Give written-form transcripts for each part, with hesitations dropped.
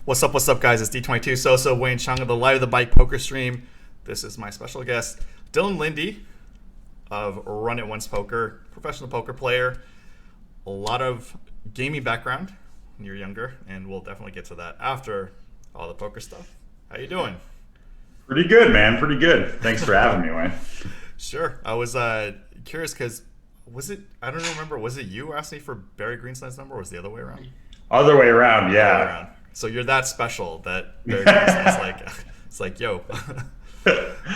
What's up, guys? It's D22 Soso, Wayne Chung of the Live of the Bike poker stream. This is my special guest, Dylan Linde of Run It Once Poker, professional poker player. A lot of gaming background when you're younger, and we'll definitely get to that after all the poker stuff. How you doing? Pretty good, man. Pretty good. Thanks for having me, Wayne. Sure. I was curious because was it you who asked me for Barry Greenstein's number, or was it the other way around? Other way around, yeah. Other way around. So you're that special that Barry Greenstein's it's like, yo.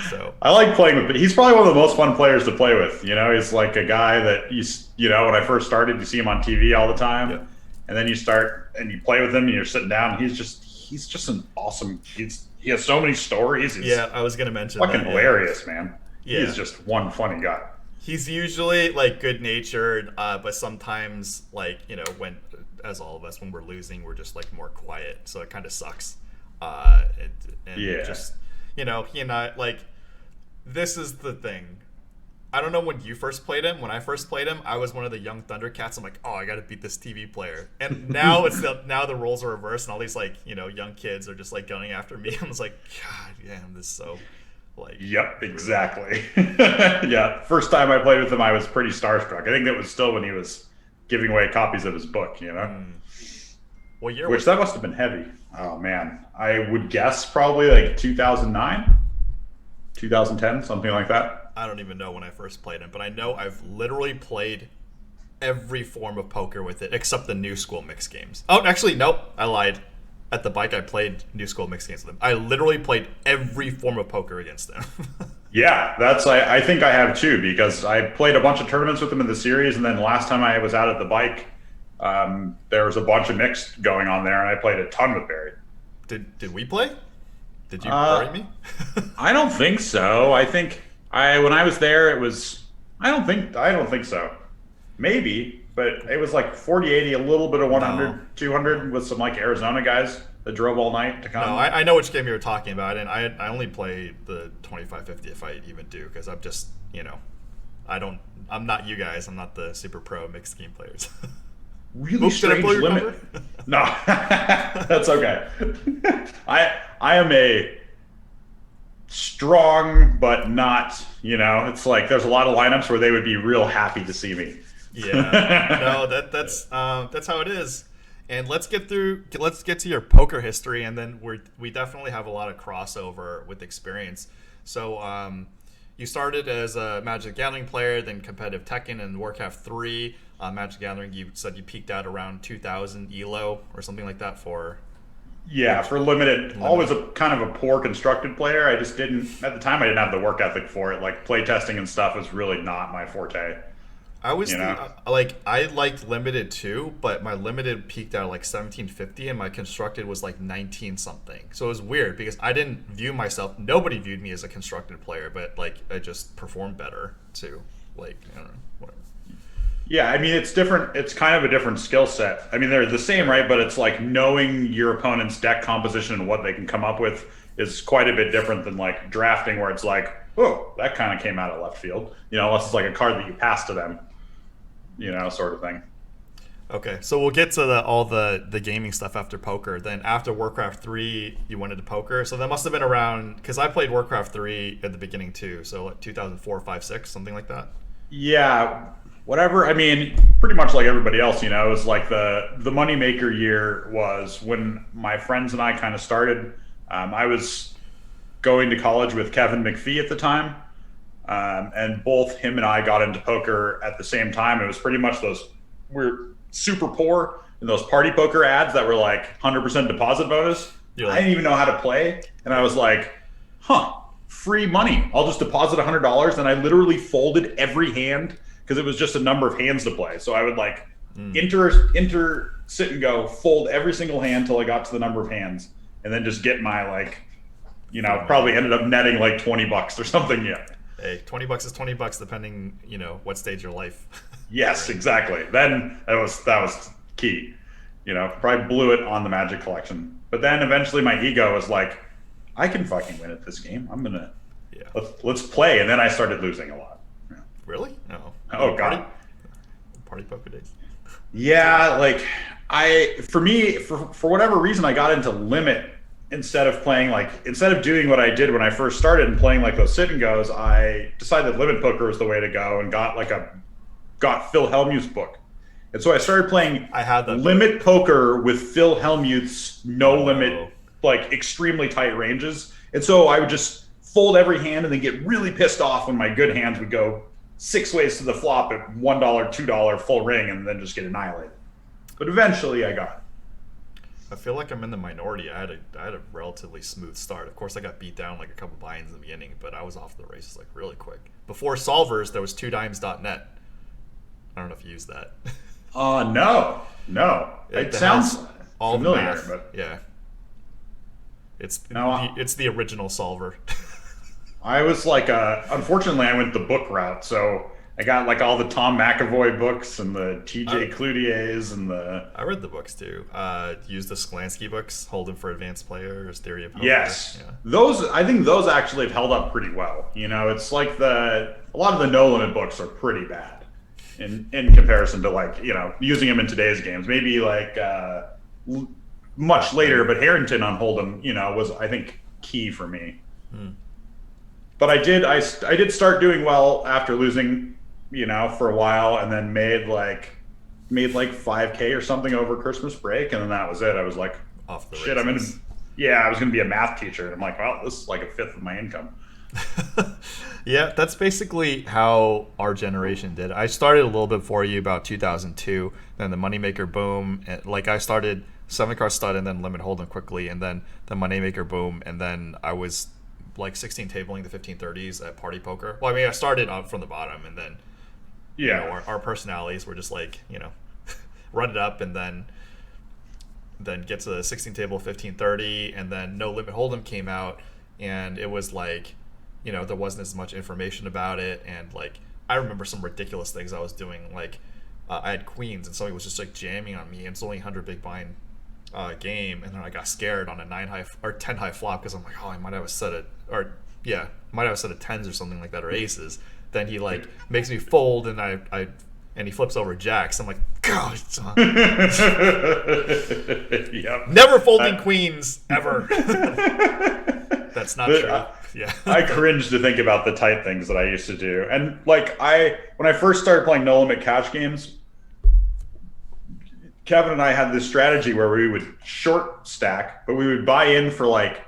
So I like playing with. He's probably one of the most fun players to play with. You know, he's like a guy that when I first started, you see him on TV all the time, yeah. And then you start and you play with him, and you're sitting down. And he's just an awesome. He has so many stories. Yeah, I was gonna mention fucking that, hilarious, man. Yeah. He's just one funny guy. He's usually like good natured, but sometimes when, as all of us, when we're losing, we're just like more quiet. So it kind of sucks. And Yeah. just he and I this is the thing. I don't know when you first played him. When I first played him, I was one of the young Thundercats. I'm like, oh, I got to beat this TV player. And now now the roles are reversed, and all these young kids are just like gunning after me. I was like, God damn, this is so like. Yep, exactly. Yeah, first time I played with him, I was pretty starstruck. I think that was still when he was giving away copies of his book, What year? Which that must have been heavy. Oh man, I would guess probably like 2009, 2010, something like that. I don't even know when I first played him, but I know I've literally played every form of poker with it except the new school mixed games. Oh, actually, nope, I lied. At the bike, I played new school mixed games with him. I literally played every form of poker against him. Yeah, I think I have too, because I played a bunch of tournaments with him in the series, and then last time I was out at the bike, there was a bunch of mixed going on there, and I played a ton with Barry. Did we play? Did you bury me? I don't think so. I think when I was there, it was. I don't think so. Maybe, but it was like 40-80, a little bit of 100, No. 200 with some like Arizona guys that drove all night to come. No, I know which game you were talking about, and I only play the 25-50 if I even do, because I'm just I'm not you guys. I'm not the super pro mixed game players. Really Oops, did I strange blow your limit. cover? No, that's okay. I am a strong, but not. It's like there's a lot of lineups where they would be real happy to see me. Yeah, no, that's how it is. And let's get to your poker history, and then we definitely have a lot of crossover with experience. So you started as a Magic the Gathering player, then competitive Tekken and Warcraft 3. Magic the Gathering, you said you peaked out around 2,000 ELO or something like that for. Yeah, for limited. Always a kind of a poor constructed player. I just didn't at the time. I didn't have the work ethic for it. Like play testing and stuff was really not my forte. I was I liked limited too, but my limited peaked out at like 1750, and my constructed was like 19 something. So it was weird because I didn't view myself. Nobody viewed me as a constructed player, but like I just performed better too. Like I don't know, whatever. Yeah, I mean it's different. It's kind of a different skill set. I mean they're the same, right? But it's like knowing your opponent's deck composition and what they can come up with is quite a bit different than like drafting, where it's like, oh, that kind of came out of left field. Unless it's like a card that you pass to them. Sort of thing. Okay, so we'll get to all the gaming stuff after poker. Then after Warcraft 3, you went into poker. So that must have been around, because I played Warcraft 3 at the beginning too. So like 2004, 5, 6, something like that. Yeah, whatever. I mean, pretty much like everybody else, it was like the moneymaker year was when my friends and I kind of started. I was going to college with Kevin McPhee at the time. And both him and I got into poker at the same time. It was pretty much we're super poor in those party poker ads that were like 100% deposit bonus. I didn't even know how to play. And I was like, free money. I'll just deposit $100. And I literally folded every hand because it was just a number of hands to play. So I would like enter, sit and go, fold every single hand till I got to the number of hands. And then just get my probably ended up netting like $20 or something. Yeah. Hey, $20 is $20 depending, what stage of your life. Yes, exactly. Then that was key. Probably blew it on the Magic collection. But then eventually my ego was like, I can fucking win at this game. I'm gonna let's play. And then I started losing a lot. Yeah. Really? No. Oh god. Party poker days. Yeah, like For whatever reason, I got into Limit instead of doing what I did when I first started and playing like those sit and goes. I decided that Limit Poker was the way to go and got Phil Hellmuth's book. And so I started playing Limit Poker with Phil Hellmuth's no limit, like extremely tight ranges. And so I would just fold every hand and then get really pissed off when my good hands would go 6 ways to the flop at $1, $2 full ring and then just get annihilated. But eventually I got it. I feel like I'm in the minority. I had a relatively smooth start. Of course, I got beat down like a couple buy-ins in the beginning, but I was off the races like really quick. Before solvers, there was 2dimes.net. I don't know if you used that. No. It sounds all familiar, math, but yeah, it's the original solver. I was like, unfortunately, I went the book route, so I got like all the Tom McAvoy books and the TJ Cloutier's and the. I read the books too. Used the Sklansky books, Hold'em for Advanced Players, Theory of Poker. Yes, yeah. I think those actually have held up pretty well. You know, it's like a lot of the no limit books are pretty bad in comparison to like using them in today's games. Maybe like much later, but Harrington on Hold'em, was I think key for me. But I did start doing well after losing, for a while, and then made like 5K or something over Christmas break, and then that was it. I was like, off the shit, races. I was gonna be a math teacher, and I'm like, well, this is like a fifth of my income. Yeah, that's basically how our generation did. I started a little bit before you, about 2002. Then the Moneymaker boom. Like I started 7-card stud and then limit hold'em quickly, and then the Moneymaker boom, and then I was like 16 tabling the 1530s at Party Poker. Well, I mean, I started out from the bottom, and then our personalities were just like run it up, and then get to the 16 table 1530, and then No Limit Hold'em came out, and it was like there wasn't as much information about it, and like I remember some ridiculous things I was doing, like I had queens and somebody was just like jamming on me, and it's only 100 big blind game, and then I got scared on a 9 high or 10 high flop because I'm like, I might have a set of might have a set of tens or something like that, or aces. Then he like makes me fold, and and he flips over jacks. I'm like, God, yep. Never folding queens ever. That's not true. Yeah. I cringe to think about the tight things that I used to do. And like when I first started playing no limit cash games, Kevin and I had this strategy where we would short stack, but we would buy in for like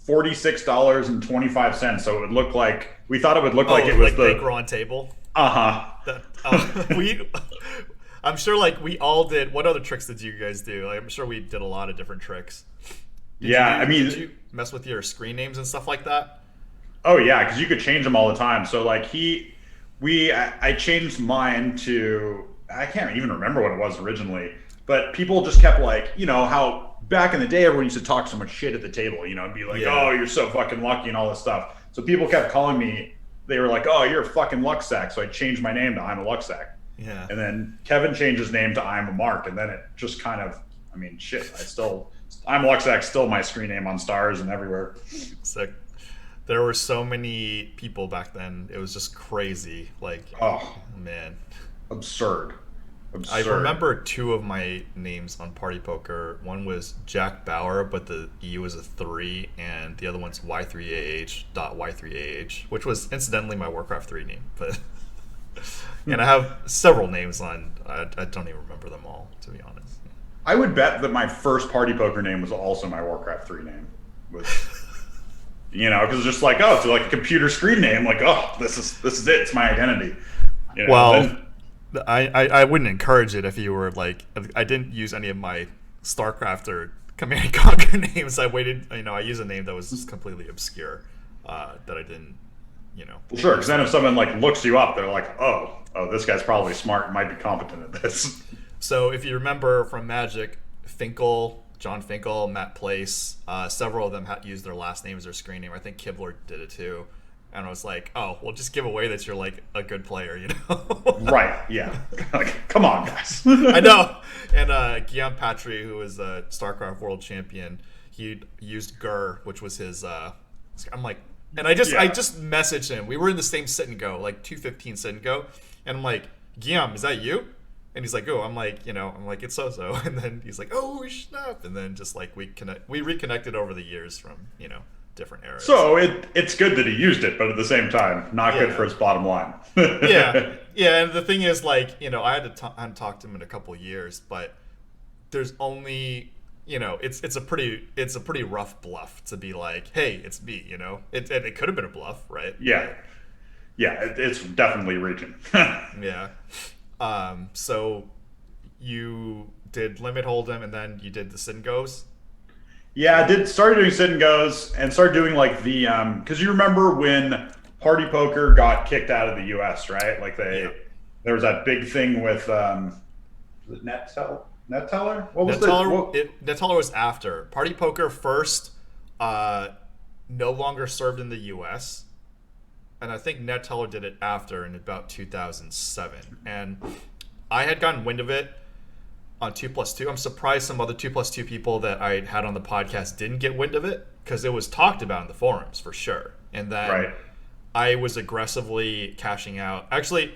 $46.25. So it would look like we thought it would look like it was like the Bankroll on table. We I'm sure like we all did. What other tricks did you guys do? Like, I'm sure we did a lot of different tricks. Did you mess with your screen names and stuff like that? Oh yeah, because you could change them all the time. So like I changed mine to, I can't even remember what it was originally, but people just kept like, how back in the day everyone used to talk so much shit at the table, and be like, oh, you're so fucking lucky and all this stuff. So people kept calling me, they were like, oh, you're a fucking luck sack. So I changed my name to I'm a luck sack. Yeah. And then Kevin changed his name to I'm a mark, and then it just kind of, I'm a luck sack, still my screen name on Stars and everywhere. Sick. There were so many people back then. It was just crazy. Like, oh man, absurd. I remember 2 of my names on Party Poker. One was Jack Bauer, but the E was a 3, and the other one's Y3AH.Y3AH, which was incidentally my Warcraft 3 name. But and I have several names on. I don't even remember them all, to be honest. I would bet that my first Party Poker name was also my Warcraft 3 name. Because it's just like, it's like a computer screen name. Like, this is it. It's my identity. Well, I wouldn't encourage it if you were like, I didn't use any of my StarCraft or Command and Conquer names. I waited, I used a name that was just completely obscure, that I didn't, Well, sure, because then if someone like looks you up, they're like, oh, this guy's probably smart and might be competent at this. So if you remember from Magic, John Finkel, Matt Place, several of them used their last name as their screen name. I think Kibler did it too. And I was like, well, just give away that you're like a good player, Right, yeah. Like, come on, guys. I know. And Guillaume Patry, who was a StarCraft world champion, he used Gur, which was his. I'm like, and I just messaged him. We were in the same sit and go, like 215 sit and go, and I'm like, Guillaume, is that you? And he's like, oh, I'm like, I'm like, it's so. And then he's like, oh, snap. And then just like we reconnected over the years from, different eras. So it's good that he used it, but at the same time, not good for his bottom line. Yeah. And the thing is, like, I hadn't talked to him in a couple of years, but there's only, it's a pretty rough bluff to be like, hey, it's me, it could have been a bluff, right? Yeah. It's definitely reaching. Yeah. So you did limit hold'em, and then you did the sit and goes. Yeah, I started doing sit and goes, and started doing like the because you remember when Party Poker got kicked out of the U.S., right? Like there was that big thing with was it NetTeller? What was NetTeller was after Party Poker first. No longer served in the U.S. and I think NetTeller did it after in about 2007. And I had gotten wind of it on 2+2. I'm surprised some other 2+2 people that I had on the podcast didn't get wind of it, because it was talked about in the forums for sure. And then I was aggressively cashing out. Actually,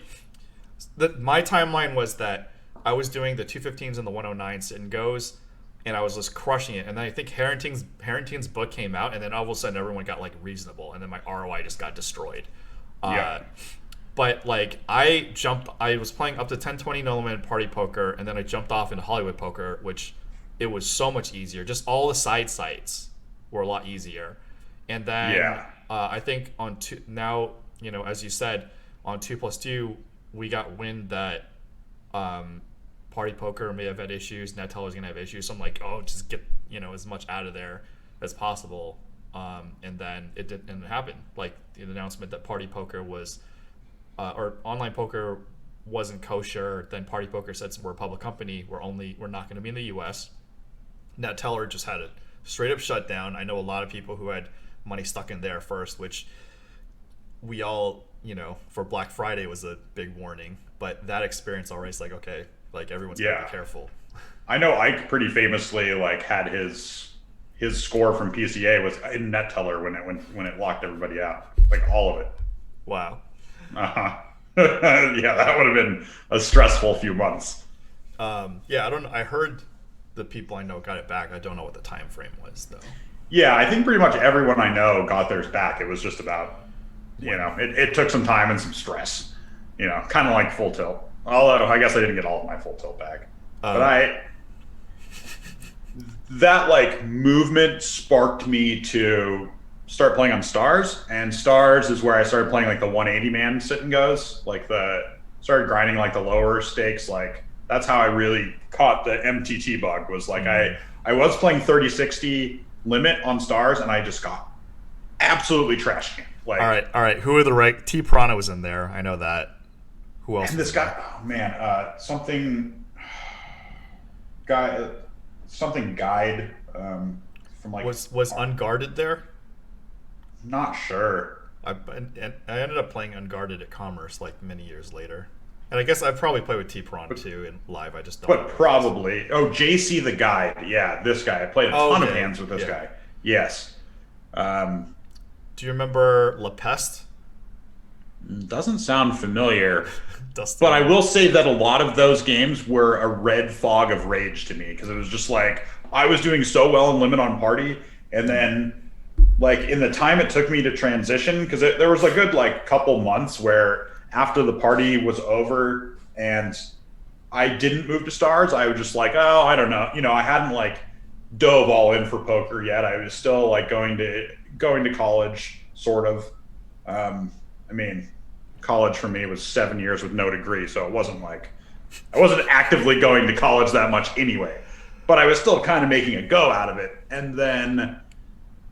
my timeline was that I was doing the 215s and the 109 sit and goes, and I was just crushing it. And then I think Harrington's book came out, and then all of a sudden everyone got like reasonable, and then my ROI just got destroyed. But like I was playing up to 10-20 no limit Party Poker, and then I jumped off into Hollywood Poker, which it was so much easier. Just all the side sites were a lot easier. And then I think on now, as you said, on 2+2 we got wind that Party Poker may have had issues, NetTeller's gonna have issues. So I'm like, oh, just get as much out of there as possible. And then it didn't happen. Like the announcement that Party Poker was or online poker wasn't kosher. Then Party Poker said, we're a public company, we're not going to be in the U.S. NetTeller just had a straight up shutdown. I know a lot of people who had money stuck in there first, which we all, for Black Friday was a big warning. But that experience already is like, okay, like everyone's got to be careful. I know Ike pretty famously like had his score from PCA was in NetTeller when it locked everybody out, like all of it. Wow. Yeah, that would have been a stressful few months. I don't know. I heard the people I know got it back. I don't know what the time frame was though. Yeah, I think pretty much everyone I know got theirs back. It was just about, it took some time and some stress, kind of like Full Tilt. Although I guess I didn't get all of my Full Tilt back. But that like movement sparked me to start playing on Stars, and Stars is where I started playing like the 180 man sit and goes, like started grinding like the lower stakes. Like that's how I really caught the MTT bug, was like I was playing 30-60 limit on Stars, and I just got absolutely trashed. Like, all right. Who are the right? T Prana was in there. I know that. Who else? And this guy, something guide from like was Unguarded there. Not sure. I ended up playing Unguarded at Commerce like many years later, and I guess I've probably played with T Prawn too in live. I just don't. But probably. Oh, JC the Guide. Yeah, this guy. I played a ton of hands with this guy. Yes. Do you remember La Peste? Doesn't sound familiar. But I will say that a lot of those games were a red fog of rage to me, because it was just like I was doing so well in limit on Party, and then like in the time it took me to transition, because there was a good like couple months where after the Party was over and I didn't move to Stars, I was just like, oh, I don't know. I hadn't like dove all in for poker yet. I was still like going to college, sort of. College for me was 7 years with no degree, so it wasn't like I wasn't actively going to college that much anyway. But I was still kind of making a go out of it. And then,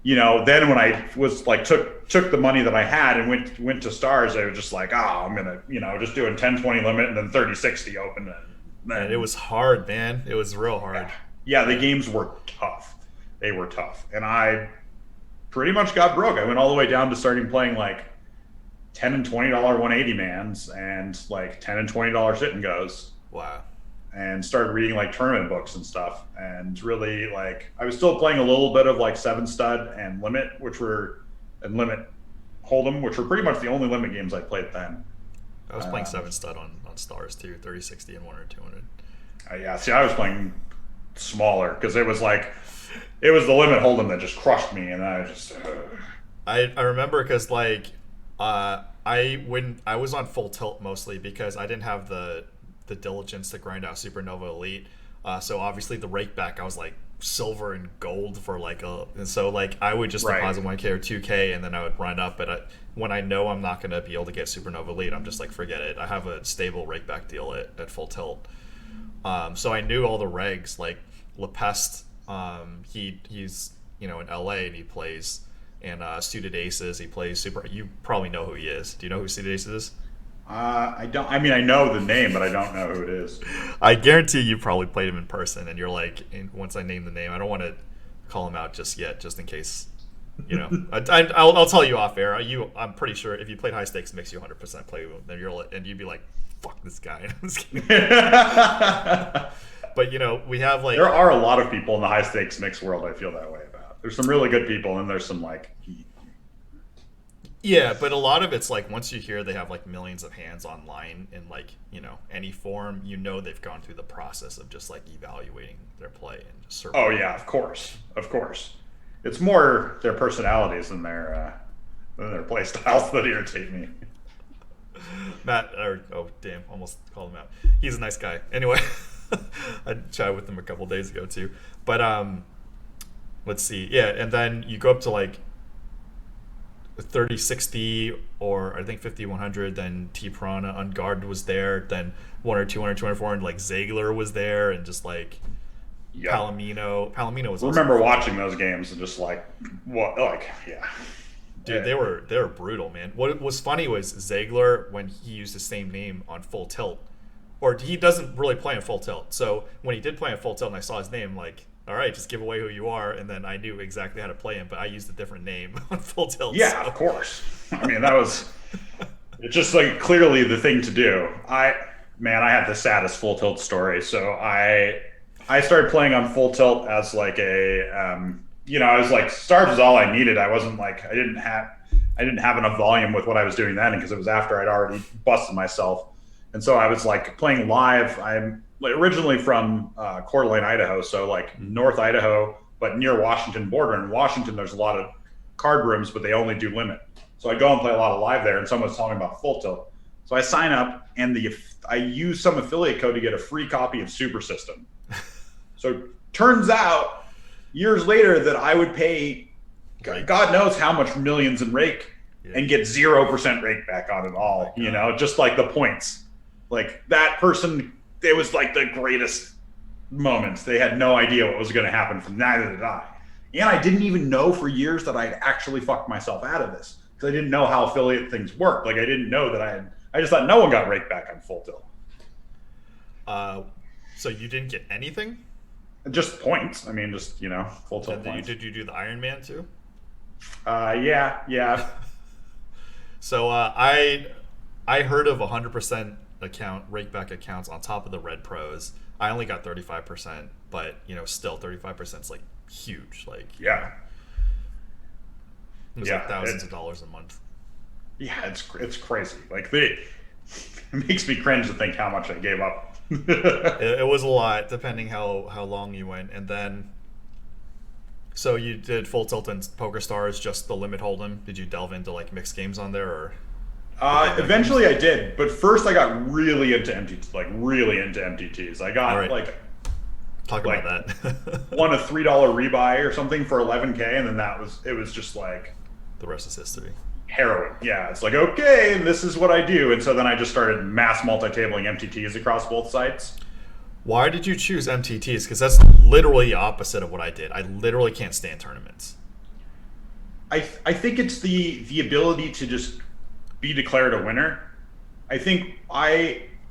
then when I was like took the money that I had and went to Stars, I was just like, I'm gonna, just doing 10-20 limit and then 30-60 open. And it was hard, man. It was real hard. Yeah, the games were tough. They were tough, and I pretty much got broke. I went all the way down to starting playing like $10 and $20 180 mans and like $10 and $20 sit and goes. Wow. And started reading like tournament books and stuff, and really like I was still playing a little bit of like 7 stud and limit, and limit hold'em, which were pretty much the only limit games I played then. I was playing 7 stud on stars too, 3060 and 1 or 200. Yeah, see, I was playing smaller because it was like it was the limit hold'em that just crushed me, and I just. I remember because like I was on full tilt mostly because I didn't have the diligence to grind out Supernova Elite. So obviously the rake back I was like silver and gold for like and so like I would just deposit 1K or 2K and then I would run up. But when I know I'm not gonna be able to get Supernova Elite, I'm just like forget it. I have a stable rake back deal at full tilt. So I knew all the regs like Lepest. He's in LA and he plays. And Suited Aces, he plays super. You probably know who he is. Do you know who Suited Aces is? I don't. I mean, I know the name, but I don't know who it is. I guarantee you probably played him in person, and you're like, once I name the name, I don't want to call him out just yet, just in case. I'll tell you off air. I'm pretty sure if you played high stakes, makes you 100% play with him. And you'd be like, fuck this guy. But we have like there are a lot of people in the high stakes mix world. I feel that way about. There's some really good people, and there's some like. Yeah, but a lot of it's like once you hear they have like millions of hands online in like any form, they've gone through the process of just like evaluating their play and just surveying. Oh yeah, of course. It's more their personalities than their play styles that irritate me. Matt, almost called him out. He's a nice guy. Anyway, I chatted with him a couple days ago too, but let's see. Yeah, and then you go up to like 3060 or I think 5100. Then T Piranha Unguarded was there. Then 1 or 200, 204, and like Ziegler was there, and just like Palomino. Palomino was. I remember watching those games and just like what, like yeah. Dude, they were brutal, man. What was funny was Ziegler when he used the same name on full tilt, or he doesn't really play in full tilt. So when he did play in full tilt and I saw his name, like. All right, just give away who you are, and then I knew exactly how to play him, but I used a different name on full tilt. Yeah, of course. I mean, that was it's just like clearly the thing to do. I had the saddest full tilt story. So I started playing on full tilt as like I was like stars was all I needed. I wasn't like I didn't have enough volume with what I was doing then because it was after I'd already busted myself, and so I was like playing live. I'm originally from Coeur d'Alene, Idaho, so like North Idaho, but near Washington border. In Washington, there's a lot of card rooms, but they only do limit. So I go and play a lot of live there, and someone's telling me about full tilt. So I sign up, and I use some affiliate code to get a free copy of Super System. So turns out, years later, that I would pay God knows how much millions in rake and get 0% rake back on it all, just like the points. Like that person... It was like the greatest moments. They had no idea what was going to happen from neither did I. And I didn't even know for years that I'd actually fucked myself out of this because I didn't know how affiliate things work. Like I didn't know that I just thought no one got raked back on full tilt. So you didn't get anything? Just points. I mean, just, full tilt points. Did you do the Iron Man too? Yeah. So I heard of 100% rakeback accounts on top of the red pros. I only got 35%, but still 35% is like huge. Like yeah, it was like thousands of dollars a month. Yeah, it's crazy. Like it makes me cringe to think how much I gave up. It was a lot, depending how long you went, and then. So you did full tilt and Poker Stars, just the limit hold'em. Did you delve into like mixed games on there or? Eventually I did, but first I got really into MTTs. I got talk about that. won a $3 rebuy or something for 11K, and then it was just like the rest is history. Heroin. Yeah, it's like okay, this is what I do, and so then I just started mass multi-tabling MTTs across both sites. Why did you choose MTTs? Because that's literally the opposite of what I did. I literally can't stand tournaments. I think it's the ability to just be declared a winner. I think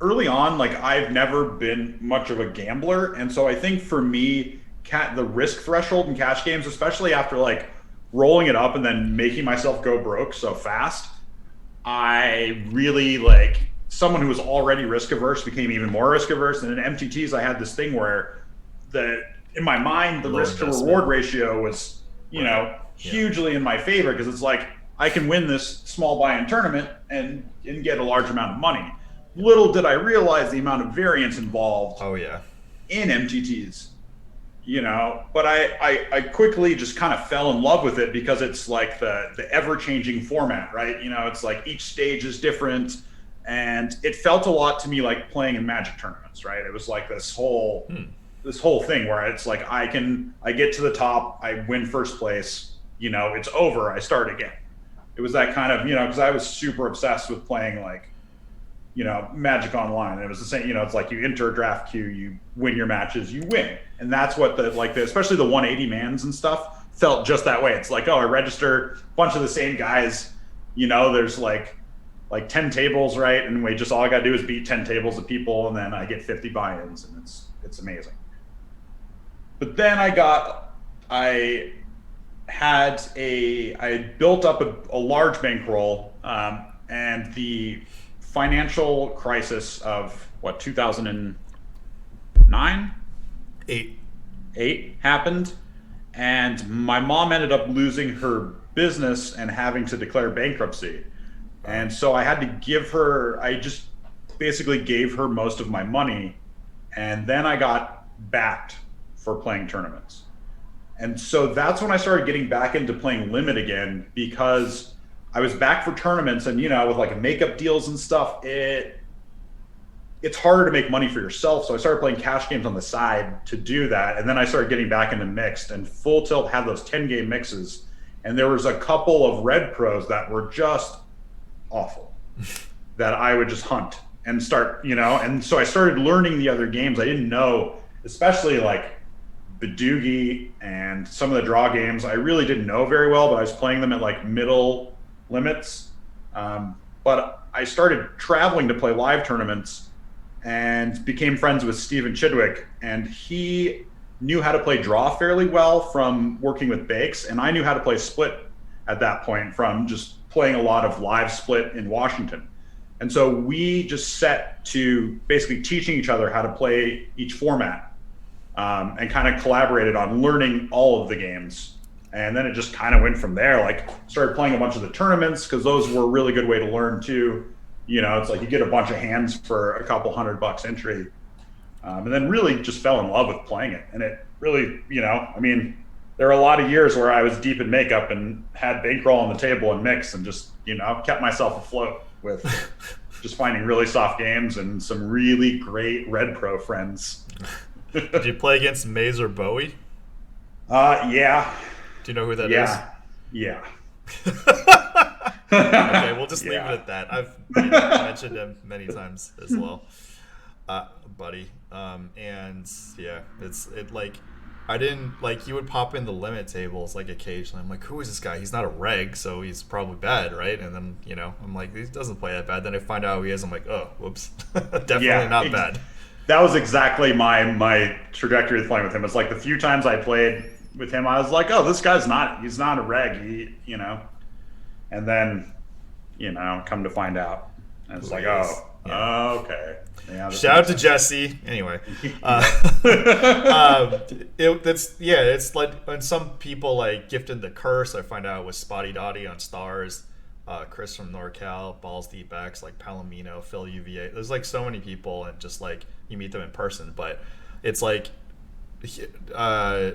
early on, like I've never been much of a gambler, and so I think for me, the risk threshold in cash games, especially after like rolling it up and then making myself go broke so fast, I really like someone who was already risk averse became even more risk averse. And in MTTs, I had this thing where in my mind, the risk to reward ratio was hugely in my favor because it's like I can win this small buy-in tournament and get a large amount of money. Little did I realize the amount of variance involved. Oh yeah. In MTTs, but I quickly just kind of fell in love with it because it's like the ever-changing format, right? It's like each stage is different, and it felt a lot to me like playing in Magic tournaments, right? It was like this whole thing where it's like I get to the top, I win first place, it's over, I start again. It was that kind of, because I was super obsessed with playing like Magic Online. And it was the same, it's like you enter a draft queue, you win your matches, you win. And that's what especially the 180 mans and stuff felt just that way. It's like, oh, I register a bunch of the same guys, there's like 10 tables, right? And all I got to do is beat 10 tables of people, and then I get 50 buy-ins, and it's amazing. But then I had built up a large bankroll, and the financial crisis of 2009? 8 happened, and my mom ended up losing her business and having to declare bankruptcy. And so I had to I just basically gave her most of my money, and then I got backed for playing tournaments. And so that's when I started getting back into playing Limit again, because I was back for tournaments, and with like makeup deals and stuff, it's harder to make money for yourself. So I started playing cash games on the side to do that, and then I started getting back into mixed. And Full Tilt had those 10-game mixes, and there was a couple of red pros that were just awful that I would just hunt and start, and so I started learning the other games I didn't know, especially like Badoogie and some of the draw games I really didn't know very well, but I was playing them at like middle limits. But I started traveling to play live tournaments and became friends with Steven Chidwick, and he knew how to play draw fairly well from working with Bakes, and I knew how to play split at that point from just playing a lot of live split in Washington. And so we just set to basically teaching each other how to play each format, and kind of collaborated on learning all of the games. And then it just kind of went from there. Like, started playing a bunch of the tournaments, because those were a really good way to learn too. It's like you get a bunch of hands for a couple $100 entry. And then really just fell in love with playing it. And it really, there are a lot of years where I was deep in makeup and had bankroll on the table and mix, and just, kept myself afloat with just finding really soft games and some really great Red Pro friends. Did you play against Maze or Bowie? Yeah. Do you know who that is? Yeah. Okay, we'll just leave it at that. I've mentioned him many times as well, buddy. And yeah, I didn't like, he would pop in the limit tables like occasionally. I'm like, who is this guy? He's not a reg, so he's probably bad, right? And then I'm like, he doesn't play that bad. Then I find out who he is. I'm like, oh, whoops, definitely not bad. That was exactly my trajectory of playing with him. It's like the few times I played with him, I was like, oh, this guy's he's not a reg, and then, come to find out. And it's like, okay. Yeah, shout out to Jesse. Anyway, it's like when some people like gifted the curse. I find out it was Spotty Dotty on Stars, Chris from NorCal, Balls Deep X, like Palomino, Phil UVA. There's like so many people, and just like you meet them in person. But it's like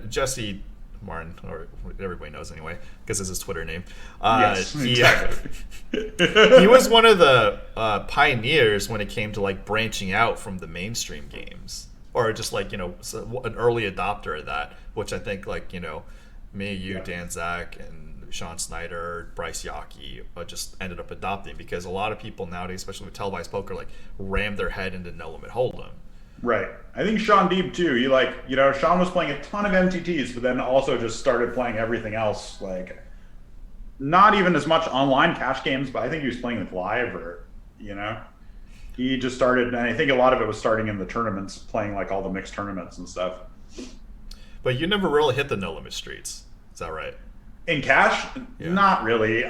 Jesse Martin, or everybody knows anyway, because it's his Twitter name. Yes, exactly. He was one of the pioneers when it came to like branching out from the mainstream games, or just like an early adopter of that, which I think like me, you, Dan Zach, and Sean Snyder, Bryce Yockey just ended up adopting, because a lot of people nowadays, especially with televised poker, like ram their head into No Limit Hold'em. Right. I think Sean Deeb too. He Sean was playing a ton of MTTs, but then also just started playing everything else. Like, not even as much online cash games, but I think he was playing with live, or he just started. And I think a lot of it was starting in the tournaments, playing like all the mixed tournaments and stuff. But you never really hit the no limit streets. Is that right? In cash, not really.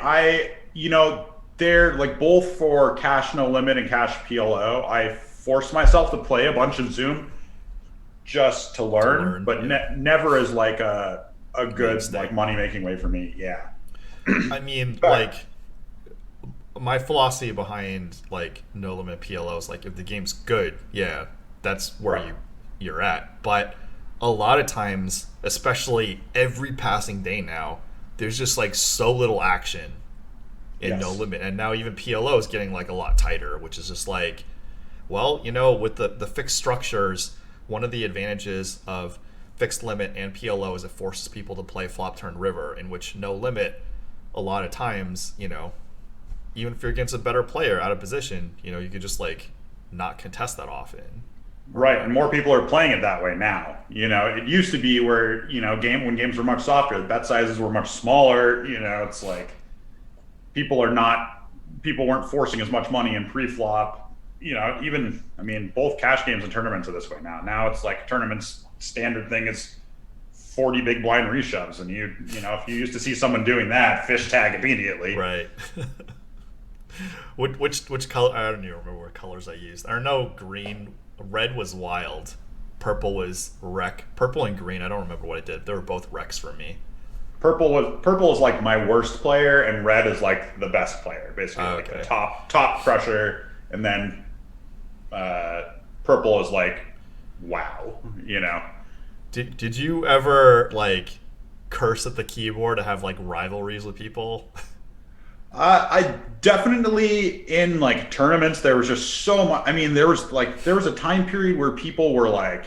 They're like both for cash no limit and cash PLO. I forced myself to play a bunch of Zoom just to learn, but never as like a good like money making way for me. Yeah. I mean, like, my philosophy behind like no limit PLO is like if the game's good, yeah, that's where Right. you're at. But a lot of times, especially every passing day now, there's just like so little action in no Yes. limit, and now even PLO is getting like a lot tighter, which is just like, well, with the fixed structures, one of the advantages of fixed limit and PLO is it forces people to play flop turn river, in which no limit, a lot of times, even if you're against a better player out of position, you could just like not contest that often. Right, and more people are playing it that way now. It used to be where when games were much softer, the bet sizes were much smaller. It's like people weren't forcing as much money in pre-flop. Even I mean, both cash games and tournaments are this way now. Now it's like tournaments standard thing is 40 big blind reshoves, and if you used to see someone doing that, fish tag immediately. Right. Which color? I don't even remember what colors I used. I know green, red was wild, purple was wreck. Purple and green, I don't remember what I did. They were both wrecks for me. Purple is like my worst player, and red is like the best player, basically like Okay. the top crusher, and then purple is like wow. Did you ever like curse at the keyboard to have like rivalries with people? I definitely in like tournaments there was just so much. I mean, there was a time period where people were like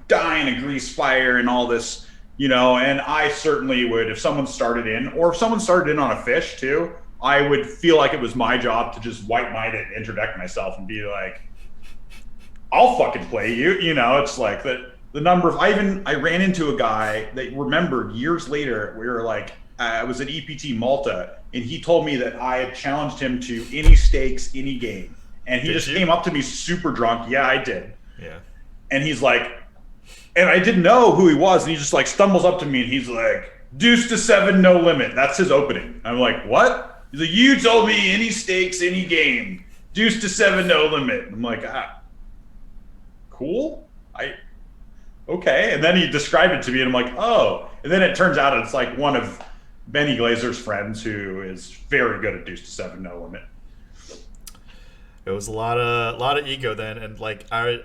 dying to grease fire and all this, and I certainly would if someone started in on a fish too. I would feel like it was my job to just white knight it and interject myself and be like, I'll fucking play you. It's like the number of I ran into a guy that remembered years later. We were like, I was at EPT Malta, and he told me that I had challenged him to any stakes, any game, and he just came up to me super drunk. Yeah, I did. Yeah. And he's like, and I didn't know who he was, and he just like stumbles up to me, and he's like, deuce to 7, no limit. That's his opening. I'm like, what? He's like, you told me any stakes, any game, deuce to 7, no limit. I'm like, cool. Okay. And then he described it to me, and I'm like, oh. And then it turns out it's like one of Benny Glazer's friends who is very good at deuce to 7, no limit. It was a lot of ego then, and like I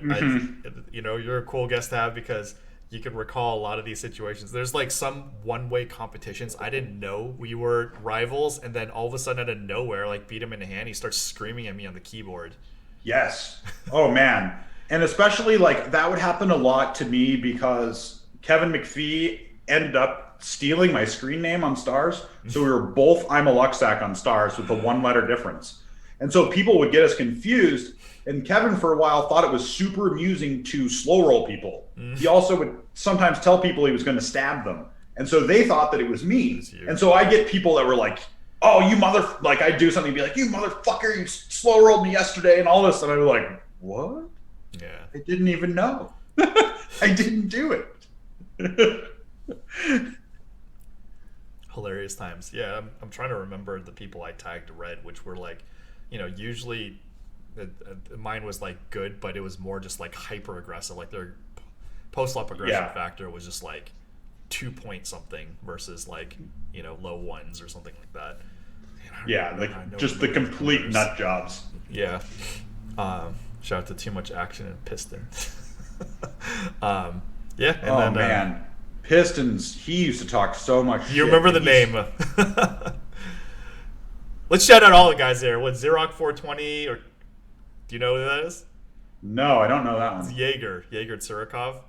you're a cool guest to have because you can recall a lot of these situations. There's like some one-way competitions. I didn't know we were rivals, and then all of a sudden out of nowhere, like beat him in the hand, he starts screaming at me on the keyboard. Yes. Oh man. And especially like that would happen a lot to me because Kevin McPhee ended up stealing my screen name on Stars. So we were both I'm a Luxac on Stars with a 1-letter difference. And so people would get us confused. And Kevin for a while thought it was super amusing to slow roll people. He also would sometimes tell people he was going to stab them. And so they thought that it was me. And so I get people that were like, oh, like I'd do something and be like, you motherfucker, you slow rolled me yesterday and all this. And I'd be like, what? Yeah. I didn't even know. I didn't do it. Hilarious times. Yeah, I'm trying to remember the people I tagged red, which were like, usually mine was like good, but it was more just like hyper aggressive. Like their post-flop aggression factor was just like 2 point something versus like, low ones or something like that. Just the complete nut jobs. Yeah. Shout out to Too Much Action and Piston. Yeah. And man. Pistons, he used to talk so much shit. You remember the name. Let's shout out all the guys there. What, Xerox 420? Or do you know who that is? No, I don't know that one. It's Jaeger Tsurikov.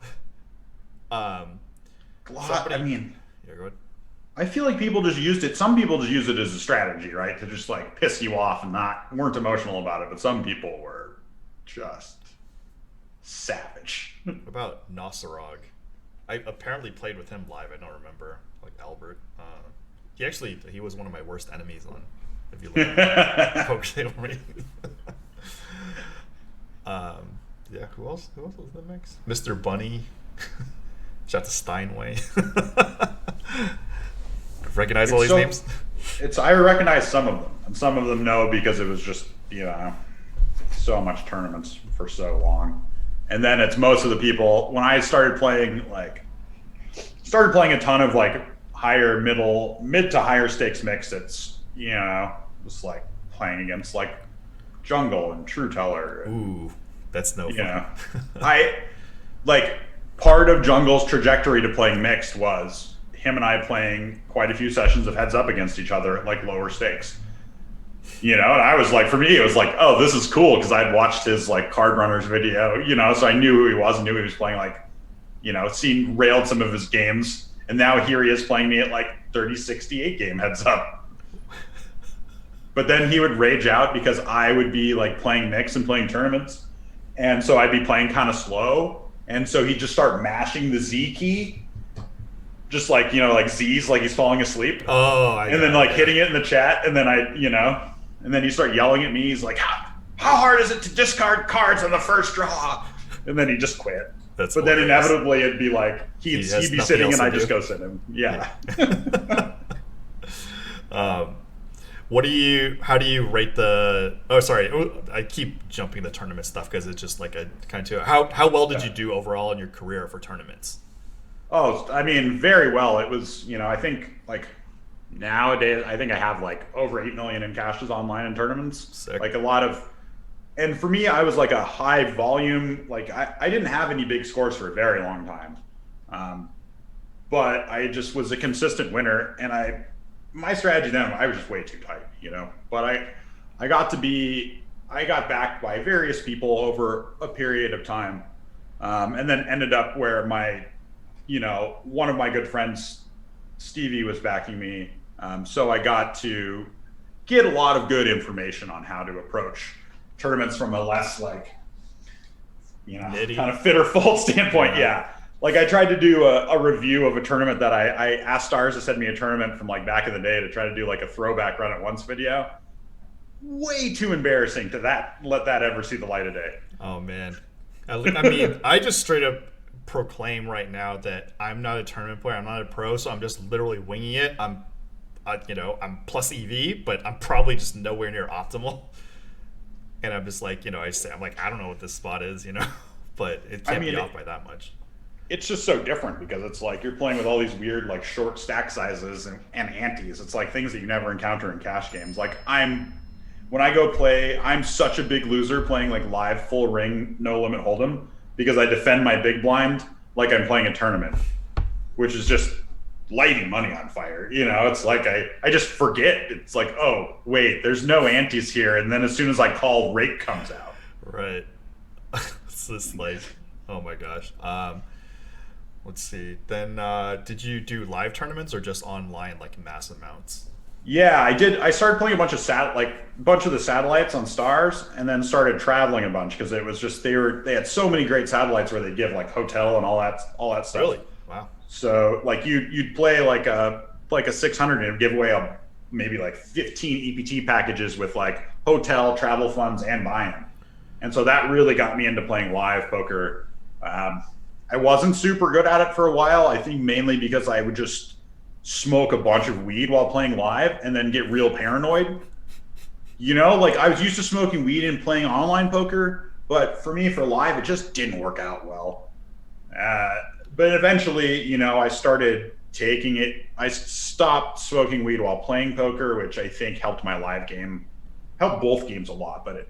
I mean, yeah, go ahead. I feel like people just used it. Some people just use it as a strategy, right? To just like piss you off and weren't emotional about it. But some people were just savage. What about Nosarog? I apparently played with him live. I don't remember. Like Albert. He was one of my worst enemies on. If you look at Poker Table Rating. Yeah. Who else was in the mix? Mr. Bunny. Shout out to Steinway. Recognize all these names? I recognize some of them, and some of them no because it was just so much tournaments for so long. And then it's most of the people when I started playing a ton of like mid to higher stakes mix, it's, just like playing against like Jungle and True Teller. Ooh, that's no fun. I like part of Jungle's trajectory to playing mixed was him and I playing quite a few sessions of heads up against each other at like lower stakes. And I was like, for me, it was like, oh, this is cool because I'd watched his like Card Runners video, so I knew who he was and knew he was playing like, railed some of his games. And now here he is playing me at like 30-68 game heads up. But then he would rage out because I would be like playing mix and playing tournaments. And so I'd be playing kind of slow. And so he'd just start mashing the Z key. Just like, like Z's, like he's falling asleep. Oh, and then like hitting it in the chat. And then and then you start yelling at me. He's like, how hard is it to discard cards on the first draw? And then he just quit. But then inevitably it'd be like, he'd be sitting and I'd just go sit him. Yeah. How do you rate I keep jumping the tournament stuff because it's just like a kind of, how well did you do overall in your career for tournaments? Oh, I mean, very well. It was, I think like nowadays, I think I have like over 8 million in cashes online in tournaments. Sick. Like a lot of, and for me, I was like a high volume, like I didn't have any big scores for a very long time. But I just was a consistent winner, and my strategy then, I was just way too tight, but I got backed by various people over a period of time. And then ended up where one of my good friends, Stevie, was backing me. So I got to get a lot of good information on how to approach tournaments from a less like, Nitty. kind of fit or fold standpoint. Yeah. Like I tried to do a review of a tournament that I asked Stars to send me a tournament from like back in the day to try to do like a throwback run at once video. Way too embarrassing to let that ever see the light of day. Oh man. I mean, I just straight up proclaim right now that I'm not a tournament player. I'm not a pro, so I'm just literally winging it. I'm plus EV, but I'm probably just nowhere near optimal. And I'm just like, I'm like, I don't know what this spot is, but it can't be off by that much. It's just so different because it's like you're playing with all these weird like short stack sizes and antes. It's like things that you never encounter in cash games. Like when I go play, I'm such a big loser playing like live full ring no limit hold'em because I defend my big blind like I'm playing a tournament, which is just lighting money on fire. It's like I just forget. It's like, oh wait, there's no antes here, and then as soon as I call, rake comes out. Right. It's just like, oh my gosh. Let's see. Then did you do live tournaments or just online, like mass amounts? Yeah, I did. I started playing a bunch of the satellites on Stars, and then started traveling a bunch because it was just they had so many great satellites where they give like hotel and all that stuff. Really? Wow. So like you'd play like a 600 and give away maybe like 15 EPT packages with like hotel, travel funds, and buy-in. And so that really got me into playing live poker. I wasn't super good at it for a while. I think mainly because I would just smoke a bunch of weed while playing live and then get real paranoid. Like I was used to smoking weed and playing online poker, but for me, for live, it just didn't work out well. But eventually, I started taking it. I stopped smoking weed while playing poker, which I think helped my live game, helped both games a lot, but it,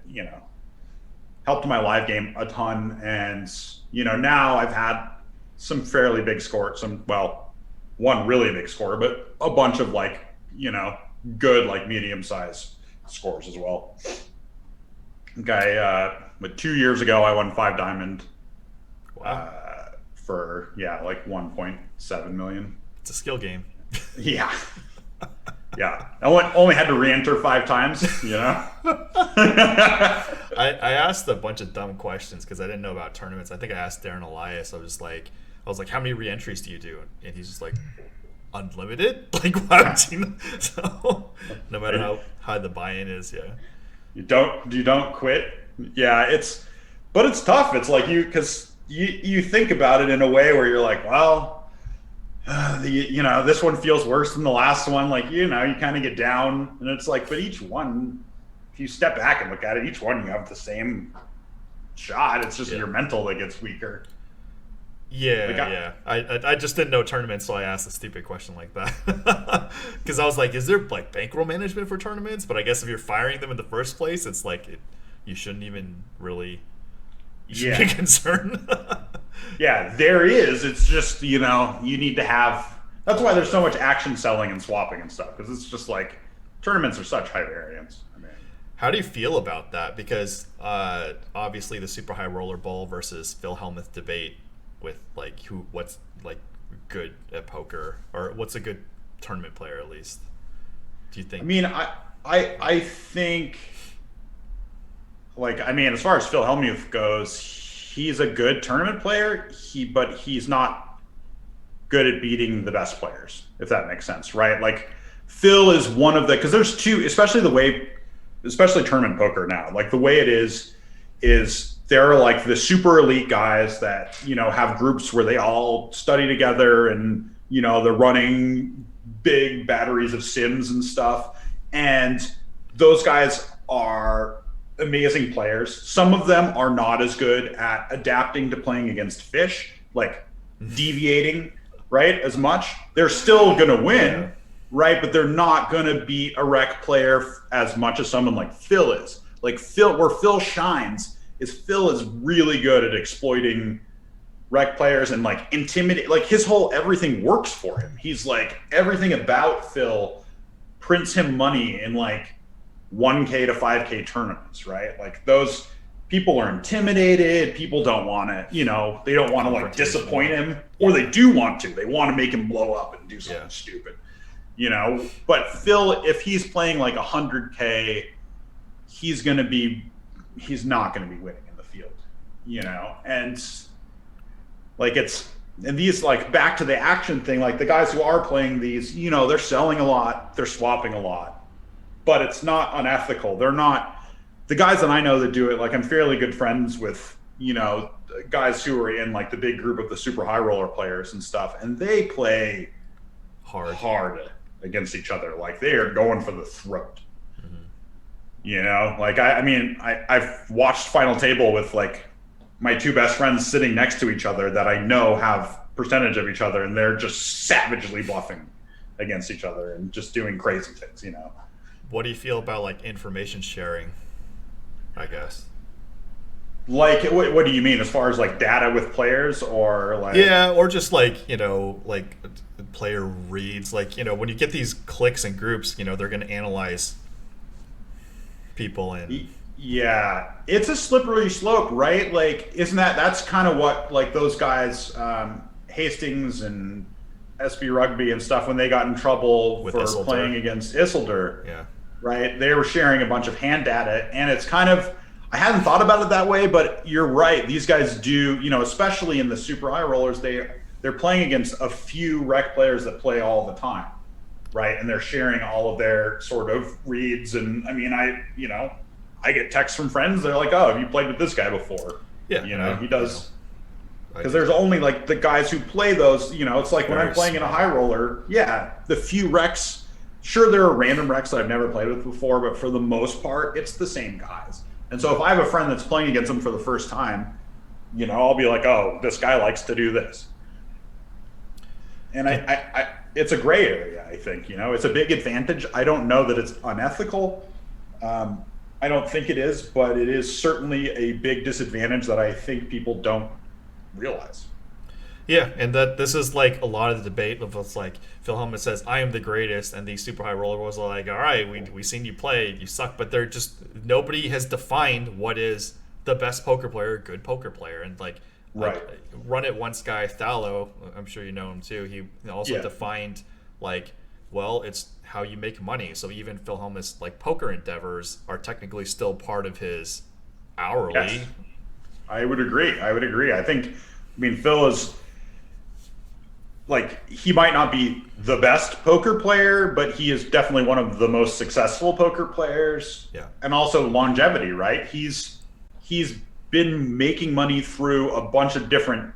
helped my live game a ton. And, now I've had some fairly big scores, one really big score, but a bunch of like, good, like medium-sized scores as well. But 2 years ago, I won 5Diamond. Wow. For like 1.7 million. It's a skill game. Yeah. Yeah. I only had to re-enter 5 times, I asked a bunch of dumb questions because I didn't know about tournaments. I think I asked Darren Elias. I was like, how many re-entries do you do? And he's just like, unlimited? Like, why would you know? So no matter how high the buy-in is, yeah. You don't quit. Yeah, but it's tough. It's like because you think about it in a way where you're like, well, this one feels worse than the last one. Like, you kind of get down, and it's like, but each one, if you step back and look at it, each one you have the same shot. It's just your mental that gets weaker. Yeah, Like, yeah. I just didn't know tournaments, so I asked a stupid question like that. Because I was like, is there like bankroll management for tournaments? But I guess if you're firing them in the first place, it's like you shouldn't even really. You should be yeah, concerned. yeah, there is. It's just, you know, you need to have. That's why there's so much action selling and swapping and stuff, because it's just like tournaments are such high variance. I mean, How do you feel about that? Because obviously the Super High Roller Bowl versus Phil Hellmuth debate with like what's like good at poker, or what's a good tournament player at least. Do you think? I mean, I think, like, I mean, as far as Phil Hellmuth goes, he's a good tournament player. But he's not good at beating the best players, if that makes sense, right? Like, Phil is one of the, because there's two, especially tournament poker now. Like, the way it is there are like the super elite guys that, you know, have groups where they all study together and, you know, they're running big batteries of sims and stuff. And those guys are amazing players. Some of them are not as good at adapting to playing against fish, like deviating, right, as much. They're still going to win, Yeah. right? But they're not going to beat a rec player as much as someone like Phil is. Like, Phil, where Phil shines is Phil is really good at exploiting rec players and like intimidate. Like, his whole everything works for him. He's like, everything about Phil prints him money in like 1K to 5K tournaments, right? Like, those people are intimidated. People don't want to, you know, they don't want to like disappoint him, or they do want to. They want to make him blow up and do something stupid, you know. But Phil, if he's playing like 100K, he's not going to be winning in the field, you know. And like, and these, like, back to the action thing, like the guys who are playing these, you know, they're selling a lot, they're swapping a lot, but it's not unethical. They're not, the guys that I know that do it, like, I'm fairly good friends with, you know, guys who are in like the big group of the super high roller players and stuff, and they play hard against each other. Like, they are going for the throat. You know, like, I mean, I've watched Final Table with like my two best friends sitting next to each other that I know have percentage of each other, and they're just savagely bluffing against each other and just doing crazy things, you know. What do you feel about like information sharing, I guess? Like, what do you mean, as far as like data with players, or like? Yeah, or just like, you know, like player reads, like, you know, when you get these cliques and groups, you know, they're going to analyze people and yeah, it's a slippery slope, right? Like, isn't that's kind of what like those guys, Hastings and SB Rugby and stuff, when they got in trouble with for Isildur. playing against Isildur, yeah, right? They were sharing a bunch of hand data, and it's kind of, I hadn't thought about it that way, but you're right. These guys do, you know, especially in the super high rollers, they're playing against a few rec players that play all the time, right? And they're sharing all of their sort of reads. And I mean, I get texts from friends. They're like, "Oh, have you played with this guy before?" yeah, You know, he does. I Because do. there's only like the guys who play those, you know, it's like when I'm Very playing in a small. high roller, yeah, the few recs, sure, there are random recs that I've never played with before, but for the most part, it's the same guys. And so if I have a friend that's playing against them for the first time, you know, I'll be like, "Oh, this guy likes to do this." And I it's a gray area, I think, you know, it's a big advantage. I don't know that it's unethical. I don't think it is, but it is certainly a big disadvantage that I think people don't realize. Yeah, and that this is like a lot of the debate of what's like Phil Hellmuth says, "I am the greatest," and these super high roller was like, "All right, we seen you play, you suck," but they're just, nobody has defined what is the best poker player, good poker player, and like, Right. Run It Once guy Thallo, I'm sure you know him too. He also Yeah. defined like, well, it's how you make money. So even Phil Hellmuth's like poker endeavors are technically still part of his hourly. Yes. I would agree. I think, I mean, Phil is, like, he might not be the best poker player, but he is definitely one of the most successful poker players. Yeah. And also longevity, right? He's been making money through a bunch of different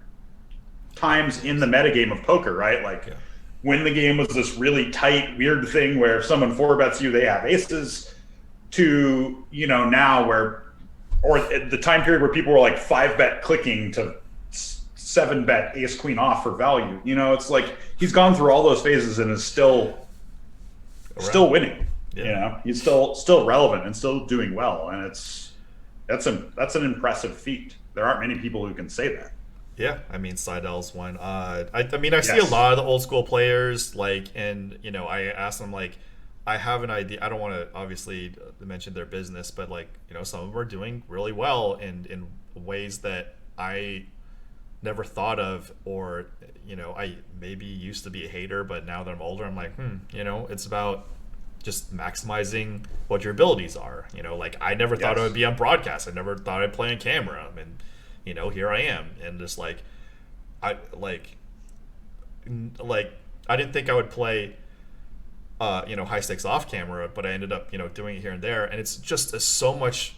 times in the metagame of poker, right? Like, Yeah. when the game was this really tight, weird thing where if someone four bets you, they have aces, to, you know, now where, or at the time period where people were like 5-bet clicking to 7-bet ace queen off for value. You know, it's like he's gone through all those phases and is still winning. Yeah. You know, he's still relevant and still doing well, and that's an impressive feat. There aren't many people who can say that. Yeah, I mean, Seidel's one. I mean, I see a lot of the old school players, like, and, you know, I ask them, like, I have an idea. I don't want to obviously mention their business, but, like, you know, some of them are doing really well in ways that I never thought of, or, you know, I maybe used to be a hater, but now that I'm older, I'm like, you know, it's about just maximizing what your abilities are. You know, like, I never thought I would be on broadcast. I never thought I'd play on camera, and, you know, here I am. And just like, I didn't think I would play, you know, high stakes off camera, but I ended up, you know, doing it here and there. And it's just a so much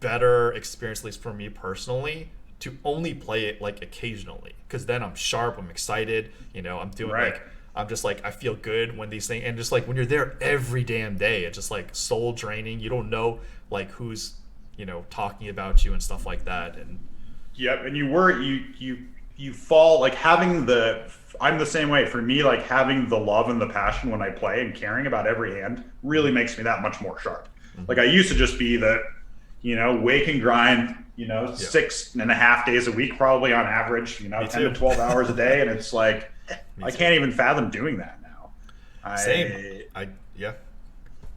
better experience, at least for me personally, to only play it like occasionally. Because then I'm sharp, I'm excited, you know, I'm doing like, I'm just like, I feel good when these things, and just like when you're there every damn day, it's just like soul draining. You don't know like who's, you know, talking about you and stuff like that. And yep, and you fall like having I'm the same way. For me, like having the love and the passion when I play and caring about every hand really makes me that much more sharp. Like I used to just be the, you know, wake and grind, you know, 6.5 days a week, probably on average, you know, 10 to 12 hours a day. And it's like, I can't even fathom doing that now. Same.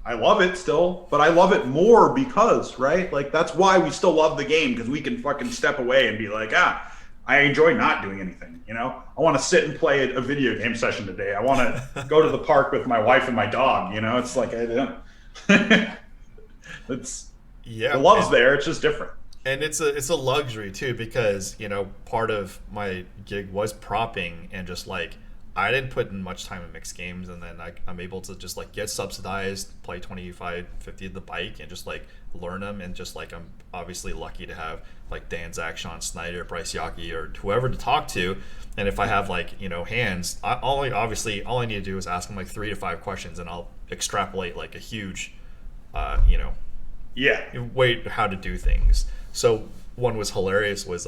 I love it still, but I love it more because, right? Like that's why we still love the game, because we can fucking step away and be like, I enjoy not doing anything. You know, I want to sit and play a video game session today. I want to go to the park with my wife and my dog. You know, it's like I don't. The love's there. It's just different. And it's a luxury too, because, you know, part of my gig was propping, and just like I didn't put in much time in mixed games, and then I'm able to just like get subsidized, play 25, 50 at the bike, and just like learn them. And just like I'm obviously lucky to have like Dan Zach, Sean Snyder, Bryce Yockey, or whoever to talk to. And if I have like, you know, hands, all I need to do is ask them like 3 to 5 questions, and I'll extrapolate like a huge, you know, way how to do things. So one was hilarious was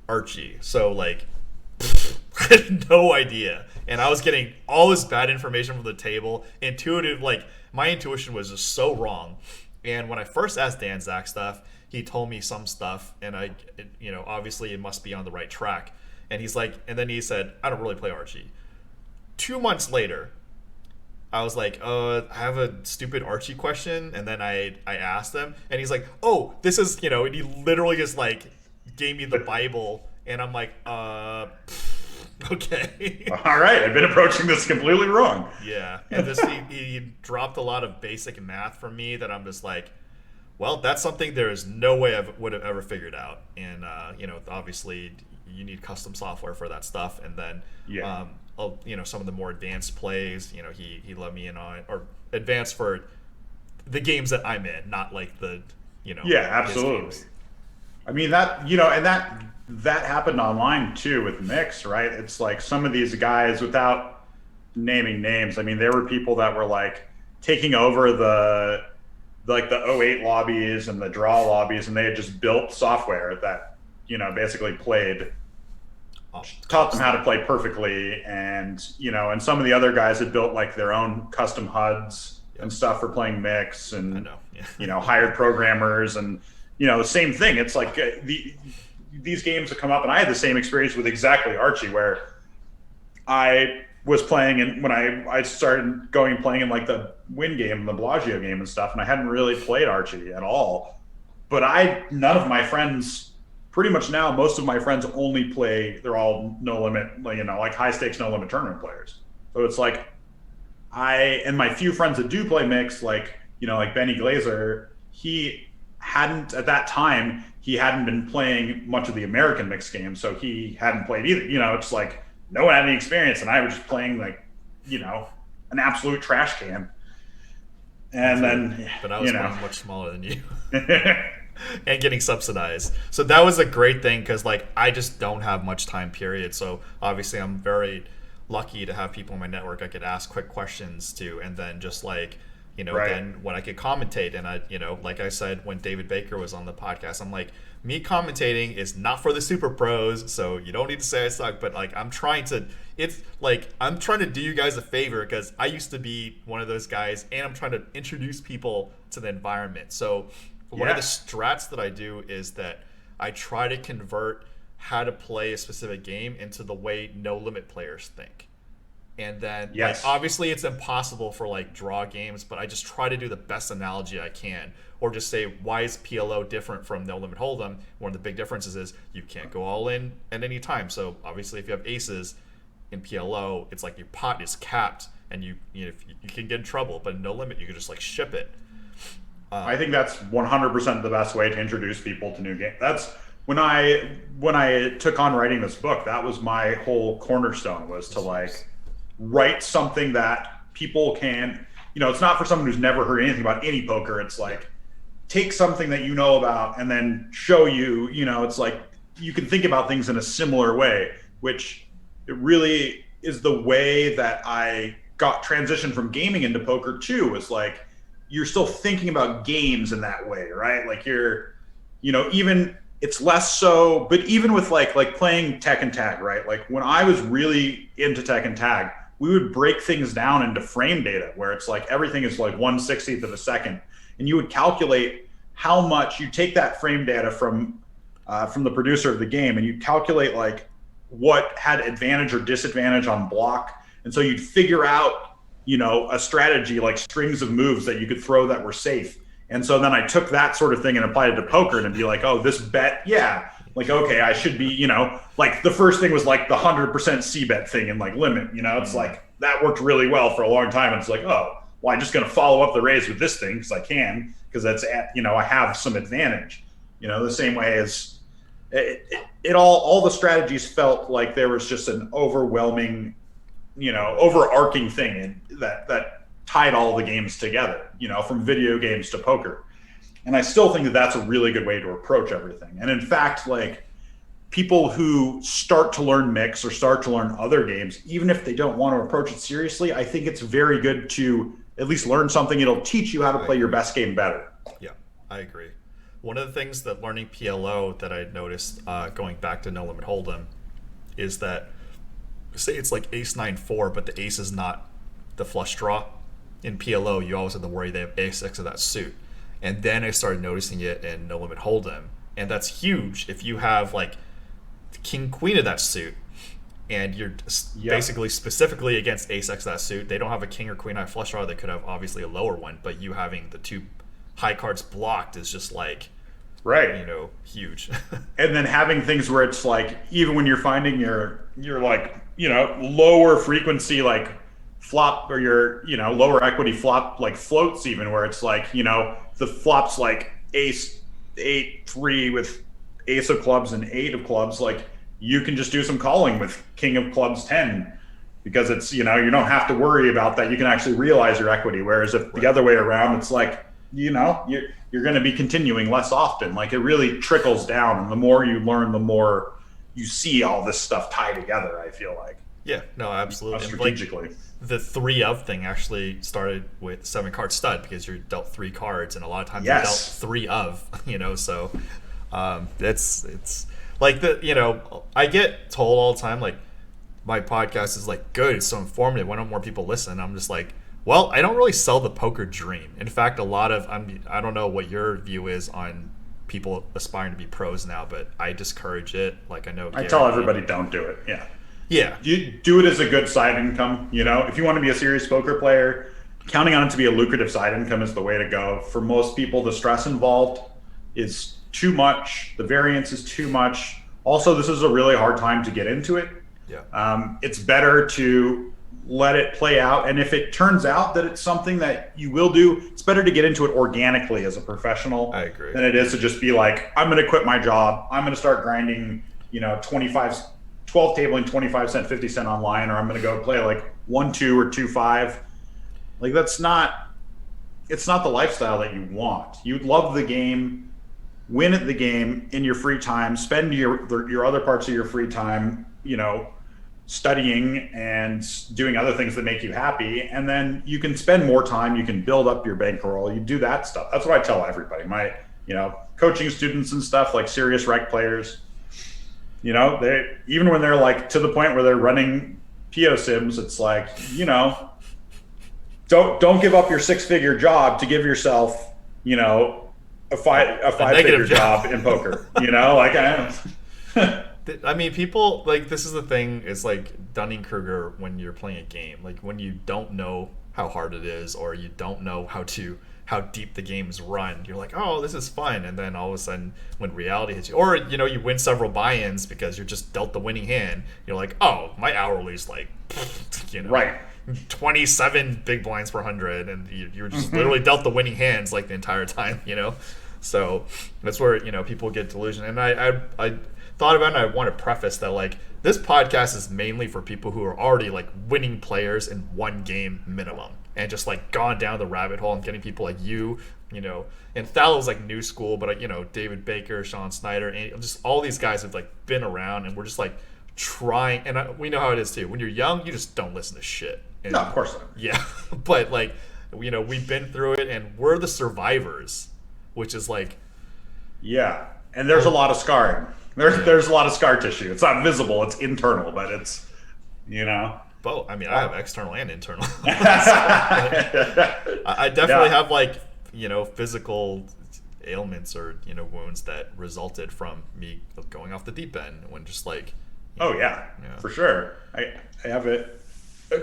Archie. So like I had no idea, and I was getting all this bad information from the table. Like my intuition was just so wrong. And when I first asked Dan Zach stuff, he told me some stuff, and you know, obviously it must be on the right track. And he's like, and then he said, I don't really play Archie. 2 months later, I was like, I have a stupid Archie question. And then I asked him, and he's like, oh, this is, you know, and he literally just like gave me the Bible. And I'm like, okay. All right. I've been approaching this completely wrong. Yeah. And just he dropped a lot of basic math for me that I'm just like, well, that's something there is no way I would have ever figured out. And, you know, obviously you need custom software for that stuff. And then, you know, some of the more advanced plays, you know, he let me in on, or advanced for the games that I'm in, not like the, you know. Yeah, absolutely. I mean, that, you know, and that happened online too with Mix, right? It's like some of these guys, without naming names, I mean, there were people that were like taking over the 08 lobbies and the draw lobbies, and they had just built software that, you know, basically taught them how to play perfectly. And, you know, and some of the other guys had built like their own custom HUDs and stuff for playing Mix, and, you know, hired programmers, and, you know, the same thing. It's like these games have come up, and I had the same experience with exactly Archie, where I was playing, and when I started going and playing in like the Win game and the Bellagio game and stuff, and I hadn't really played Archie at all. But none of my friends, pretty much now, most of my friends only play, they're all no limit, you know, like high stakes, no limit tournament players. So it's like and my few friends that do play Mix, like, you know, like Benny Glazer, he hadn't, at that time, he hadn't been playing much of the American Mix game, so he hadn't played either. You know, it's like no one had any experience, and I was just playing like, you know, an absolute trash can. And then, but I was playing much smaller than you. And getting subsidized. So that was a great thing, because like I just don't have much time, period. So obviously I'm very lucky to have people in my network I could ask quick questions to, and then just like Right. then when I could commentate. And like I said, when David Baker was on the podcast, I'm like, me commentating is not for the super pros, so you don't need to say I suck, but like I'm trying to do you guys a favor, because I used to be one of those guys, and I'm trying to introduce people to the environment. So one of the strats that I do is that I try to convert how to play a specific game into the way no limit players think. And then like, obviously it's impossible for like draw games, but I just try to do the best analogy I can, or just say, why is PLO different from no limit hold'em? One of the big differences is you can't go all in at any time. So obviously if you have aces in PLO, it's like your pot is capped, and you can get in trouble. But in no limit, you can just like ship it. I think that's 100% the best way to introduce people to new games. That's when I took on writing this book, that was my whole cornerstone, was to like write something that people can, it's not for someone who's never heard anything about any poker. It's like, take something that you know about and then show you, it's like you can think about things in a similar way, which it really is the way that I got transitioned from gaming into poker too. Was like, you're still thinking about games in that way, right? Like you're, even it's less so, but even with like playing Tech and Tag, right? Like when I was really into Tech and Tag, we would break things down into frame data, where it's like everything is like 1/60th of a second, and you would calculate how much you take that frame data from the producer of the game, and you calculate like what had advantage or disadvantage on block, and so you'd figure out a strategy, like strings of moves that you could throw that were safe. And so then I took that sort of thing and applied it to poker, and be like, oh, this bet, like, okay, I should be, like the first thing was like the 100% C bet thing and like limit, it's like that worked really well for a long time. And it's like, oh, well, I'm just going to follow up the raise with this thing because I can, because that's, I have some advantage, the same way as it all the strategies felt like there was just an overwhelming, overarching thing that tied all the games together, from video games to poker. And I still think that that's a really good way to approach everything. And in fact, like people who start to learn mix or start to learn other games, even if they don't want to approach it seriously, I think it's very good to at least learn something. It'll teach you how to play your best game better. Yeah, I agree. One of the things that learning PLO that I noticed going back to No Limit Hold'em is that, say it's like ace 9-4, but the ace is not the flush draw. In PLO, you always have to worry they have ace 6 of that suit. And then I started noticing it in No Limit Hold'em, and that's huge if you have like king queen of that suit, and you're basically specifically against ace x of that suit. They don't have a king or queen high flush draw. They could have obviously a lower one, but you having the two high cards blocked is just like, right, huge. And then having things where it's like, even when you're finding your like lower frequency like flop, or your lower equity flop like floats, even where it's like the flop's like ace 8-3 with ace of clubs and 8 of clubs, like you can just do some calling with king of clubs 10, because it's you don't have to worry about that. You can actually realize your equity, whereas if the other way around, it's like you're going to be continuing less often. Like it really trickles down, and the more you learn, the more you see all this stuff tie together, I feel like. Yeah, no, absolutely. Strategically. Like, the 3 of thing actually started with 7 card stud, because you're dealt 3 cards, and a lot of times you're dealt 3 of, so it's like I get told all the time, like, my podcast is like good, it's so informative, why don't more people listen? I'm just like, well, I don't really sell the poker dream. In fact, a lot of I don't know what your view is on people aspiring to be pros now, but I discourage it. Like, I know I tell everybody don't do it. Yeah. You do it as a good side income. If you want to be a serious poker player, counting on it to be a lucrative side income is the way to go. For most people, the stress involved is too much. The variance is too much. Also, this is a really hard time to get into it. Yeah. It's better to let it play out. And if it turns out that it's something that you will do, it's better to get into it organically as a professional. I agree. Than it is to just be like, I'm going to quit my job. I'm going to start grinding, 12 tabling 25 cent, 50 cent online, or I'm going to go play like 1-2 or 2-5. Like it's not the lifestyle that you want. You love the game, win at the game in your free time, spend your other parts of your free time, studying and doing other things that make you happy. And then you can spend more time, you can build up your bankroll, you do that stuff. That's what I tell everybody. My, coaching students and stuff, like serious rec players, they, even when they're like to the point where they're running PO sims, it's like, don't give up your 6-figure job to give yourself, a five-figure job in poker, like I mean, people, like, this is the thing, it's like Dunning-Kruger when you're playing a game. Like, when you don't know how hard it is, or you don't know how deep the games run, you're like, oh, this is fun. And then all of a sudden, when reality hits you, or, you win several buy-ins because you're just dealt the winning hand, you're like, oh, my hourly's like, right. 27 big blinds per 100, and you're just literally dealt the winning hands like the entire time, So that's where, people get delusional. And I thought about it, and I want to preface that, like, this podcast is mainly for people who are already, like, winning players in one game minimum, and just, like, gone down the rabbit hole and getting people like you, and Thallo's, like, new school, but, David Baker, Sean Snyder, and just all these guys have, like, been around, and we're just, like, trying, and we know how it is, too. When you're young, you just don't listen to shit. And, no, of course not. Yeah, but, like, we've been through it, and we're the survivors, which is, like... Yeah, and there's a lot of scarring. There's a lot of scar tissue. It's not visible. It's internal, but it's, Both. I mean, I have external and internal. I definitely have, like, physical ailments or, wounds that resulted from me going off the deep end when just, like... For sure. I have a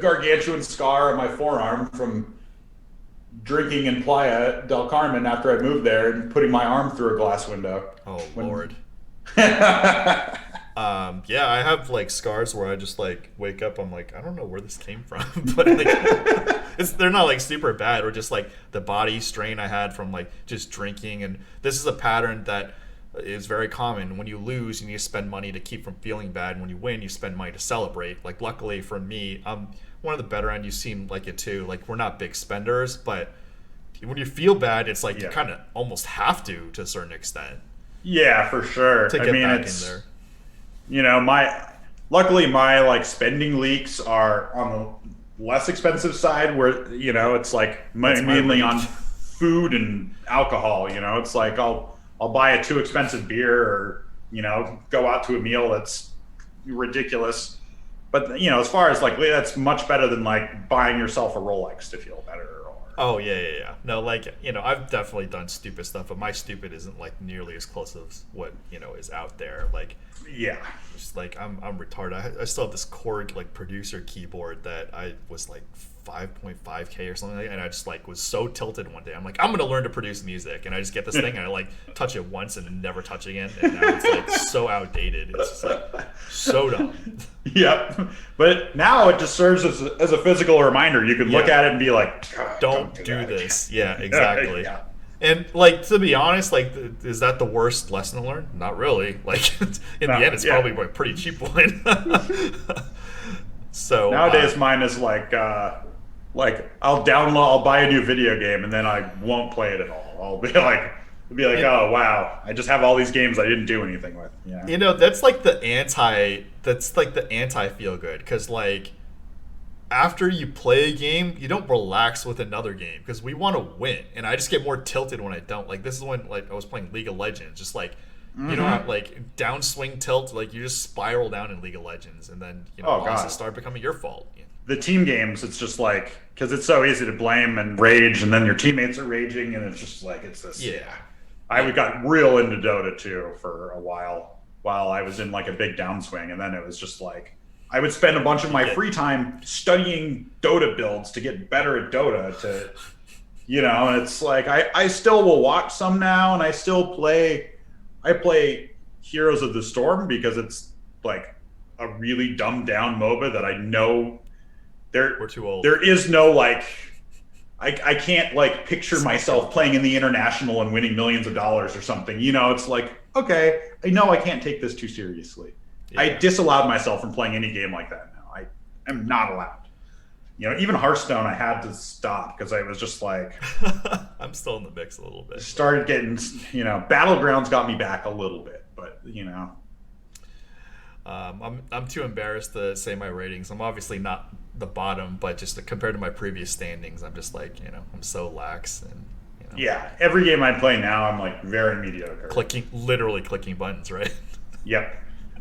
gargantuan scar on my forearm from drinking in Playa del Carmen after I moved there and putting my arm through a glass window. Oh, Lord. Yeah, I have, like, scars where I just, like, wake up, I'm like, I don't know where this came from, but, like, they're not, like, super bad, or just, like, the body strain I had from, like, just drinking. And this is a pattern that is very common. When you lose, you need to spend money to keep from feeling bad, and when you win, you spend money to celebrate. Like, luckily for me, I'm one of the better, and you seem like it too, like, we're not big spenders, but when you feel bad, it's like you kind of almost have to a certain extent. Yeah, for sure. To get back in there. Luckily my, like, spending leaks are on the less expensive side, where, it's like mainly on food and alcohol. It's like I'll buy a too expensive beer, or, go out to a meal that's ridiculous. But, as far as, like, that's much better than, like, buying yourself a Rolex to feel better. Oh, yeah. No, like, I've definitely done stupid stuff, but my stupid isn't, like, nearly as close as what, is out there. Like, yeah. Just, like, I'm retarded. I still have this Korg, like, producer keyboard that I was, like, 5.5K or something like that, and I just, like, was so tilted one day. I'm like, I'm gonna learn to produce music, and I just get this thing, and I, like, touch it once and never touch again, and now it's, like, so outdated. It's just, like, so dumb. Yep. But now it just serves as a physical reminder. You can look at it and be like, don't do this. Yeah, exactly. Yeah. And, like, to be honest, like, is that the worst lesson to learn? Not really. Like, in the end, it's probably a pretty cheap one. So nowadays, mine is like I'll buy a new video game, and then I won't play it at all. I'll be like, oh wow, I just have all these games I didn't do anything with. Yeah. That's like the anti feel good, because, like, after you play a game, you don't relax with another game, because we want to win, and I just get more tilted when I don't. Like, this is when, like, I was playing League of Legends, just like, you don't have, like, downswing tilt, like, you just spiral down in League of Legends, and then losses start becoming your fault. The team games, it's just like, because it's so easy to blame and rage, and then your teammates are raging, and it's just like, it's this. Yeah. I got real into Dota too for a while I was in, like, a big downswing, and then it was just like, I would spend a bunch of my free time studying Dota builds to get better at Dota, to, and it's like, I still will watch some now, and I still play. I play Heroes of the Storm because it's, like, a really dumbed down MOBA that I know we're too old. There is no, like, I can't, like, picture myself playing in the international and winning millions of dollars or something. It's like, okay, I know I can't take this too seriously. Yeah. I disallowed myself from playing any game like that now. I am not allowed. Even Hearthstone, I had to stop because I was just like... I'm still in the mix a little bit. Started getting, Battlegrounds got me back a little bit, but, I'm too embarrassed to say my ratings. I'm obviously not the bottom, but just compared to my previous standings, I'm just like, I'm so lax and. Yeah, every game I play now, I'm like very mediocre. Literally clicking buttons, right? Yep.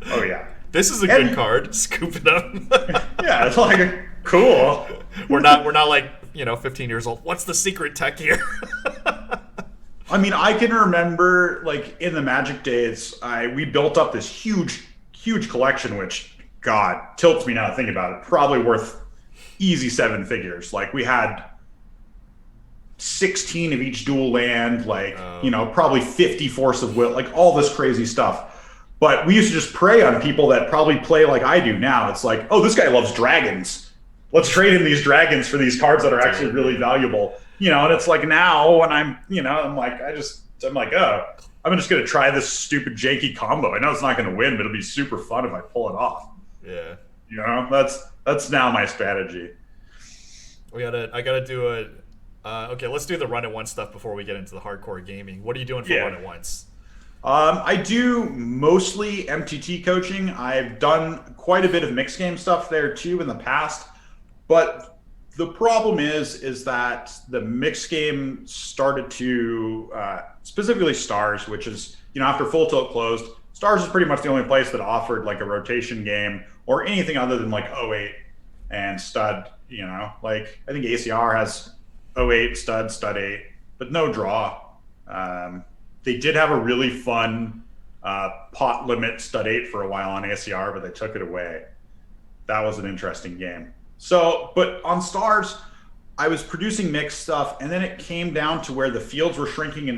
Oh yeah. This is a good card. Scoop it up. Yeah, it's like cool. We're not like 15 years old. What's the secret tech here? I mean, I can remember like in the Magic days, we built up this huge collection, which God tilts me now to think about it. Probably worth easy 7 figures. Like we had 16 of each dual land, like probably 50 force of will, like all this crazy stuff. But we used to just prey on people that probably play like I do now. It's like, oh, this guy loves dragons. Let's trade in these dragons for these cards that are actually really valuable. And it's like now when I'm like, oh, I'm just gonna try this stupid janky combo. I know it's not gonna win, but it'll be super fun if I pull it off. Yeah. That's now my strategy. I gotta do a. Okay, let's do the run-at-once stuff before we get into the hardcore gaming. What are you doing for run-at-once? I do mostly MTT coaching. I've done quite a bit of mixed game stuff there too in the past. But the problem is that the mixed game started to, specifically Stars, which is, after Full Tilt closed, Stars is pretty much the only place that offered like a rotation game or anything other than like 08 and Stud, like I think ACR has 08, Stud 8, but no draw. They did have a really fun pot limit Stud 8 for a while on ACR, but they took it away. That was an interesting game. So, but on Stars, I was producing mixed stuff, and then it came down to where the fields were shrinking,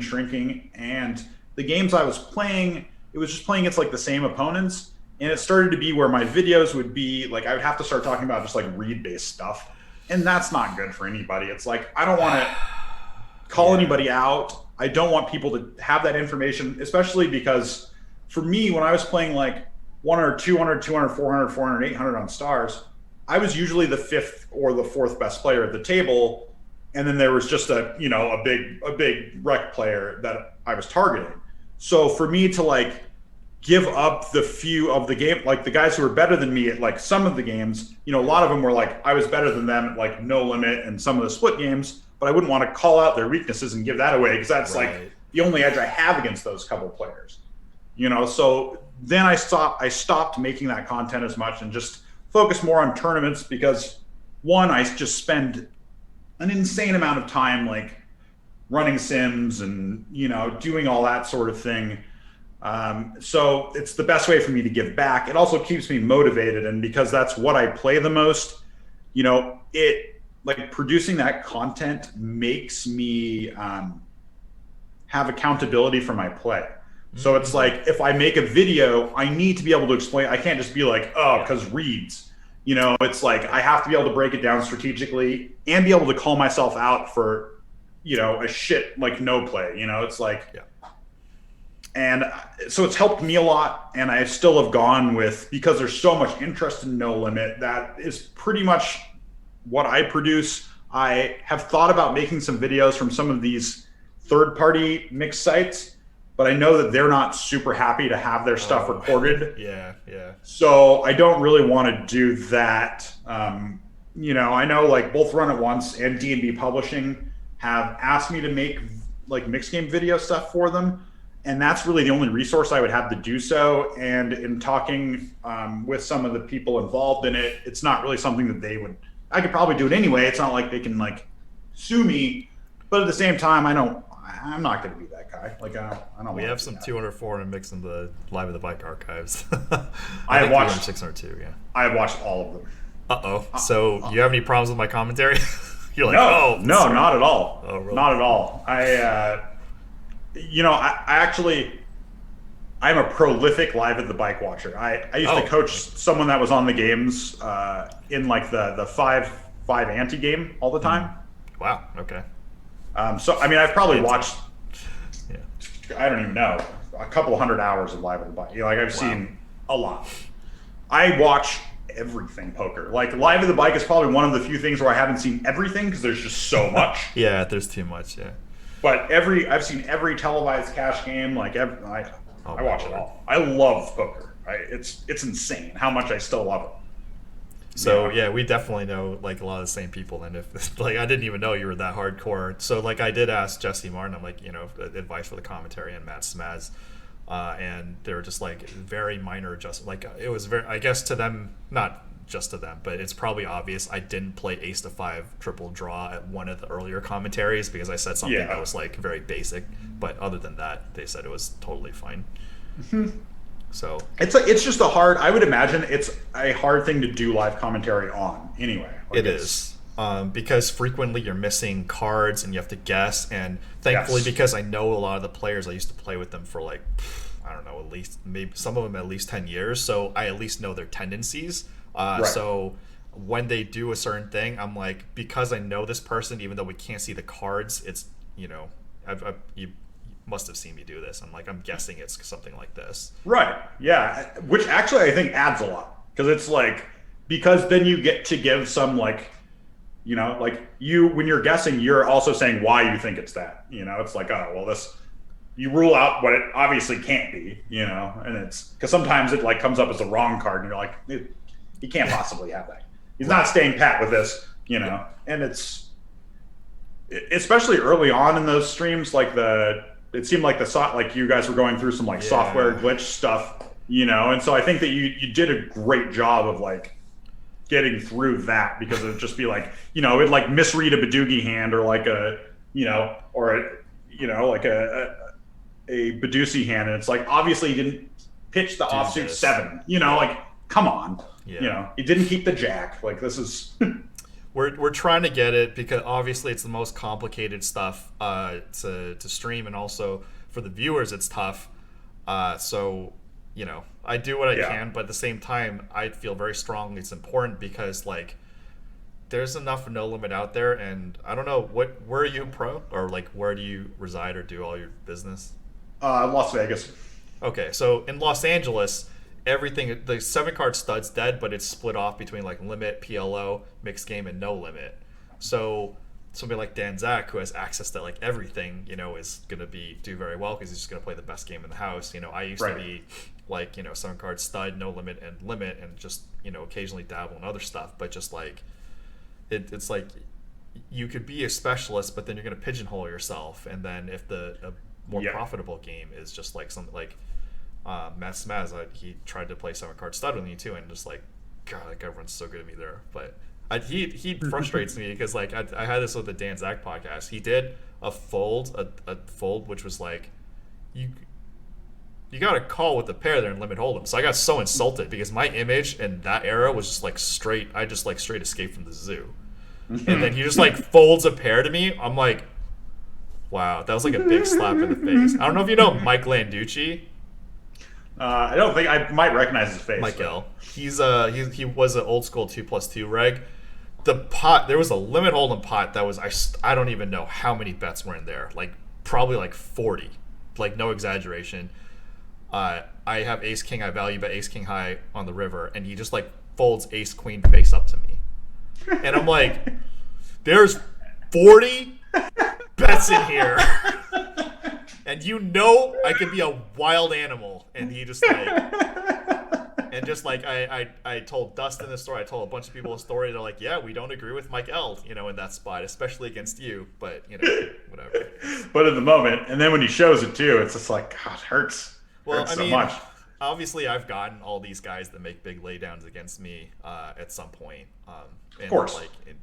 and the games I was playing, it was just playing against like the same opponents, and it started to be where my videos would be like I would have to start talking about just like read-based stuff. And that's not good for anybody. It's like, I don't want to call anybody out. I don't want people to have that information, especially because for me, when I was playing like 100, 200, 200, 400, 400, 800 on Stars, I was usually the 5th or the 4th best player at the table. And then there was just a big rec player that I was targeting. So for me to like give up the few of the game, like the guys who were better than me at like some of the games, a lot of them were like, I was better than them at like No Limit and some of the split games, but I wouldn't want to call out their weaknesses and give that away because that's like the only edge I have against those couple players, so then I stopped making that content as much and just focus more on tournaments because one, I just spend an insane amount of time like running sims and, doing all that sort of thing. So it's the best way for me to give back. It also keeps me motivated. And because that's what I play the most, it like producing that content makes me have accountability for my play. So it's like, if I make a video, I need to be able to explain. I can't just be like, because reads, it's like, I have to be able to break it down strategically and be able to call myself out for, a shit, like no play, it's like, and so it's helped me a lot. And I still have gone with, because there's so much interest in No Limit, that is pretty much what I produce. I have thought about making some videos from some of these third-party mixed sites, but I know that they're not super happy to have their stuff recorded. Yeah. So I don't really want to do that. I know like both Run At Once and D&B Publishing have asked me to make like mixed game video stuff for them. And that's really the only resource I would have to do so. And in talking with some of the people involved in it, it's not really something that they would, I could probably do it anyway. It's not like they can like sue me, but at the same time, I'm not going to be that guy. Like I don't. We have some 200, 400 mix in the Live at the Bike archives. I have watched 602. Yeah. I have watched all of them. So you have any problems with my commentary? You're like, no, not at all. Oh, really? Not at all. I'm a prolific Live at the Bike watcher. I used to coach someone that was on the games in like the 5 ante game all the time. Wow. Okay. So I mean, I've probably watched, I don't even know, a couple hundred hours of Live at the Bike. I've seen a lot. I watch everything poker. Like Live at the Bike is probably one of the few things where I haven't seen everything because there's just so much. Yeah, there's too much. Yeah. But I've seen every televised cash game. Like I watch it all. I love poker. It's insane how much I still love it. So yeah, we definitely know like a lot of the same people. And if like I didn't even know you were that hardcore. So like I did ask Jesse Martin, I'm like, advice for the commentary and Matt Smaz, and they were just like very minor adjustments. Like it was very, I guess to them, not just to them, but it's probably obvious I didn't play Ace to 5 triple draw at one of the earlier commentaries because I said something that was like very basic. But other than that, they said it was totally fine. So it's just a hard. I would imagine it's a hard thing to do live commentary on anyway. Like it is because frequently you're missing cards and you have to guess. And thankfully, because I know a lot of the players, I used to play with them for like I don't know, at least maybe some of them at least 10 years. So I at least know their tendencies. So when they do a certain thing, I'm like, because I know this person, even though we can't see the cards, it's you must have seen me do this. I'm like, I'm guessing it's something like this. Right. Yeah. Which actually I think adds a lot because it's like, because then you get to give some like, like when you're guessing, you're also saying why you think it's that, it's like, oh, well, you rule out what it obviously can't be, and it's because sometimes it like comes up as the wrong card and you're like, he can't possibly have that. He's not staying pat with this, and it's especially early on in those streams, like it seemed like like you guys were going through some like software glitch stuff, and so I think that you did a great job of like getting through that because it would just be like, it'd like misread a Badoogie hand or like like a Badusi hand, and it's like obviously he didn't pitch the offsuit 7, like come on, he didn't keep the jack. Like this is. We're trying to get it because obviously it's the most complicated stuff to stream, and also for the viewers it's tough. So I do what I can, but at the same time I feel very strongly it's important because like there's enough no limit out there, and I don't know where are you pro, or like where do you reside or do all your business? Las Vegas. Okay, so in Los Angeles, everything, the 7-card stud's dead, but it's split off between like limit, PLO, mixed game, and no limit. So somebody like Dan Zach, who has access to like everything, is gonna do very well because he's just gonna play the best game in the house. I used to be like 7-card stud, no limit, and just occasionally dabble in other stuff, but just like it's like you could be a specialist, but then you're gonna pigeonhole yourself, and then if a more profitable game is just like something like. Matt Smaz, he tried to play 7-card stud with me too, and just like, God, that guy runs so good at me there. But he frustrates me because like I had this with the Dan Zach podcast. He did a fold which was like, you got a call with the pair there and limit hold'em. So I got so insulted because my image in that era was just like straight. I just like straight escaped from the zoo, and then he just like folds a pair to me. I'm like, wow, that was like a big slap in the face. I don't know if you know Mike Landucci. I don't think I might recognize his face. Michael. He was an old school 2+2 reg. The pot, there was a limit hold'em pot that was I don't even know how many bets were in there. Like probably like 40, like no exaggeration. I have ace king high value, but ace king high on the river, and he just like folds ace queen face up to me, and I'm like, there's 40 bets in here. And I could be a wild animal, and he just like, and just like I told Dustin this story, I told a bunch of people a story. They're like, yeah, we don't agree with Mike L, in that spot, especially against you, but whatever. But in the moment, and then when he shows it too, it's just like, God, it hurts. Well, hurts so much. Obviously, I've gotten all these guys that make big laydowns against me at some point. And of course. Like, and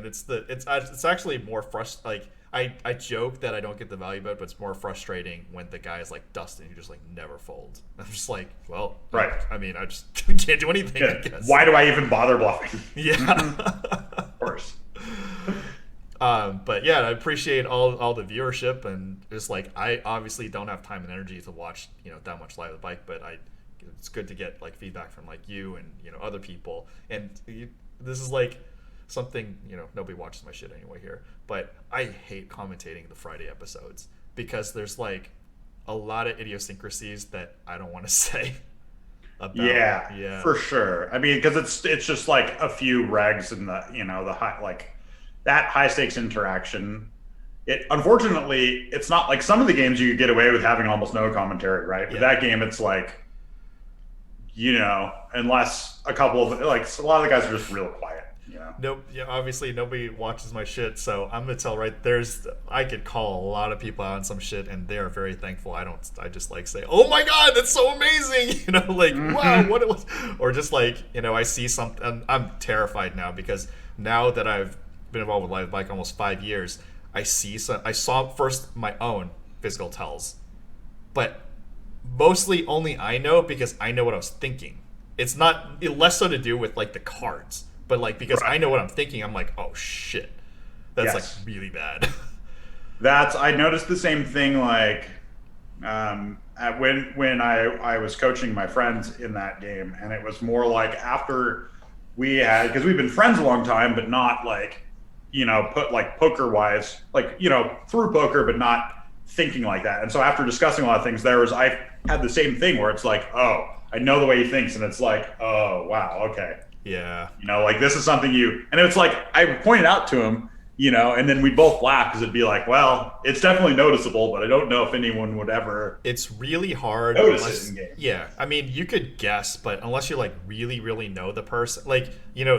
it's actually more frustrating. Like. I joke that I don't get the value bet, but it's more frustrating when the guy is like Dustin, who just like never folds. I'm just like, well, right. I just can't do anything. I guess. Why do I even bother bluffing? Yeah, of course. But yeah, I appreciate all the viewership, and just like I obviously don't have time and energy to watch that much live the bike, but it's good to get like feedback from like you and other people, and this is like. Something, nobody watches my shit anyway here, but I hate commentating the Friday episodes because there's like a lot of idiosyncrasies that I don't want to say about. Yeah, for sure. I mean, because it's just like a few regs and the high, like that high stakes interaction. Unfortunately, it's not like some of the games you get away with having almost no commentary, right? But that game, it's like unless a couple of like a lot of the guys are just real quiet. Nope. Yeah, obviously nobody watches my shit, so I'm gonna tell right I could call a lot of people out on some shit, and they are very thankful. I just like say, "Oh my god, that's so amazing!" Like wow, what it was, or just like I see something. I'm terrified now because now that I've been involved with live bike almost 5 years, I saw first my own physical tells, but mostly only I know because I know what I was thinking. It's not less so to do with like the cards. But like because I know what I'm thinking, I'm like, oh shit, that's like really bad. I noticed the same thing. Like when I was coaching my friends in that game, and it was more like after because we've been friends a long time, but not like put like poker wise, like through poker, but not thinking like that. And so after discussing a lot of things, I had the same thing where it's like, oh, I know the way he thinks, and it's like, oh wow, okay. Yeah. Like this is something and it's like, I pointed out to him, and then we both laughed because it'd be like, well, it's definitely noticeable, but I don't know if anyone would ever. It's really hard. Notice it in game. Yeah. I mean, you could guess, but unless you like really, really know the person, like,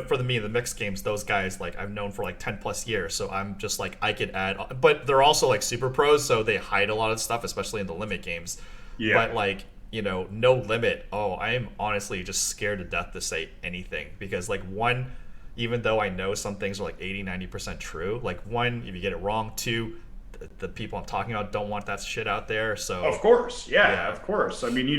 for the mixed games, those guys, like I've known for like 10 plus years. So I'm just like, I could add, but they're also like super pros. So they hide a lot of stuff, especially in the limit games. Yeah. But like, no limit. Oh, I am honestly just scared to death to say anything because like one, even though I know some things are like 80-90% true, like one, if you get it wrong, two, the people I'm talking about don't want that shit out there. So of course, yeah. Of course. I mean, you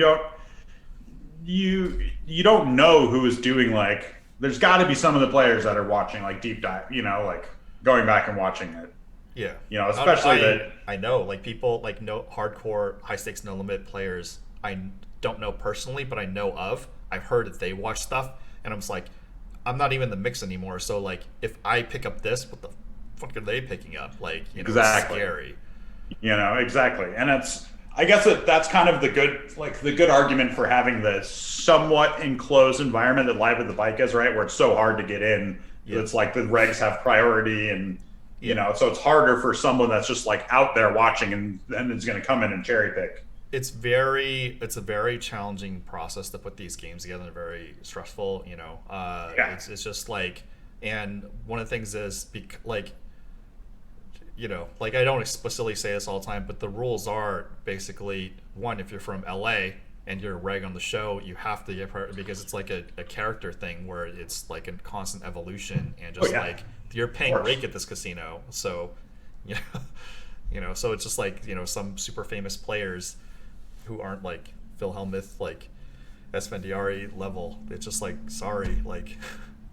don't know who is doing like. There's got to be some of the players that are watching like deep dive, like going back and watching it. Yeah, especially I know like people like no hardcore high stakes no limit players. I don't know personally, but I know of. I've heard that they watch stuff, and I'm just like, I'm not even in the mix anymore. So like, if I pick up this, what the fuck are they picking up? Like, exactly. It's scary. Exactly, and I guess that's kind of the good argument for having this somewhat enclosed environment that Live at the Bike is, right? Where it's so hard to get in. Yeah. It's like the regs have priority, and so it's harder for someone that's just like out there watching, and then is going to come in and cherry pick. It's a very challenging process to put these games together. They're very stressful, It's just like, and one of the things is like I don't explicitly say this all the time, but the rules are basically one, if you're from LA and you're a reg on the show, you have to get priority because it's like a character thing where it's like a constant evolution and just like you're paying rake at this casino, so so it's just like some super famous players who aren't like Phil Hellmuth, like Esfandiari level. It's just like, sorry, like.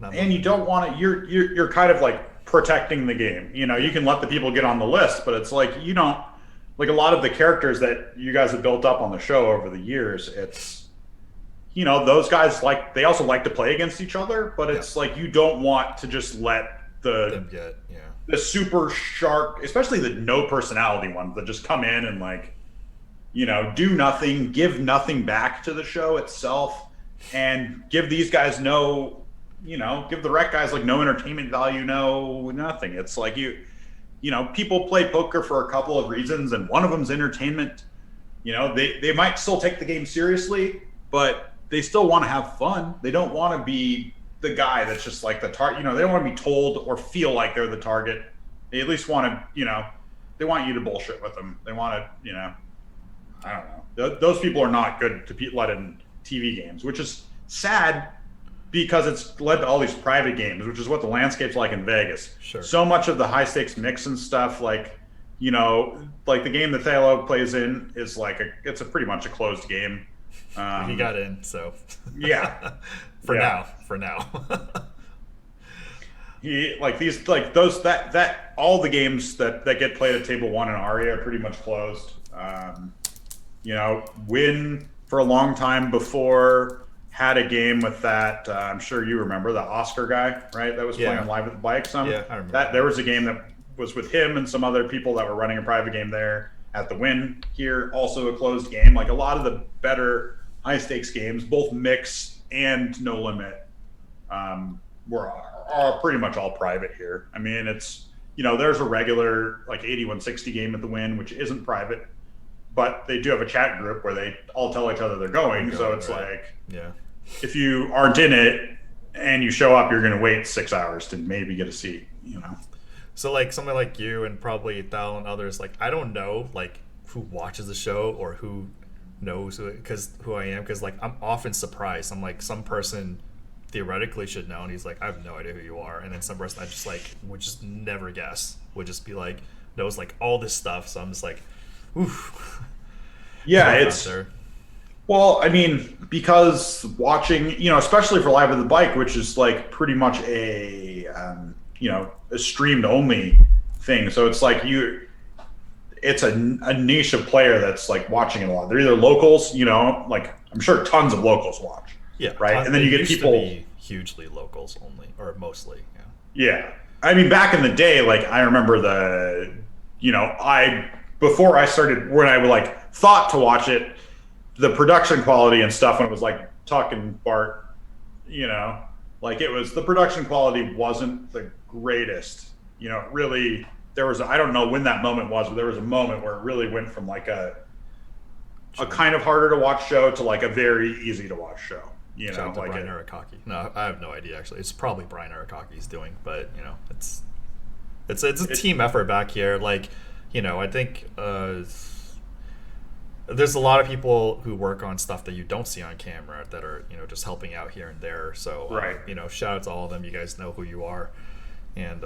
And you don't want to. You're kind of like protecting the game. You can let the people get on the list, but it's like you don't like a lot of the characters that you guys have built up on the show over the years. It's those guys they also like to play against each other, but it's like you don't want to just let the super sharp, especially the no personality ones that just come in and like. Do nothing, give nothing back to the show itself, and give these guys give the rec guys like no entertainment value, no nothing. It's like people play poker for a couple of reasons, and one of them's entertainment. They might still take the game seriously, but they still want to have fun. They don't want to be the guy that's just like the target. They don't want to be told or feel like they're the target. They at least want to, they want you to bullshit with them. They want to, I don't know. Those people are not good to let in TV games, which is sad because it's led to all these private games, which is what the landscape's like in Vegas. Sure. So much of the high stakes mix and stuff, like the game that Thalo plays in is like it's a pretty much a closed game. He got in, so yeah. For now. He all the games that get played at table one and Aria are pretty much closed. Win for a long time before had a game with that. I'm sure you remember the Oscar guy, right? That was playing Live at the Bike. I remember that. There was a game that was with him and some other people that were running a private game there at the Win here. Also a closed game. Like a lot of the better high stakes games, both mix and no limit, are pretty much all private here. I mean, it's there's a regular like 8160 game at the Win, which isn't private. But they do have a chat group where they all tell each other they're going. So it's like, if you aren't in it and you show up, you're going to wait 6 hours to maybe get a seat, you know? So like somebody like you and probably Thal and others, like I don't know like who watches the show or who knows who I am, because like I'm often surprised. I'm like, some person theoretically should know, and he's like, I have no idea who you are, and then some person I just like would just never guess would just be like knows like all this stuff. So I'm just like, oof. Yeah, it's well, I mean, because watching, you know, especially for Live at the Bike, which is like pretty much a you know, a streamed only thing. So it's like it's a niche of player that's like watching it a lot. They're either locals, you know, like I'm sure tons of locals watch. Yeah, right. And then you get people to be hugely locals only, or mostly. Yeah. I mean, back in the day, like I remember before I started, when I would like thought to watch it, the production quality and stuff, when it was like Tuck and Bart, you know, like the production quality wasn't the greatest, you know. Really, I don't know when that moment was, but there was a moment where it really went from like a kind of harder to watch show to like a very easy to watch show. You know, like Brian Arakaki. No, I have no idea actually. It's probably Brian Arakaki's doing, but you know, it's a team effort back here. Like, you know, I think there's a lot of people who work on stuff that you don't see on camera that are, you know, just helping out here and there. So right. You know, shout out to all of them. You guys know who you are, and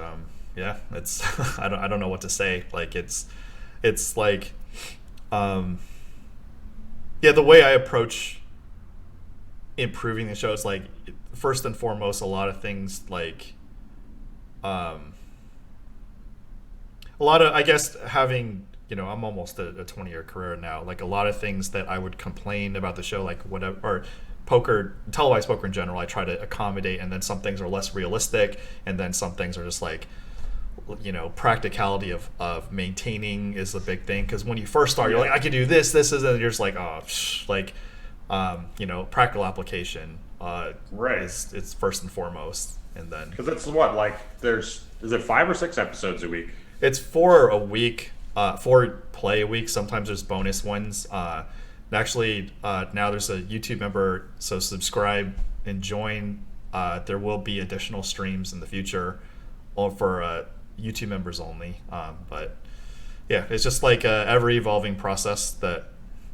yeah, it's I don't know what to say. Like it's like yeah, the way I approach improving the show is like, first and foremost, a lot of things like a lot of, I guess, having, you know, I'm almost a 20-year career now, like a lot of things that I would complain about the show, like whatever, or poker, televised poker in general, I try to accommodate, and then some things are less realistic, and then some things are just like, you know, practicality of maintaining is a big thing, because when you first start, you're like, I can do this is, and you're just like, oh, like you know, practical application right, it's first and foremost. And then because it's what, like, is it 5 or 6 episodes a week? It's 4 a week, 4 play a week. Sometimes there's bonus ones. Actually, now there's a YouTube member, so subscribe and join. There will be additional streams in the future, all for YouTube members only. But yeah, it's just like a ever evolving process that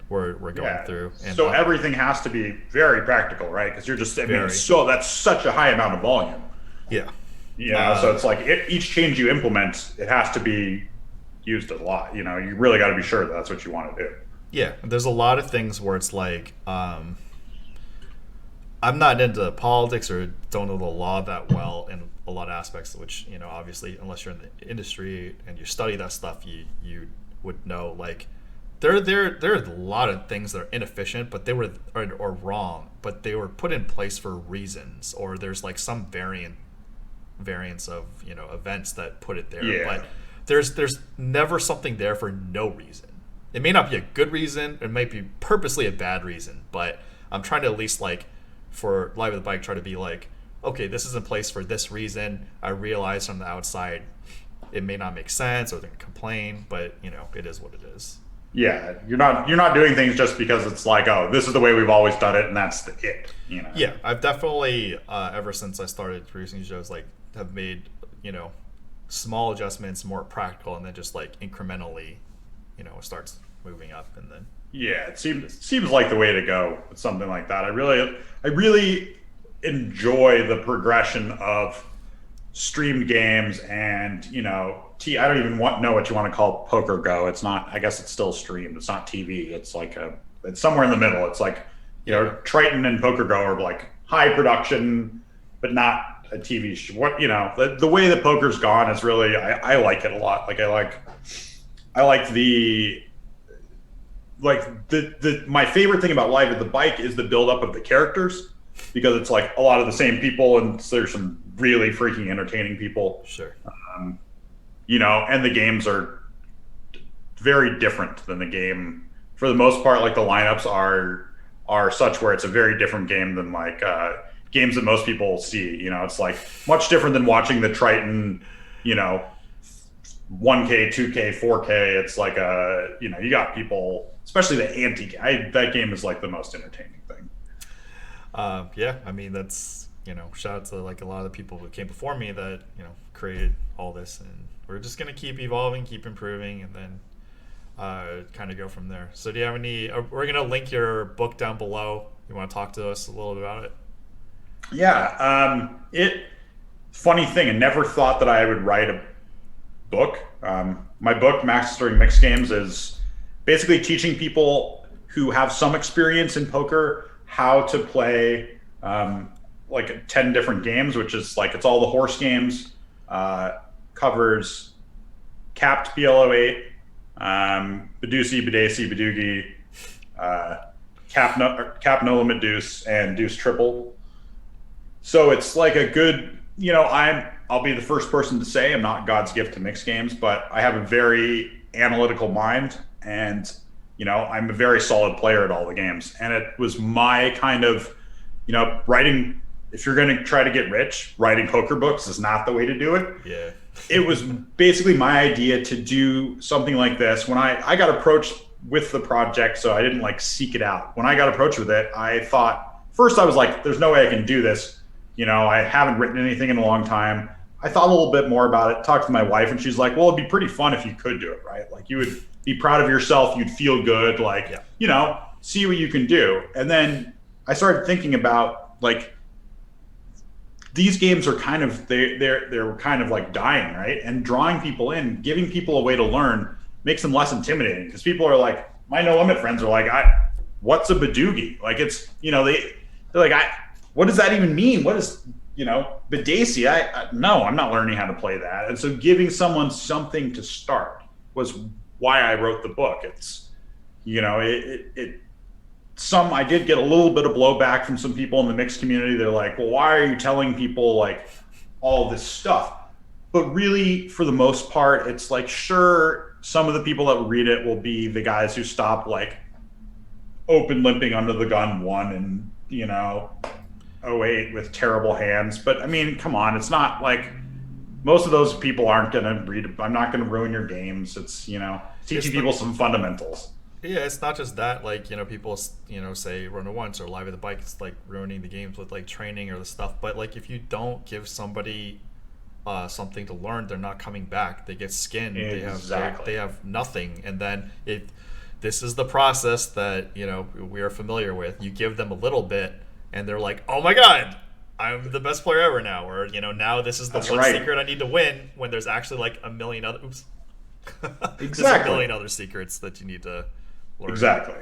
we're going through. And so everything has to be very practical, right? Because you're just, I mean, so that's such a high amount of volume. Yeah. You know, so it's like each change you implement, it has to be used a lot. You know, you really got to be sure that's what you want to do. Yeah, there's a lot of things where it's like, I'm not into politics or don't know the law that well in a lot of aspects, which, you know, obviously, unless you're in the industry and you study that stuff, you would know. Like, there are a lot of things that are inefficient, but they were or wrong, but they were put in place for reasons, or there's like some variance of, you know, events that put it there. Yeah. But there's never something there for no reason. It may not be a good reason, it might be purposely a bad reason, but I'm trying to at least, like, for Live at the Bike, try to be like, okay, this is in place for this reason. I realize from the outside it may not make sense, or they can complain, but, you know, it is what it is. Yeah, you're not doing things just because it's like, oh, this is the way we've always done it, and that's it. You know. Yeah, I've definitely ever since I started producing shows, like, have made, you know, small adjustments, more practical, and then just like incrementally, you know, it starts moving up, and then yeah, it seems like the way to go with something like that. I really enjoy the progression of streamed games, and, you know, I don't even know what you want to call Poker Go. It's not, I guess it's still streamed. It's not TV. It's like it's somewhere in the middle. It's like, you know, Triton and Poker Go are like high production, but not a TV show. What, you know, the way that poker's gone is really, I like it a lot. Like, I like my favorite thing about Live at the Bike is the buildup of the characters, because it's like a lot of the same people, and there's some really freaking entertaining people. Sure. You know, and the games are very different than the game for the most part. Like, the lineups are such where it's a very different game than like games that most people see. You know, it's like much different than watching the Triton, you know, 1K, 2K, 4K. It's like you know, you got people, especially the that game is like the most entertaining thing. Yeah, I mean, that's, shout out to like a lot of the people who came before me that, created all this, and we're just going to keep evolving, keep improving, and then kind of go from there. So do you have any, we're going to link your book down below. You want to talk to us a little bit about it? Yeah. Funny thing, I never thought that I would write a book. My book, Mastering Mixed Games, is basically teaching people who have some experience in poker how to play like 10 different games, which is like, it's all the horse games, covers capped PLO8, Badusi, Badesi, Badugi, cap no limit deuce, and deuce triple. So it's like a good, I'll be the first person to say I'm not God's gift to mixed games, but I have a very analytical mind, and I'm a very solid player at all the games. And it was my kind of, writing. If you're going to try to get rich, writing poker books is not the way to do it. Yeah. It was basically my idea to do something like this. When I got approached with the project, so I didn't like seek it out. When I got approached with it, I thought, first I was like, there's no way I can do this. I haven't written anything in a long time. I thought a little bit more about it, talked to my wife, and she's like, well, it'd be pretty fun if you could do it, right? Like, you would be proud of yourself. You'd feel good. Like, see what you can do. And then I started thinking about, like, these games are kind of, they're kind of like dying, right? And drawing people in, giving people a way to learn makes them less intimidating, because people are like, my no limit friends are like, what's a Badugi? Like, it's, they're like, what does that even mean? What is, Badesi? No, I'm not learning how to play that. And so giving someone something to start was why I wrote the book. It's, I did get a little bit of blowback from some people in the mixed community. They're like, well, why are you telling people like all this stuff? But really, for the most part, it's like, sure, some of the people that read it will be the guys who stop like open limping under the gun one and, '08 with terrible hands. But I mean, come on, it's not like most of those people aren't going to read. I'm not going to ruin your games. It's, teaching people some fundamentals. Yeah, it's not just that, like, people, say run it once or live at the bike, it's like ruining the games with like training or the stuff. But like, if you don't give somebody something to learn, they're not coming back. They get skinned. Exactly. They have nothing. And then this is the process that, we are familiar with. You give them a little bit and they're like, oh my God, I'm the best player ever now. Or, now this is the secret I need to win, when there's actually like a million other, Exactly. There's a million other secrets that you need to learn. Exactly.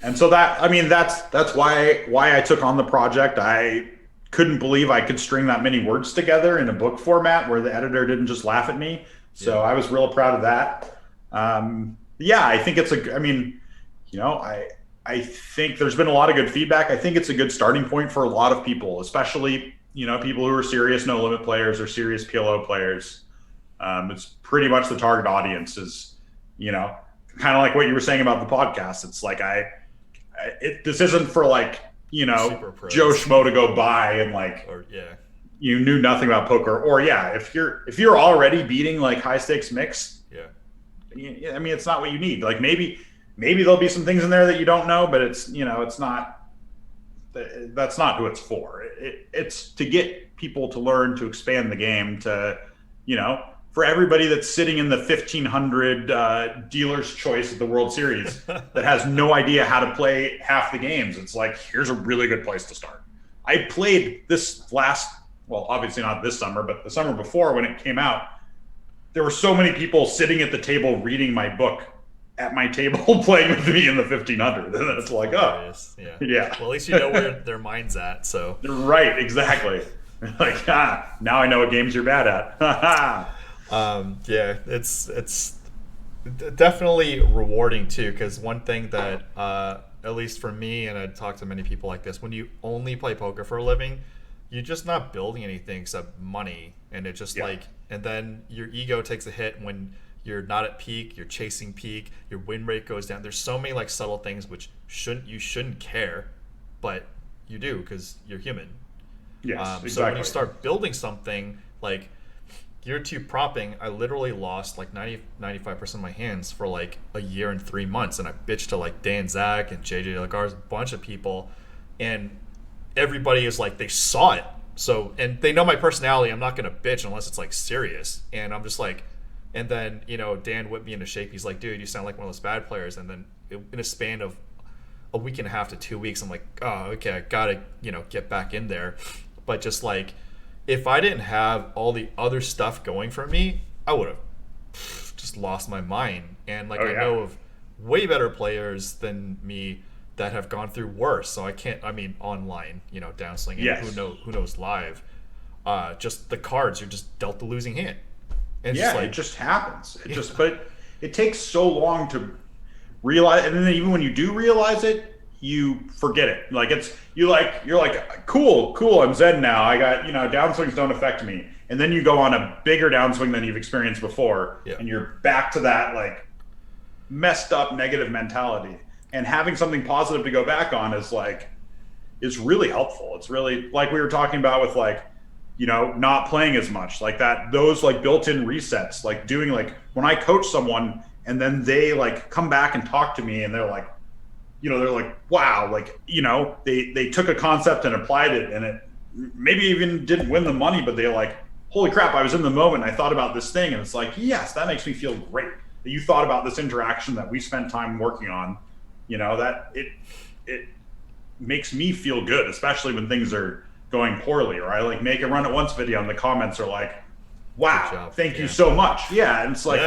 And so that's why I took on the project. I couldn't believe I could string that many words together in a book format where the editor didn't just laugh at me. So I was real proud of that. I think it's I think there's been a lot of good feedback. I think it's a good starting point for a lot of people, especially, people who are serious no limit players or serious PLO players. It's pretty much the target audience is, kind of like what you were saying about the podcast. It's like, this isn't for like, Joe Schmo to go by and like, you knew nothing about poker, or if you're already beating like high stakes mix. I mean, it's not what you need. Like maybe there'll be some things in there that you don't know, but it's, it's not, that's not who it's for. It's to get people to learn, to expand the game, to, for everybody that's sitting in the 1,500 dealer's choice at the World Series that has no idea how to play half the games. It's like, here's a really good place to start. I played this obviously not this summer, but the summer before when it came out, there were so many people sitting at the table reading my book at my table playing with me in the 1,500. And it's like, yeah. Well, at least you know where their mind's at. So right, exactly. Like, now I know what games you're bad at. It's definitely rewarding too, because one thing that at least for me, and I talk to many people like this, when you only play poker for a living, you're just not building anything except money, and it just and then your ego takes a hit when you're not at peak, you're chasing peak, your win rate goes down. There's so many like subtle things which you shouldn't care, but you do because you're human. Yes, exactly. So when you start building something like year 2 propping, I literally lost like 95% of my hands for like a year and 3 months, and I bitched to like Dan Zach and JJ Lagar's, a bunch of people, and everybody is like, they saw it. So, and they know my personality. I'm not going to bitch unless it's like serious. And I'm just like, and then, Dan whipped me into shape. He's like, dude, you sound like one of those bad players. And then in a span of a week and a half to 2 weeks, I'm like, oh, okay, I got to, get back in there. But just like, if I didn't have all the other stuff going for me, I would have just lost my mind. And like, I know of way better players than me that have gone through worse. So I can't, online, downslinging, yes. who knows live. Just the cards, you're just dealt the losing hand. And it just happens. But it takes so long to realize, and then even when you do realize it, you forget it. Like you're like, cool, I'm zen now. I got, downswings don't affect me. And then you go on a bigger downswing than you've experienced before, and you're back to that like messed up negative mentality. And having something positive to go back on is really helpful. It's really, like we were talking about with like, not playing as much, like that, those like built-in resets, like doing, like when I coach someone and then they like come back and talk to me and they're like, they're like, wow, like, they took a concept and applied it, and it maybe even didn't win the money, but they're like, holy crap, I was in the moment, I thought about this thing, and it's like, yes, that makes me feel great that you thought about this interaction that we spent time working on, that it makes me feel good, especially when things are going poorly, or I like make a run at once video and the comments are like, wow, thank you so much. Yeah. And it's like,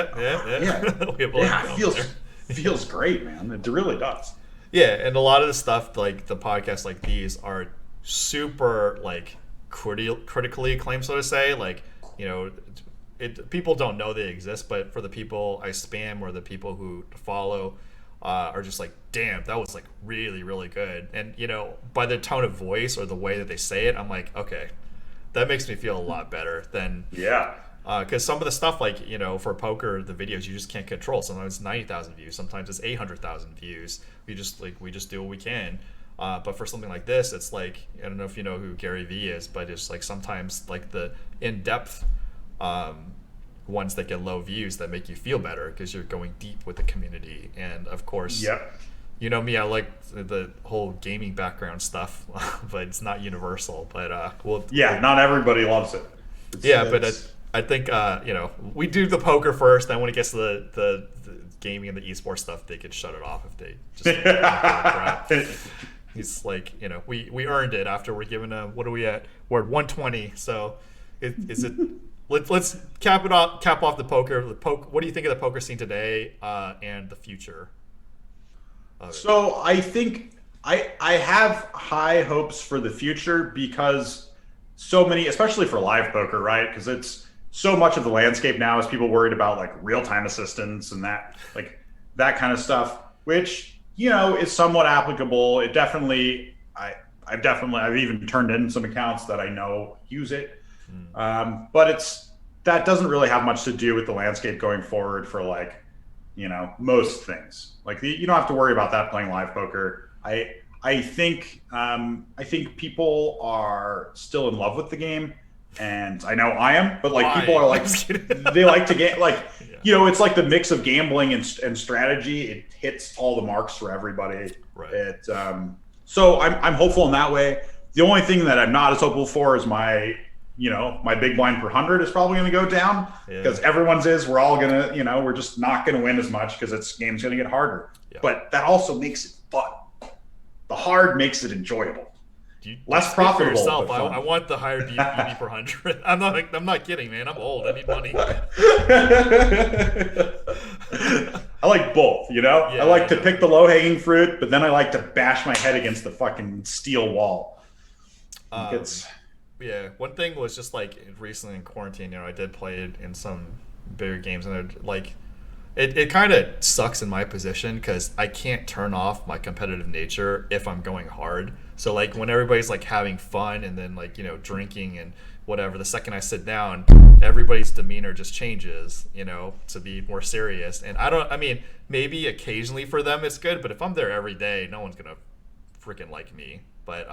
it feels great, man. It really does. Yeah. And a lot of the stuff, like the podcasts like these, are super like critically acclaimed, so to say. Like, people don't know they exist, but for the people I spam or the people who follow, are just like, damn, that was like really, really good. And by the tone of voice or the way that they say it, I'm like, okay, that makes me feel a lot better than because some of the stuff, like, for poker, the videos you just can't control. Sometimes it's 90,000 views, sometimes it's 800,000 views. We just do what we can. But for something like this, it's like, I don't know if you know who Gary Vee is, but it's like sometimes like the in-depth ones that get low views that make you feel better because you're going deep with the community. And of course, me, I like the whole gaming background stuff, but it's not universal. But not everybody loves it. But I think we do the poker first. Then when it gets to the gaming and the esports stuff, they could shut it off if they just crap. It's like, we earned it after we're given what are we at? We're at 120. So is it? Let's cap off the poker. What do you think of the poker scene today and the future? So I think I have high hopes for the future because so many, especially for live poker, right? Because it's so much of the landscape now is people worried about like real-time assistance and that kind of stuff, which is somewhat applicable. It definitely, I've even turned in some accounts that I know use it. But that doesn't really have much to do with the landscape going forward for like, most things. Like you don't have to worry about that playing live poker. I think people are still in love with the game, and I know I am. But like people are like they like to get like it's like the mix of gambling and strategy. It hits all the marks for everybody. Right. So I'm hopeful in that way. The only thing that I'm not as hopeful for is my big blind per 100 is probably going to go down because everyone's we're all going to, we're just not going to win as much because this game's going to get harder. Yeah. But that also makes it fun. The hard makes it enjoyable. Less profitable. Yourself. But fun. I want the higher BB per 100. I'm not kidding, man. I'm old. I need money. I like both, I like to pick the low hanging fruit, but then I like to bash my head against the fucking steel wall. One thing was just like recently in quarantine, I did play it in some bigger games, and like it kind of sucks in my position because I can't turn off my competitive nature if I'm going hard. So like when everybody's like having fun and then like drinking and whatever, the second I sit down, everybody's demeanor just changes, to be more serious. And maybe occasionally for them it's good, but if I'm there every day, no one's gonna freaking like me. But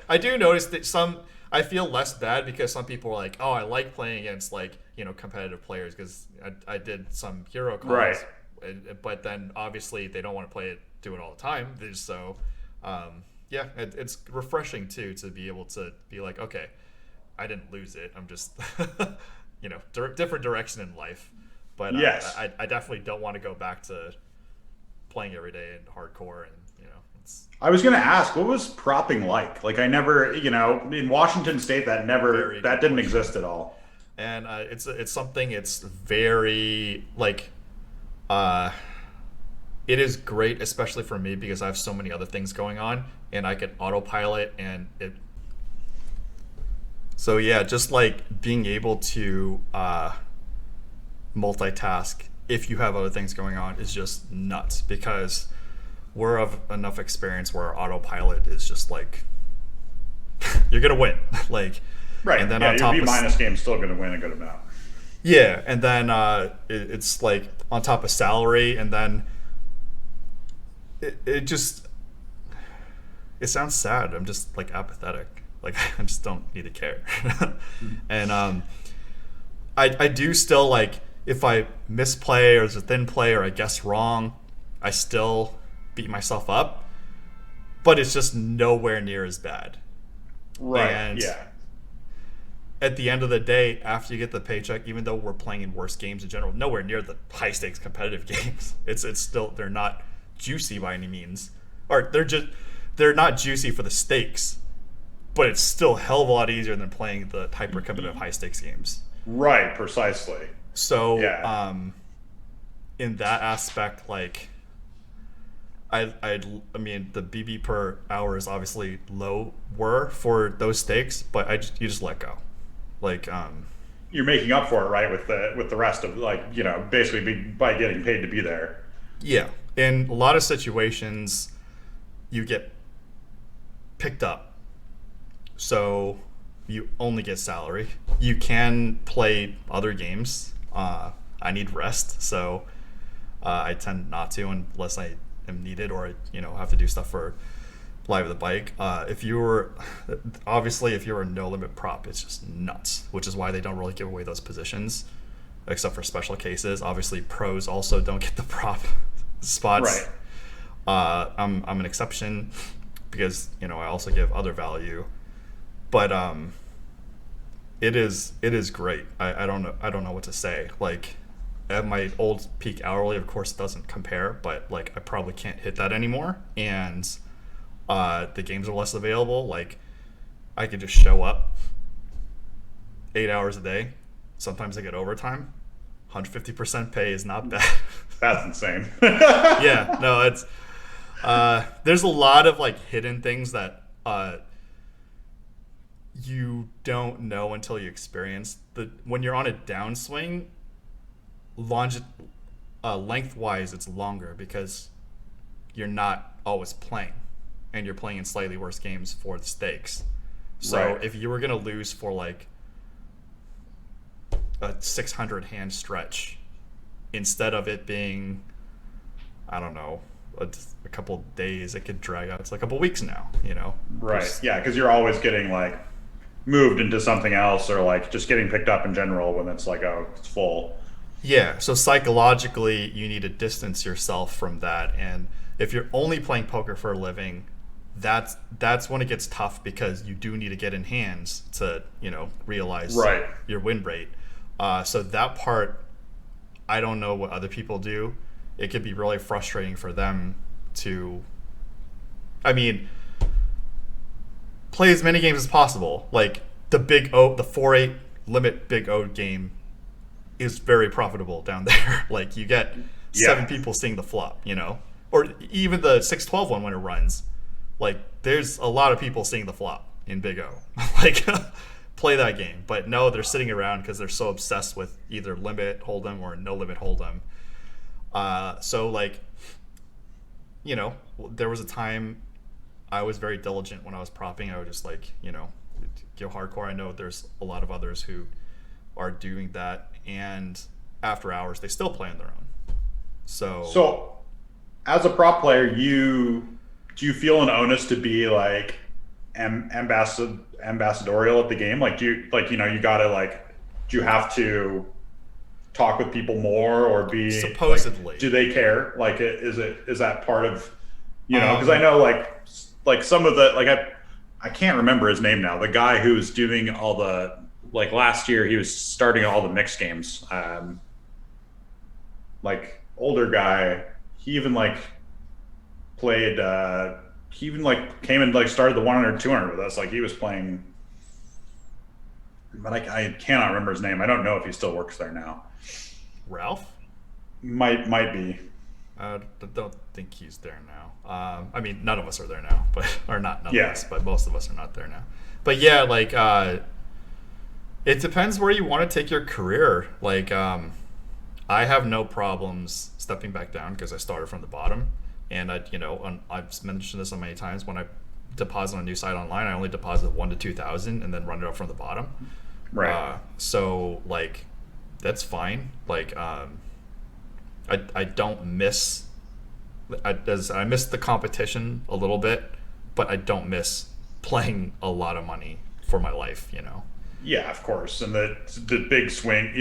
I do notice that I feel less bad because some people are like, oh, I like playing against like competitive players because I did some hero calls, right? But then obviously they don't want to do it all the time. So yeah, it's refreshing too to be able to be like, okay, I didn't lose it. I'm just, different direction in life. But Yes. I definitely don't want to go back to playing every day in hardcore, and it's I was going to ask, what was propping like? Like I never, in Washington State very that good didn't question. exist at all. And it's something. It's very like, uh, it is great, especially for me because I have so many other things going on, and I can autopilot, and it. So yeah, just like being able to multitask if you have other things going on is just nuts because we're of enough experience where our autopilot is just like you're gonna win like Right. and then Yeah, on your top B of minus game's still going to win a good amount. yeah, and then it's like on top of salary, and then it just it sounds sad. I'm just like apathetic, like I just don't need to care. And I do still like if I misplay or there's a thin play or I guess wrong, I still beat myself up, but it's just nowhere near as bad. Right. And Yeah. at the end of the day, after you get the paycheck, even though we're playing in worse games in general, nowhere near the high stakes competitive games. It's still they're not juicy by any means, or they're not juicy for the stakes, but it's still a hell of a lot easier than playing the hyper competitive high stakes games. Right. Precisely. So Yeah. in that aspect, like I mean the BB per hour is obviously lower for those stakes, but you just let go. Like You're making up for it, right? With the rest of like, basically by getting paid to be there. yeah, in a lot of situations you get picked up, so you only get salary. You can play other games. I need rest, so I tend not to unless I am needed or have to do stuff for live the bike. If you were a no limit prop, it's just nuts, which is why they don't really give away those positions except for special cases. Obviously pros also don't get the prop spots. Right. I'm an exception because I also give other value, but it is great. I don't know what to say. Like at my old peak hourly, of course, doesn't compare, but like I probably can't hit that anymore, and the games are less available. Like I could just show up 8 hours a day. Sometimes I get overtime. 150% pay is not bad. That's insane. Yeah, no, it's there's a lot of like hidden things that you don't know until you experience when you're on a downswing. Lengthwise, it's longer because you're not always playing, and you're playing in slightly worse games for the stakes. So Right. if you were gonna lose for like a 600 hand stretch, instead of it being, I don't know, a couple days, it could drag out to a couple weeks now. Right. Yeah, because you're always getting like moved into something else or like just getting picked up in general when it's like, oh, it's full. Yeah, so psychologically, you need to distance yourself from that. And if you're only playing poker for a living, that's when it gets tough because you do need to get in hands to realize Right. your win rate. So that part, I don't know what other people do. It could be really frustrating for them to, I mean, play as many games as possible. Like the big O, the 4-8 limit big O game is very profitable down there. Like you get seven people seeing the flop, or even the 6-12 one when it runs. Like there's a lot of people seeing the flop in Big O. Like play that game, but no, they're sitting around because they're so obsessed with either limit hold'em or no limit hold'em. So like, there was a time I was very diligent when I was propping. I would just like, go hardcore. I know there's a lot of others who are doing that, and after hours they still play on their own. So as a prop player, do you feel an onus to be like ambassadorial at the game? Like do you you gotta like, do you have to talk with people more or be supposedly like, do they care? Like is that part of because I know like like some of the, like I can't remember his name now. The guy who was doing all the, like last year, he was starting all the mixed games. Like older guy, he even like played. He even like came and like started the 100, 200 with us. Like he was playing, but I cannot remember his name. I don't know if he still works there now. Ralph? Might be. I don't think he's there now. I mean, none of us are there now, but or not none of us, but most of us are not there now. But yeah, like it depends where you want to take your career. Like I have no problems stepping back down because I started from the bottom, and I've mentioned this so many times. When I deposit on a new site online, I only deposit 1,000 to 2,000 and then run it up from the bottom. Right. So like that's fine. Like I don't miss. I miss the competition a little bit, but I don't miss playing a lot of money for my life. Yeah, of course, and the big swing.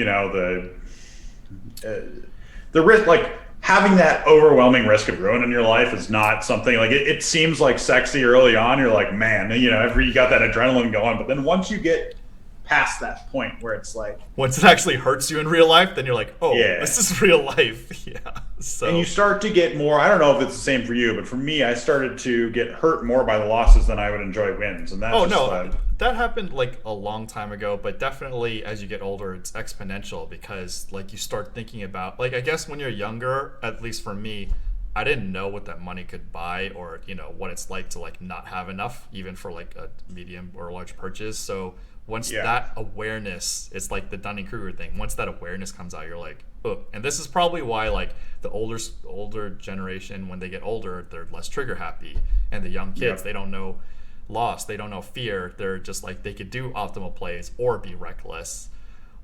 The risk, like having that overwhelming risk of ruin in your life, is not something like it seems like sexy early on. You're like, man, you got that adrenaline going, but then once you get past that point where it's like, once it actually hurts you in real life, then you're like, oh yeah, this is real life. Yeah. So, and you start to get more, I don't know if it's the same for you, but for me, I started to get hurt more by the losses than I would enjoy wins. And that's that happened like a long time ago, but definitely as you get older, it's exponential because like you start thinking about, like, I guess when you're younger, at least for me, I didn't know what that money could buy, or what it's like to like not have enough even for like a medium or large purchase. So once that awareness, it's like the Dunning-Kruger thing. Once that awareness comes out, you're like, oh. And this is probably why like the older generation, when they get older, they're less trigger happy, and the young kids, they don't know loss, they don't know fear. They're just like, they could do optimal plays or be reckless.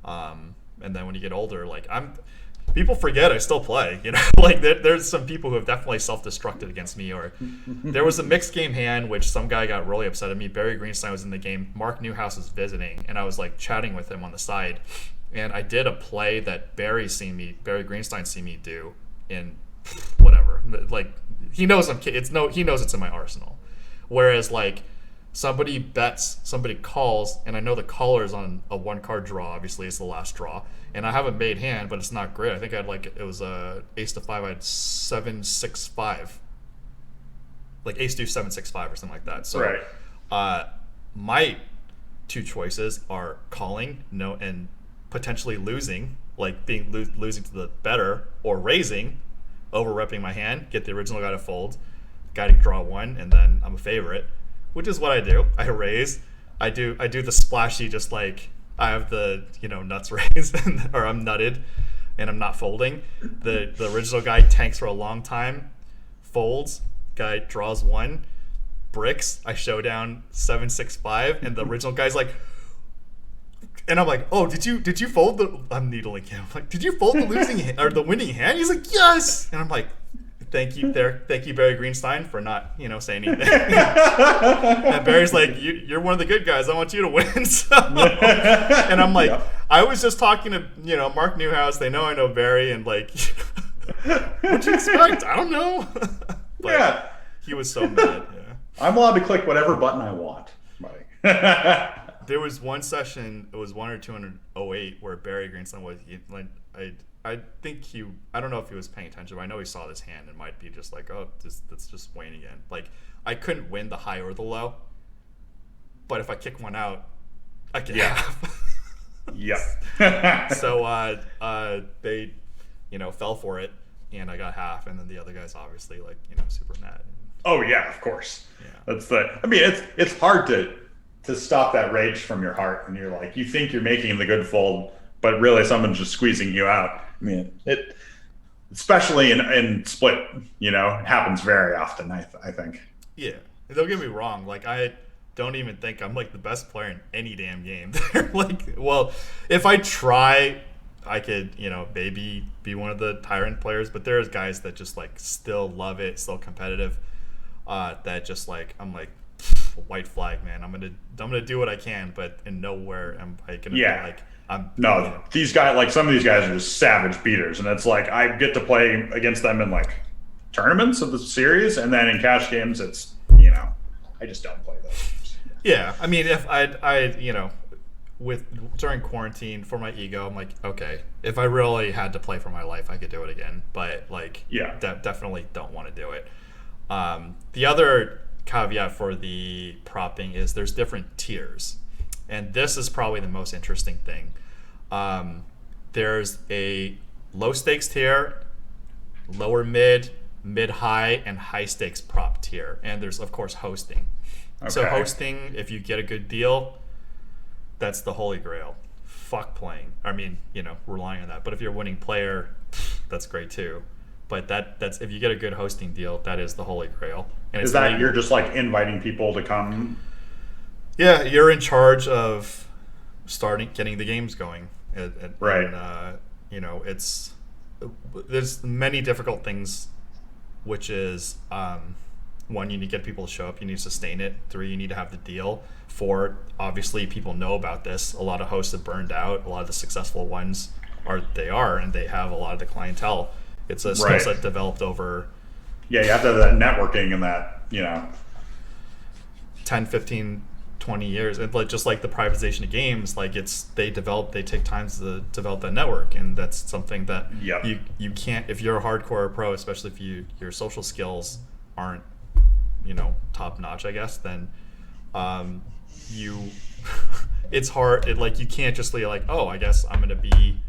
And then when you get older, like people forget I still play, like there's some people who have definitely self-destructed against me, or there was a mixed game hand, which some guy got really upset at me. Barry Greenstein was in the game. Mark Newhouse was visiting, and I was like chatting with him on the side, and I did a play that Barry Greenstein seen me do in whatever. Like he knows he knows it's in my arsenal. Whereas like somebody bets, somebody calls, and I know the caller is on a 1-card draw. Obviously, it's the last draw, and I have a made hand, but it's not great. I think I had it was ace to 5. I had 7-6-5, like ace deuce 7-6-5 or something like that. So, my two choices are calling, and potentially losing, like losing to the better, or raising, over repping my hand, get the original guy to fold, guy to draw 1, and then I'm a favorite. Which is what I do. I raise. I do the splashy, just like I have the nuts raised, or I'm nutted, and I'm not folding. The original guy tanks for a long time, folds. Guy draws 1, bricks. I show down 7-6-5, and the original guy's like, and I'm like, oh, did you fold the? I'm needling him. I'm like, did you fold the losing hand, or the winning hand? He's like, yes. And I'm like, Thank you, Barry Greenstein, for not, saying anything. And Barry's like, you're one of the good guys. I want you to win. So, and I'm like, I was just talking to, Mark Newhouse. They know I know Barry, and like, what'd you expect? I don't know. But he was so mad. Yeah. I'm allowed to click whatever button I want, buddy. There was one session, it was 1 or 208, where Barry Greenstein was I think I don't know if he was paying attention, but I know he saw this hand and might be just like, oh, that's just Wayne again. Like, I couldn't win the high or the low, but if I kick one out, I can have. Yep. So they, fell for it, and I got half, and then the other guy's obviously like, super mad. Oh yeah, of course. Yeah. It's hard to stop that rage from your heart, and you're like, you think you're making the good fold, but really someone's just squeezing you out. I mean, it, especially in split, it happens very often, I think. Yeah. Don't get me wrong. Like, I don't even think I'm like the best player in any damn game. Like, well, if I try, I could, maybe be one of the tyrant players, but there's guys that just like still love it, still competitive, that just like, I'm like, white flag, man. I'm gonna do what I can, but in nowhere am I gonna be like, these guys, like some of these guys are just savage beaters, and it's like I get to play against them in like tournaments of the series, and then in cash games, it's I just don't play those games. Yeah, I mean, if I you know, during quarantine for my ego, I'm like, okay, if I really had to play for my life, I could do it again. But like, Yeah. definitely don't want to do it. The other caveat for the propping is there's different tiers, and this is probably the most interesting thing. There's a low stakes tier, lower mid, mid high, and high stakes prop tier, and there's of course hosting. Okay. So hosting, if you get a good deal, that's the holy grail. Fuck playing. I mean, you know, relying on that. But if you're a winning player, that's great too. But that's if you get a good hosting deal, that is the holy grail. And Is that you're just like inviting people to come? Yeah, you're in charge of getting the games going. Right. And, you know, there's many difficult things, which is one, you need to get people to show up. You need to sustain it. 3, you need to have the deal. 4, obviously people know about this. A lot of hosts have burned out. A lot of the successful ones and they have a lot of the clientele. It's a skill set developed over. Yeah, you have to have that networking and that, you know, 10, 15, 20 years. And just like the privatization of games, like they take time to develop that network, and that's something that you can't, if you're a hardcore pro, especially if your social skills aren't, you know, top notch, I guess, then it's hard. You can't just be like, oh, I guess I'm gonna be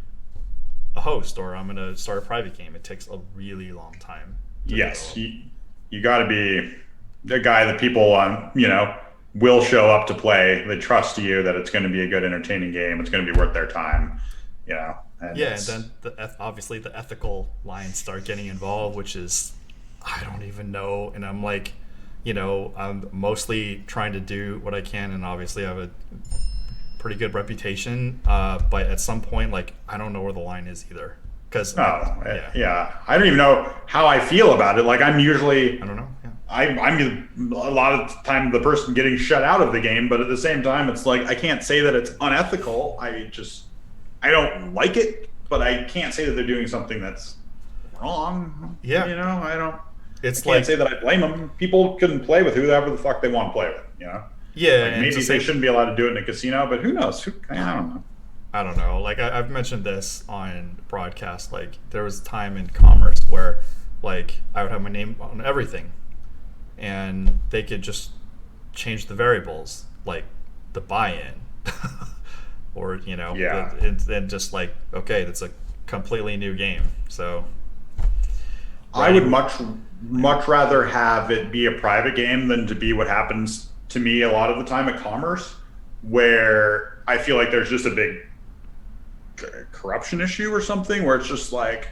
a host or I'm gonna start a private game. It takes a really long time. Yes, you got to be the guy that people you know, will show up to play. They trust you that it's going to be a good, entertaining game. It's going to be worth their time. You know. And then obviously the ethical lines start getting involved, which is, I don't even know. And I'm like, you know, I'm mostly trying to do what I can, and obviously I have a pretty good reputation. But at some point, like, I don't know where the line is either. Yeah. I don't even know how I feel about it. Like, I'm usually, I don't know. Yeah. I'm a lot of the time the person getting shut out of the game, but at the same time, it's like, I can't say that it's unethical. I don't like it, but I can't say that they're doing something that's wrong. Yeah. You know, I can't say that I blame them. People can play with whoever the fuck they want to play with, you know? Yeah. Like, maybe they shouldn't be allowed to do it in a casino, but who knows? I don't know. Like, I've mentioned this on broadcast. Like, there was a time in commerce where, like, I would have my name on everything, and they could just change the variables, like the buy-in, or, you know, and just like, okay, that's a completely new game. So I would much rather have it be a private game than to be what happens to me a lot of the time at commerce, where I feel like there's just a big corruption issue or something, where it's just like,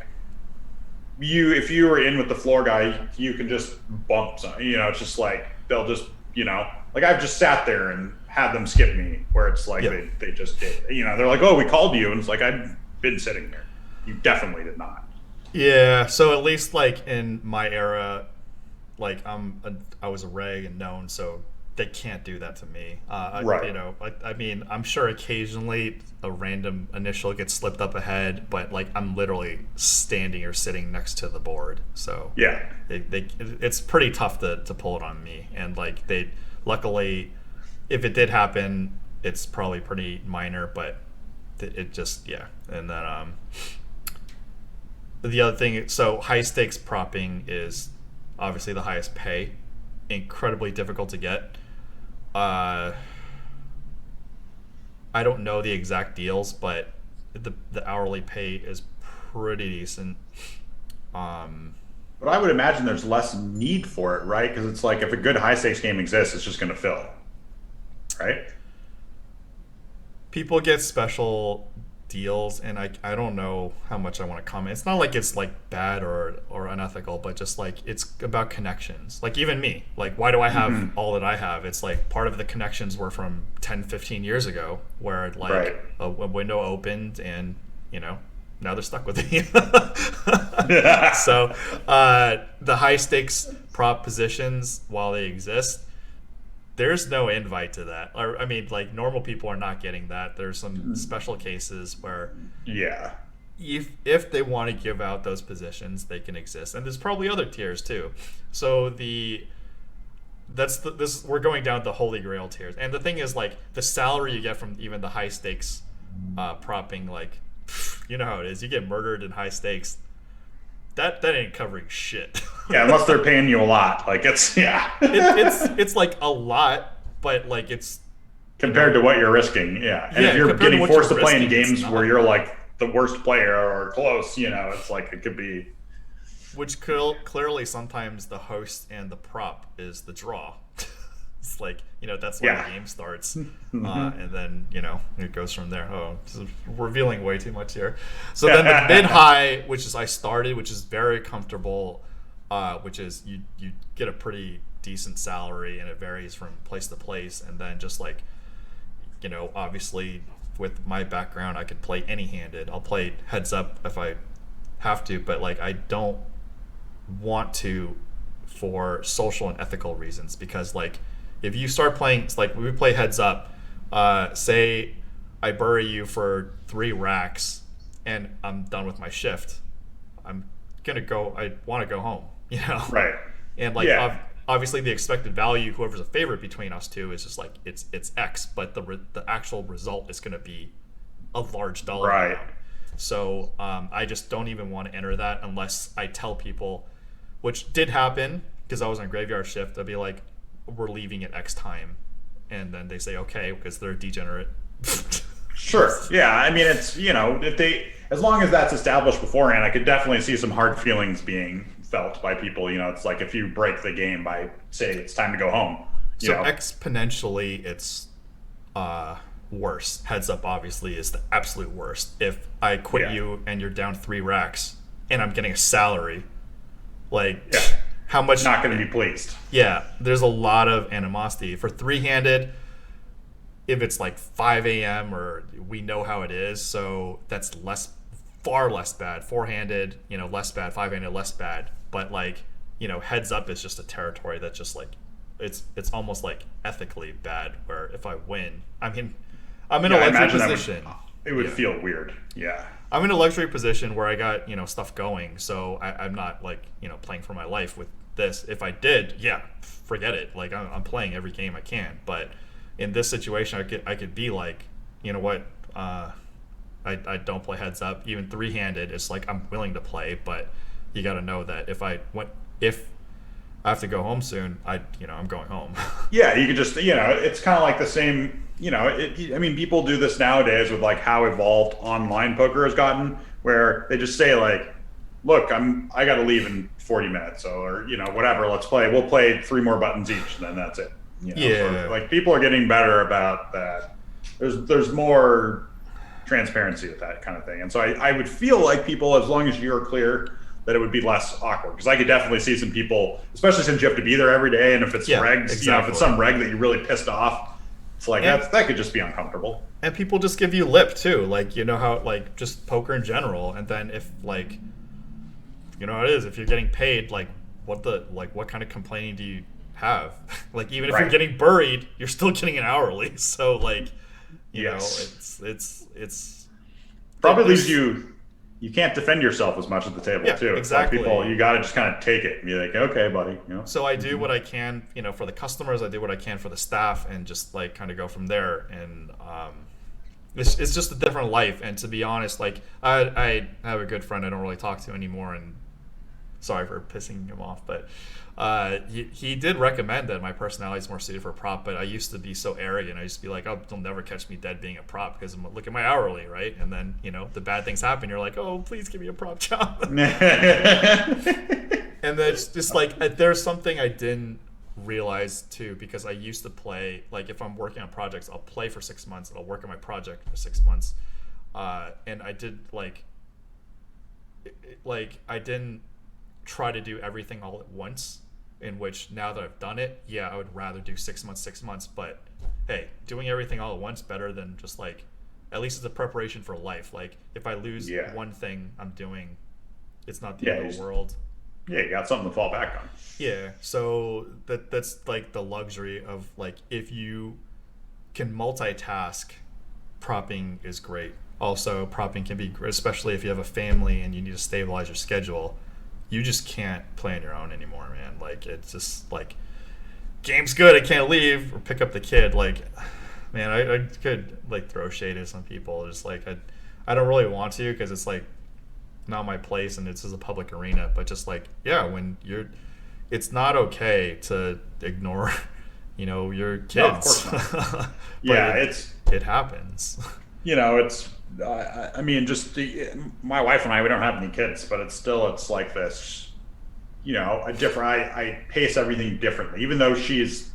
if you were in with the floor guy, you can just bump some, you know, it's just like, they'll just, you know, like, I've just sat there and had them skip me, where it's like, they just did, you know, they're like, oh, we called you, and it's like, I've been sitting there. You definitely did not. Yeah, so at least, like, in my era, like, I was a reg and known, so they can't do that to me. Right. You know, I mean, I'm sure occasionally a random initial gets slipped up ahead, but, like, I'm literally standing or sitting next to the board. So yeah, it's pretty tough to pull it on me. And, like, luckily, if it did happen, it's probably pretty minor, but it just, yeah. And then the other thing, so high stakes propping is obviously the highest pay, incredibly difficult to get. I don't know the exact deals, but the hourly pay is pretty decent. But I would imagine there's less need for it, right? Because it's like, if a good high stakes game exists, it's just going to fill, right? People get special deals, and I don't know how much I want to comment. It's not like it's like bad or unethical, but just like, it's about connections. Like, even me, like, why do I have all that I have? It's like, part of the connections were from 10, 15 years ago, where like a window opened, and, you know, now they're stuck with me. So the high stakes prop positions, while they exist, there's no invite to that. Or, I mean, like, normal people are not getting that. There's some special cases where, if they want to give out those positions, they can exist. And there's probably other tiers too. So the we're going down the holy grail tiers. And the thing is, like, the salary you get from even the high stakes propping, like, you know how it is. You get murdered in high stakes. That ain't covering shit. Yeah, unless they're paying you a lot. Like, it's it's like a lot, but like it's compared to what you're risking. Yeah, and if you're getting forced to play in games where you're like the worst player or close, it's like it could be. Which clearly sometimes the host and the prop is the draw. It's like, that's where the game starts. And then, it goes from there. Oh, revealing way too much here. So then the mid-high, which is I started, which is very comfortable, which is you get a pretty decent salary, and it varies from place to place. And then just like, obviously with my background, I could play any-handed. I'll play heads up if I have to, but like I don't want to for social and ethical reasons, because like if you start playing, it's like we play heads up, say I bury you for 3 racks and I'm done with my shift, I want to go home, right? And like obviously the expected value, whoever's a favorite between us two, is just like it's X, but the actual result is going to be a large dollar amount. So I just don't even want to enter that unless I tell people, which did happen because I was on graveyard shift. I'd be like, we're leaving at X time. And then they say, okay, because they're degenerate. Sure. Yeah. I mean, it's, as long as that's established beforehand, I could definitely see some hard feelings being felt by people. It's like if you break the game by saying it's time to go home. So exponentially, it's worse. Heads up obviously is the absolute worst. If I quit you and you're down 3 racks and I'm getting a salary, like how much? Not going to be pleased. Yeah, there's a lot of animosity for 3-handed. If it's like 5 a.m. or we know how it is, so that's far less bad. 4-handed, less bad. 5-handed, less bad. But like, heads up is just a territory that just like it's almost like ethically bad. Where if I win, I mean, I'm in a luxury position. It would feel weird. Yeah. I'm in a luxury position where I got, stuff going. So I'm not like, playing for my life with this. If I did, forget it. Like I'm playing every game I can. But in this situation, I could be like, you know what? I don't play heads up. Even 3-handed, it's like I'm willing to play, but you got to know that if I have to go home soon, I'm going home. Yeah, you could just, it's kind of like the same. People do this nowadays with like how evolved online poker has gotten, where they just say like, look, I got to leave in 40 minutes, or whatever, let's play. We'll play 3 more buttons each, and then that's it. So, like, people are getting better about that. There's more transparency with that kind of thing, and so I would feel like people, as long as you're clear, that it would be less awkward, because I could definitely see some people, especially since you have to be there every day, and if it's regs, if it's some reg that you're really pissed off, it's like that could just be uncomfortable. And people just give you lip too, like how like just poker in general. And then if like how it is, if you're getting paid, like what kind of complaining do you have? Like even if you're getting buried, you're still getting an hourly. So like it's probably leaves you can't defend yourself as much at the table too. Exactly. It's like people, you got to just kind of take it and be like, okay, buddy. So I do what I can, for the customers. I do what I can for the staff, and just like kind of go from there. And it's just a different life. And to be honest, like I have a good friend I don't really talk to anymore, and sorry for pissing him off, but he did recommend that my personality is more suited for a prop. But I used to be so arrogant. I used to be like, oh, they'll never catch me dead being a prop, because look at my hourly, right? And then the bad things happen. You're like, oh, please give me a prop job. And then it's just like there's something I didn't realize too, because I used to play, like if I'm working on projects, I'll play for 6 months and I'll work on my project for 6 months. And I did like I didn't try to do everything all at once, in which now that I've done it, I would rather do 6 months, but hey, doing everything all at once better than just like, at least it's a preparation for life. Like if I lose one thing I'm doing, it's not the end of the world. Yeah, you got something to fall back on. Yeah, so that's like the luxury of like, if you can multitask, propping is great. Also, propping can be great, especially if you have a family and you need to stabilize your schedule. You just can't play on your own anymore, man. Like it's just like game's good, I can't leave, or pick up the kid. Like, man, I could like throw shade at some people. Just like I don't really want to because it's like not my place and this is a public arena. But just like when it's not okay to ignore, your kids. No, of course not. Yeah, it happens. It's. I mean, my wife and I, we don't have any kids, but it's like this. A different. I pace everything differently, even though she's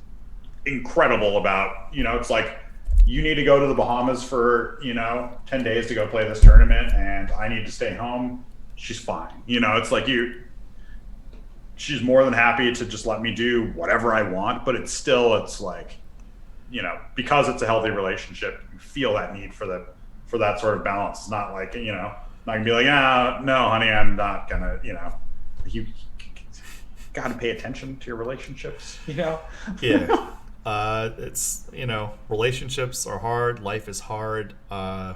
incredible about. It's like you need to go to the Bahamas for 10 days to go play this tournament, and I need to stay home. She's fine. It's like she's more than happy to just let me do whatever I want, but it's like, because it's a healthy relationship, you feel that need for that sort of balance. It's not like, not gonna be like, no, honey, I'm not gonna, you got to pay attention to your relationships, Yeah. It's, relationships are hard. Life is hard. And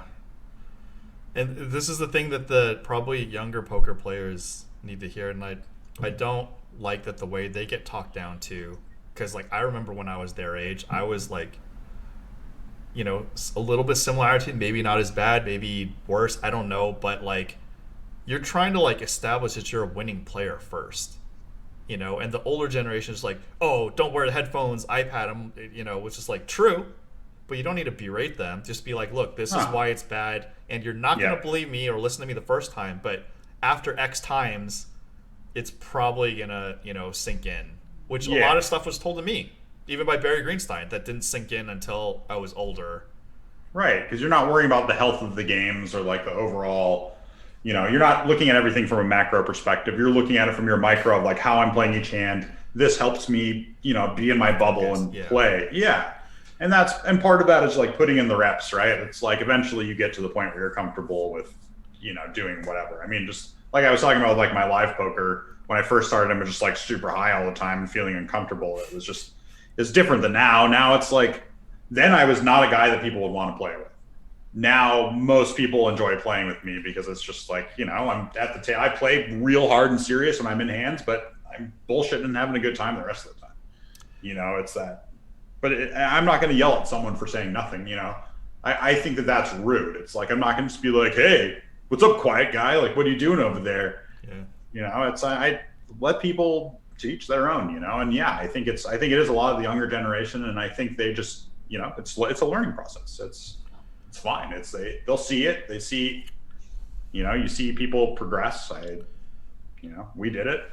this is the thing that the probably younger poker players need to hear. And I don't like that the way they get talked down to, because like I remember when I was their age, I was like, a little bit similarity, maybe not as bad, maybe worse, I don't know, but like you're trying to like establish that you're a winning player first, and the older generation is like, oh, don't wear the headphones, iPad them, which is like true, but you don't need to berate them. Just be like, look, this is why it's bad, and you're not going to believe me or listen to me the first time, but after X times it's probably gonna sink in, which a lot of stuff was told to me even by Barry Greenstein that didn't sink in until I was older. Right, because you're not worrying about the health of the games or like the overall, you're not looking at everything from a macro perspective. You're looking at it from your micro of like how I'm playing each hand. This helps me, be in my bubble and play. Yeah. And part of that is like putting in the reps, right? It's like eventually you get to the point where you're comfortable with, doing whatever. I mean, just like I was talking about like my live poker, when I first started, I was just like super high all the time and feeling uncomfortable. It's different than now. Now it's like, then I was not a guy that people would want to play with. Now most people enjoy playing with me because it's just like, I'm at the I play real hard and serious when I'm in hands, but I'm bullshitting and having a good time the rest of the time. It's that. But I'm not going to yell at someone for saying nothing. I think that's rude. It's like I'm not going to just be like, hey, what's up, quiet guy? Like, what are you doing over there? Yeah. I let people to each their own, and I think it is a lot of the younger generation, and I think they just, it's a learning process. It's fine. They'll see it. They see, you see people progress. We did it.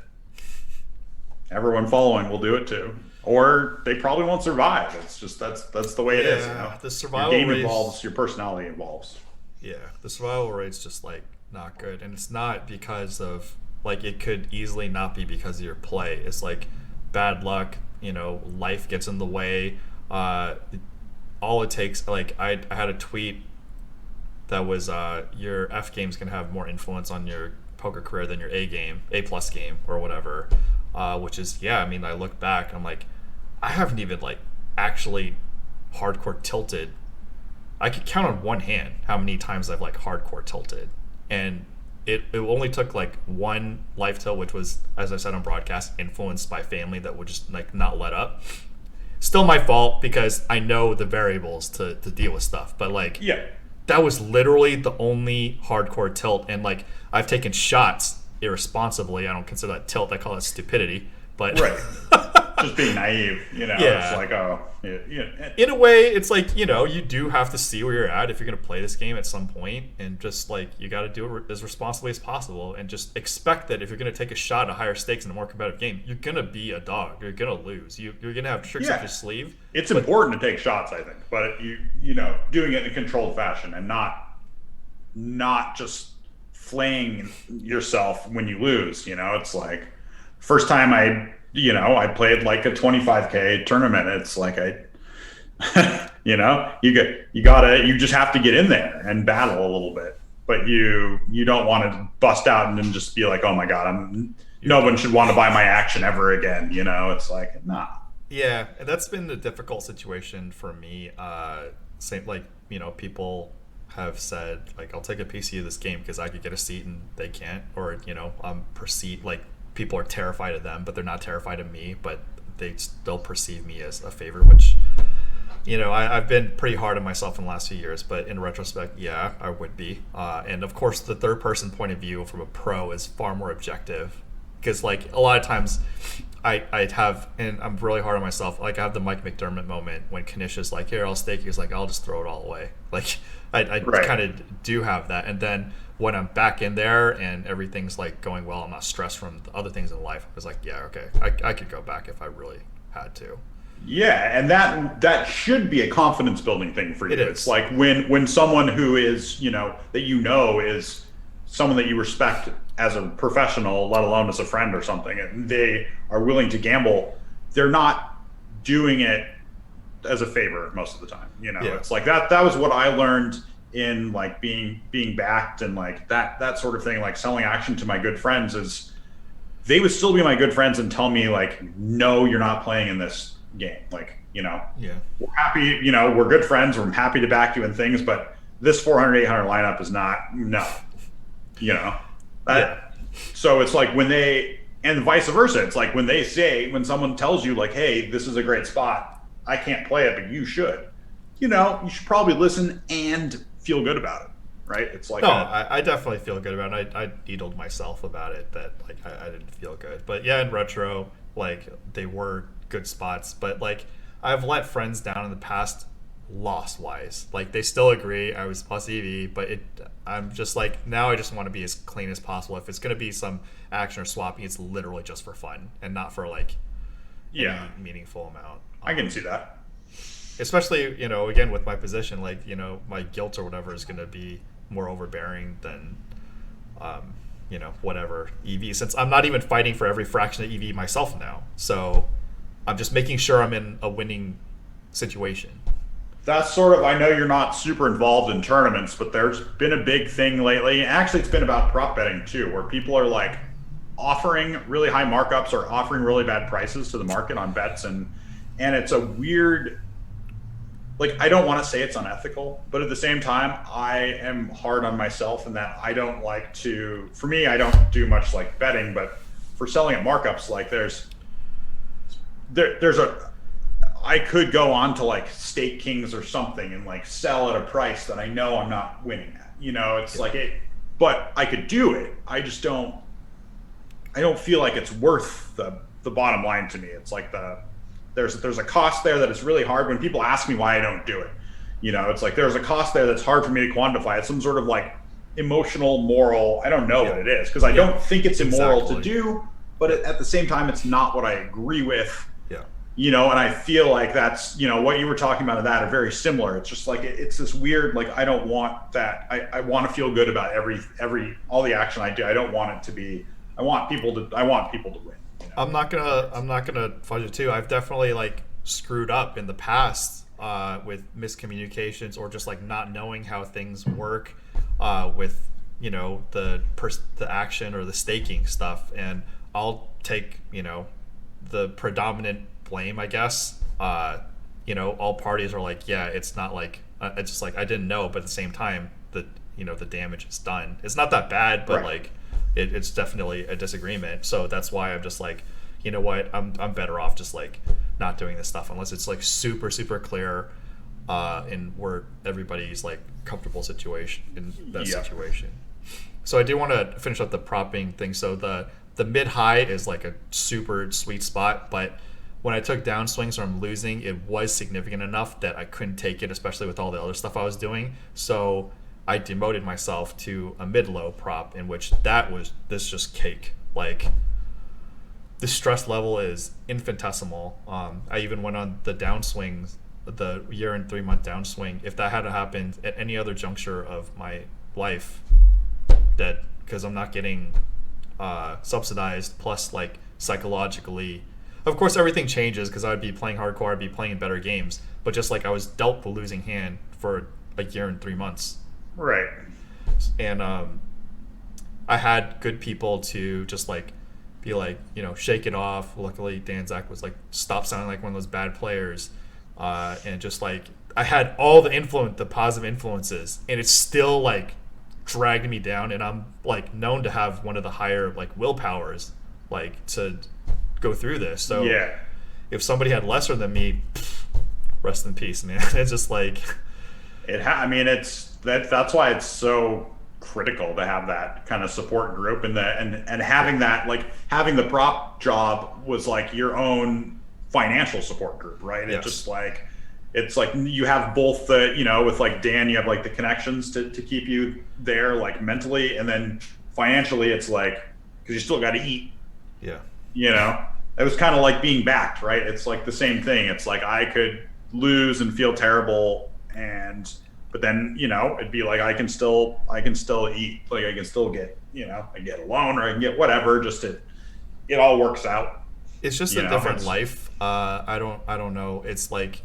Everyone following will do it too, or they probably won't survive. It's just that's the way it is. The survival your game rate evolves, your personality evolves. Yeah, the survival rate's just like not good, and it's not because of like it could easily not be because of your play. It's like bad luck. Life gets in the way. All it takes, like I had a tweet that was your F games can have more influence on your poker career than your A plus game or whatever, which is I mean, I look back and I'm like, I haven't even like actually hardcore tilted. I could count on one hand how many times I've like hardcore tilted, and it only took like one life tilt, which was, as I said on broadcast, influenced by family that would just like not let up. Still my fault because I know the variables to deal with stuff, but like that was literally the only hardcore tilt, and like I've taken shots irresponsibly. I don't consider that tilt. I call it stupidity. But just being naive, it's like, in a way, it's like, you do have to see where you're at if you're going to play this game at some point, and just like you got to do it as responsibly as possible, and just expect that if you're going to take a shot at higher stakes in a more competitive game, you're going to be a dog. You're going to lose. You're going to have tricks up your sleeve. It's important to take shots, I think, but doing it in a controlled fashion and not just flaying yourself when you lose. It's like first time I played like a 25K tournament. It's like you just have to get in there and battle a little bit, but you don't want to bust out and then just be like, oh my God, no one should want to buy my action ever again. It's like, nah. Yeah. And that's been a difficult situation for me. Same, like, people have said like, I'll take a PC of this game because I could get a seat and they can't, or, I'm perceived like, people are terrified of them, but they're not terrified of me. But they still perceive me as a favorite, which, I've been pretty hard on myself in the last few years, but in retrospect, yeah, I would be. And of course, the third person point of view from a pro is far more objective, because like a lot of times I have, and I'm really hard on myself, like I have the Mike McDermott moment when Kanish is like, here, I'll stake. He's like, I'll just throw it all away. Like I Right. kind of do have that. And then when I'm back in there and everything's like going well, I'm not stressed from the other things in life. I was like, yeah, okay, I could go back if I really had to. Yeah, and that should be a confidence building thing for you. It is. It's like when someone who is, that is someone that you respect as a professional, let alone as a friend or something, and they are willing to gamble, they're not doing it as a favor most of the time. Yeah. It's like that was what I learned in like being backed and like that sort of thing, like selling action to my good friends, is they would still be my good friends and tell me like, no, you're not playing in this game. Like, Yeah. we're happy, we're good friends. We're happy to back you in things, but this 400, 800 lineup is not, no, Yeah. So it's like and vice versa. It's like when someone tells you like, hey, this is a great spot, I can't play it, but you should, you should probably listen and feel good about it. Right. It's like, no, I definitely feel good about it. I needled myself about it that like I didn't feel good, but yeah, in retro, like they were good spots, but like I've let friends down in the past loss wise. Like they still agree I was plus EV, but I'm just like, now I just want to be as clean as possible. If it's going to be some action or swapping, it's literally just for fun and not for like any meaningful amount. I can see that. Especially, again, with my position, like, my guilt or whatever is going to be more overbearing than whatever EV, since I'm not even fighting for every fraction of EV myself now. So I'm just making sure I'm in a winning situation. That's sort of, I know you're not super involved in tournaments, but there's been a big thing lately. Actually, it's been about prop betting too, where people are like offering really high markups or offering really bad prices to the market on bets. And it's a weird, like, I don't want to say it's unethical, but at the same time, I am hard on myself in that I don't like to, for me, I don't do much like betting, but for selling at markups, like I could go on to like Stake Kings or something and like sell at a price that I know I'm not winning at, it's like but I could do it. I just I don't feel like it's worth the bottom line to me. It's like there's a cost there that is really hard when people ask me why I don't do it. It's like there's a cost there that's hard for me to quantify. It's some sort of like emotional, moral, I don't know what it is, because I don't think it's immoral to do, but at the same time, it's not what I agree with. And I feel like that's, what you were talking about, that are very similar. It's just like, it's this weird, like, I don't want that. I want to feel good about all the action I do. I don't want it to be, I want people to win. I'm not gonna fudge it too. I've definitely like screwed up in the past with miscommunications or just like not knowing how things work with the action or the staking stuff, and I'll take the predominant blame, I guess. All parties are like, yeah, it's not like it's just like I didn't know, but at the same time, the damage is done. It's not that bad, but like it's definitely a disagreement. So that's why I'm just like, you know what, I'm better off just like not doing this stuff unless it's like super super clear, and where everybody's like comfortable situation in that situation. So I do want to finish up the propping thing. So the mid high is like a super sweet spot, but when I took downswings or I'm losing, it was significant enough that I couldn't take it, especially with all the other stuff I was doing. So I demoted myself to a mid-low prop, in which this just cake. Like, the stress level is infinitesimal. I even went on the downswings, the year and 3 month downswing. If that had happened at any other juncture of my life, that because I'm not getting subsidized, plus like psychologically, of course everything changes because I'd be playing hardcore, I'd be playing better games, but just like I was dealt the losing hand for a year and 3 months. Right. And I had good people to just like be like, shake it off. Luckily Danzak was like, stop sounding like one of those bad players, and just like I had all the positive influences, and it's still like dragged me down, and I'm like known to have one of the higher like willpowers like to go through this. So if somebody had lesser than me, rest in peace, man. It's just like I mean, that's why it's so critical to have that kind of support group, and having that, like having the prop job was like your own financial support group, right? Yes. It's just like, it's like you have both the, you know, with like Dan, you have like the connections to keep you there, like mentally, and then financially it's like, because you still got to eat. Yeah. You know, it was kind of like being backed, right? It's like the same thing. It's like I could lose and feel terrible, but then, you know, it'd be like I can still eat, like I can still get, you know, I get a loan or I can get whatever, it all works out. It's just a different life. I don't know. It's like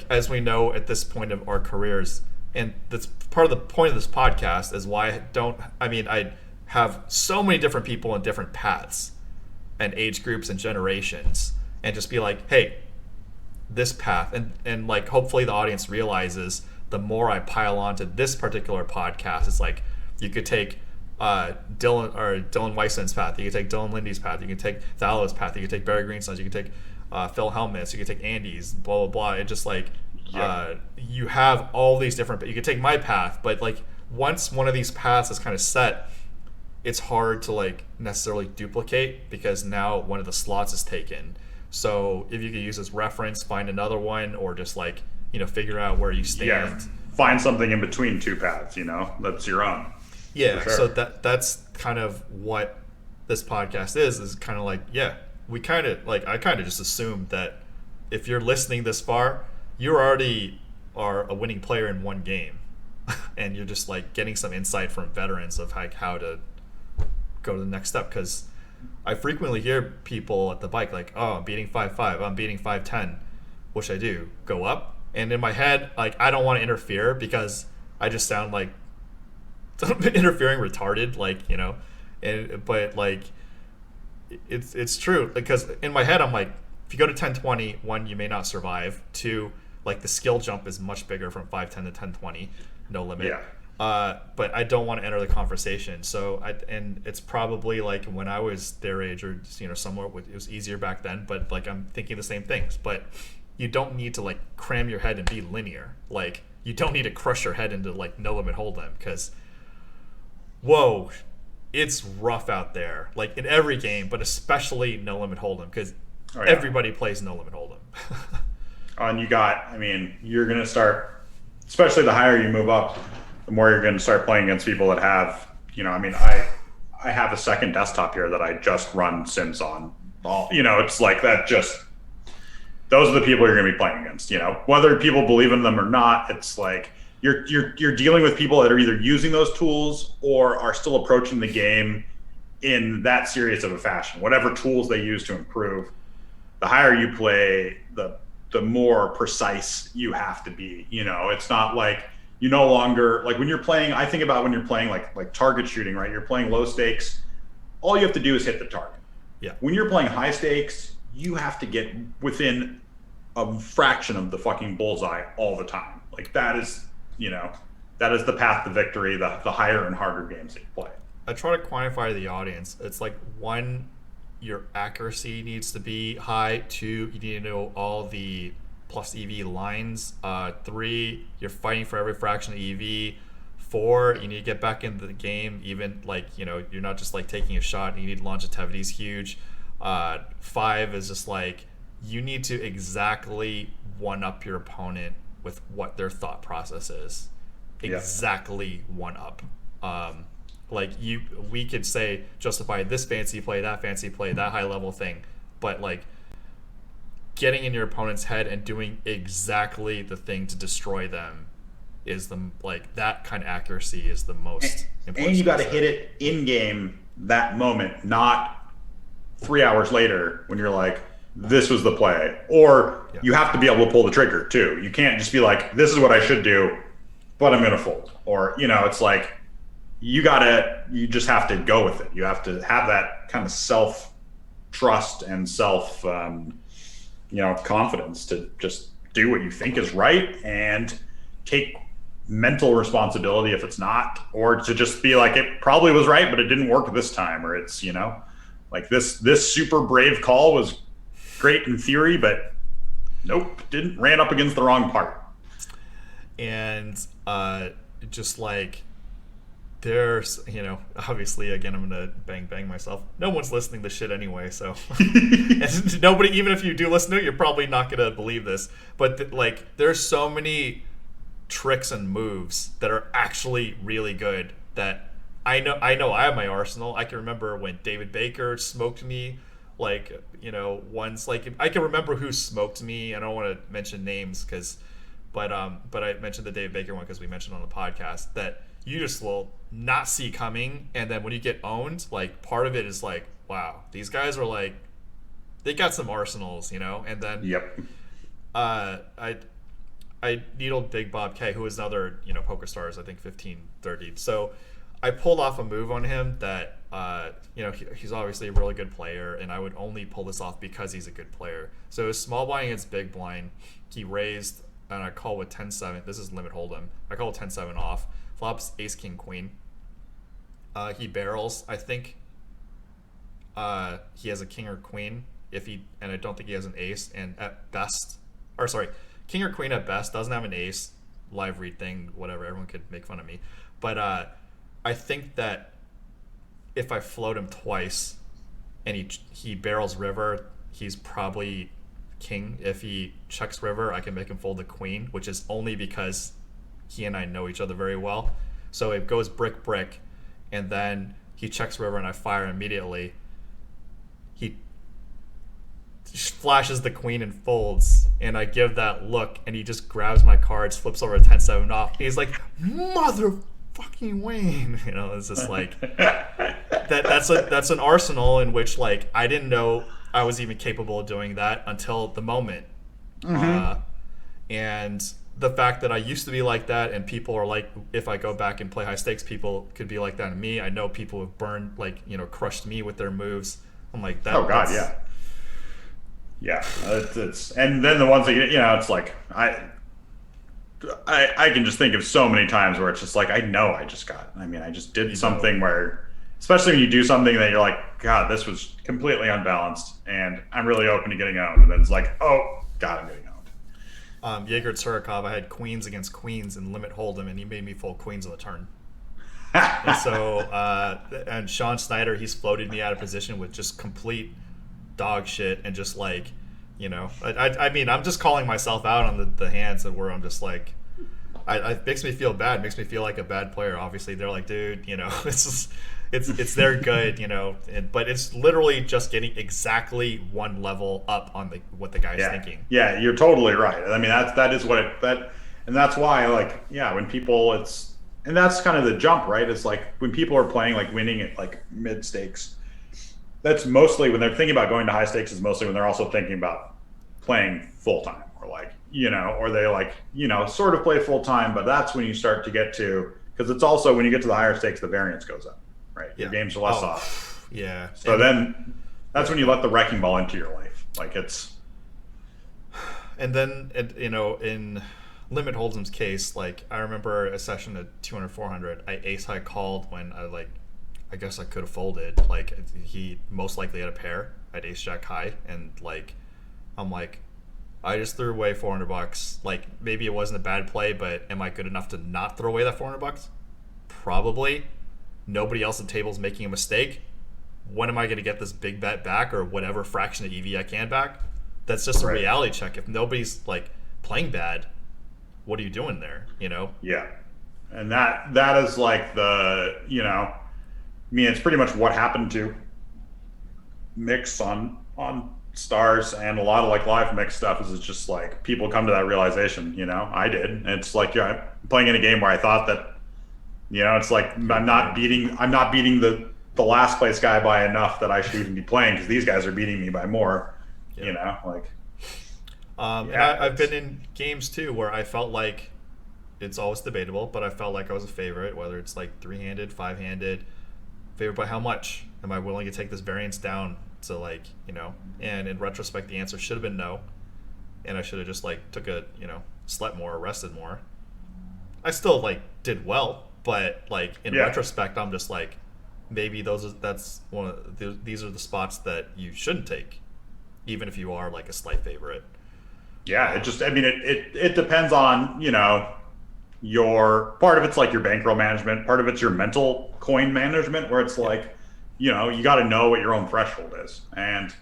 as we know at this point of our careers, and that's part of the point of this podcast is why I have so many different people in different paths and age groups and generations, and just be like, hey, this path, and like hopefully the audience realizes the more I pile onto this particular podcast, it's like you could take Dylan Weissman's path, you could take Dylan Linde's path, you can take Thalo's path, you can take Barry Greenstone's, you can take Phil Helmuth's, you can take Andy's, blah blah blah. It just like you have all these different, but you could take my path, but like once one of these paths is kind of set, it's hard to like necessarily duplicate because now one of the slots is taken. So if you could use as reference, find another one, or just like, you know, figure out where you stand. Yeah, find something in between two paths, you know, that's your own. Yeah, sure. So that's kind of what this podcast is kind of like, yeah, we kind of like, I kind of just assumed that if you're listening this far, you already are a winning player in one game. And you're just like getting some insight from veterans of like how to go to the next step. Because I frequently hear people at the bike like, oh, I'm beating 5.5, I'm beating 5.10, which I do, go up. And in my head, like, I don't want to interfere because I just sound like interfering retarded, like, you know. But like it's true, because in my head I'm like, if you go to 10.20, one, you may not survive. Two, like the skill jump is much bigger from 5.10 to 10.20, no limit. Yeah. But I don't want to enter the conversation. So and it's probably like when I was their age, or you know, somewhere it was easier back then. But like I'm thinking the same things. But you don't need to like cram your head and be linear. Like you don't need to crush your head into like no limit hold'em, because whoa, it's rough out there. Like in every game, but especially no limit hold'em, because everybody plays no limit hold'em. And you're gonna start, especially the higher you move up, the more you're going to start playing against people that have, you know, I mean, I have a second desktop here that I just run Sims on. You know, it's like that. Just those are the people you're going to be playing against. You know, whether people believe in them or not, it's like you're dealing with people that are either using those tools or are still approaching the game in that serious of a fashion. Whatever tools they use to improve, the higher you play, the more precise you have to be. You know, it's not like you no longer, like when you're playing, I think about when you're playing like target shooting, right? You're playing low stakes. All you have to do is hit the target. Yeah. When you're playing high stakes, you have to get within a fraction of the fucking bullseye all the time. Like that is, you know, that is the path to victory, the higher and harder games that you play. I try to quantify the audience. It's like, one, your accuracy needs to be high. Two, you need to know all the plus EV lines. 3, you're fighting for every fraction of EV. 4, you need to get back into the game, even like, you know, you're not just like taking a shot, and you need longevity is huge. 5 is just like, you need to exactly one up your opponent with what their thought process is. Exactly one up. Like we could say justify this fancy play, that fancy play, that high level thing, but like getting in your opponent's head and doing exactly the thing to destroy them is that kind of accuracy is the most important. And you got to hit it in game that moment, not 3 hours later when you're like, this was the play. Or you have to be able to pull the trigger too. You can't just be like, this is what I should do, but I'm going to fold. Or, you know, it's like, you just have to go with it. You have to have that kind of self-trust and confidence to just do what you think is right and take mental responsibility if it's not, or to just be like, it probably was right, but it didn't work this time. Or it's, you know, like this super brave call was great in theory, but nope, ran up against the wrong part. And just like there's, obviously, again, I'm gonna bang myself. No one's listening to shit anyway, so and nobody, even if you do listen to it, you're probably not gonna believe this. But like, there's so many tricks and moves that are actually really good that I know I have my arsenal. I can remember when David Baker smoked me, like, once. Like, I can remember who smoked me. I don't want to mention names but I mentioned the David Baker one because we mentioned on the podcast that you just will not see coming, and then when you get owned, like, part of it is like, wow, these guys are like, they got some arsenals, and then Yep. I needled Big Bob K, who is another, Poker Stars, I think 1530. So I pulled off a move on him that, he's obviously a really good player, and I would only pull this off because he's a good player. So his small blind against big blind, he raised, and I call with 10-7. This is limit hold'em. I call 10-7 off. Flops ace, king, queen. He barrels. I think he has a king or queen, and I don't think he has an ace, and at best, king or queen at best, doesn't have an ace. Live read thing, whatever. Everyone could make fun of me, but I think that if I float him twice, and he barrels river, he's probably king. If he checks river, I can make him fold the queen, which is only because he and I know each other very well. So it goes brick, and then he checks river, and I fire immediately. He flashes the queen and folds, and I give that look, and he just grabs my cards, flips over a 10-7 off. He's like, motherfucking Wayne, it's just like that's an arsenal in which, like, I didn't know I was even capable of doing that until the moment. And the fact that I used to be like that, and people are like, if I go back and play high stakes, people could be like that to me. I know people have burned, like, crushed me with their moves. I'm like, that. Oh God, yeah. It's and then the ones that it's like I can just think of so many times where it's just like, I know I just did something where, especially when you do something that you're like, God, this was completely unbalanced, and I'm really open to getting owned, and then it's like, oh God, I'm getting owned. Yegor Tsurikov, I had queens against queens and limit hold'em, and he made me fold queens on the turn. And so, and Sean Snyder, he's floated me out of position with just complete dog shit, and just like, I mean, I'm just calling myself out on the hands and where I'm just like, it makes me feel bad. It makes me feel like a bad player. Obviously, they're like, dude, it's just, it's their good, but it's literally just getting exactly one level up on what the guy's thinking. Yeah, you're totally right. I mean, that is what and that's why, like, when people, and that's kind of the jump, right? It's like when people are playing, like, winning at like mid stakes, that's mostly when they're thinking about going to high stakes, is mostly when they're also thinking about playing full time, or like, or they like, sort of play full time, but that's when you start to get to, because it's also when you get to the higher stakes, the variance goes up. Right, your games are less off. Yeah. So then that's when you let the wrecking ball into your life. Like, it's. And then, in Limit Hold'em's case, like, I remember a session at 200-400, I ace high called when I guess I could have folded. Like, he most likely had a pair. I'd ace jack high, and like, I'm like, I just threw away $400. Like, maybe it wasn't a bad play, but am I good enough to not throw away that $400? Probably. Nobody else at the table is making a mistake. When am I going to get this big bet back, or whatever fraction of EV I can back? That's just a reality check. If nobody's like playing bad, what are you doing there? Yeah, and that is like the I mean, it's pretty much what happened to mix on stars, and a lot of like live mix stuff is just like people come to that realization. I did. And it's like, I'm playing in a game where I thought that. It's like I'm not beating the last place guy by enough that I should even be playing, because these guys are beating me by more. Like. And I've been in games too where I felt like, it's always debatable, but I felt like I was a favorite, whether it's like 3-handed, 5-handed, favored by how much? Am I willing to take this variance down to, like, and in retrospect, the answer should have been no, and I should have just like took a slept more, rested more. I still like did well. But like in retrospect, I'm just like, maybe these are the spots that you shouldn't take, even if you are like a slight favorite. Yeah, it depends on, your part of it's like your bankroll management, part of it's your mental coin management, where it's like, you got to know what your own threshold is. And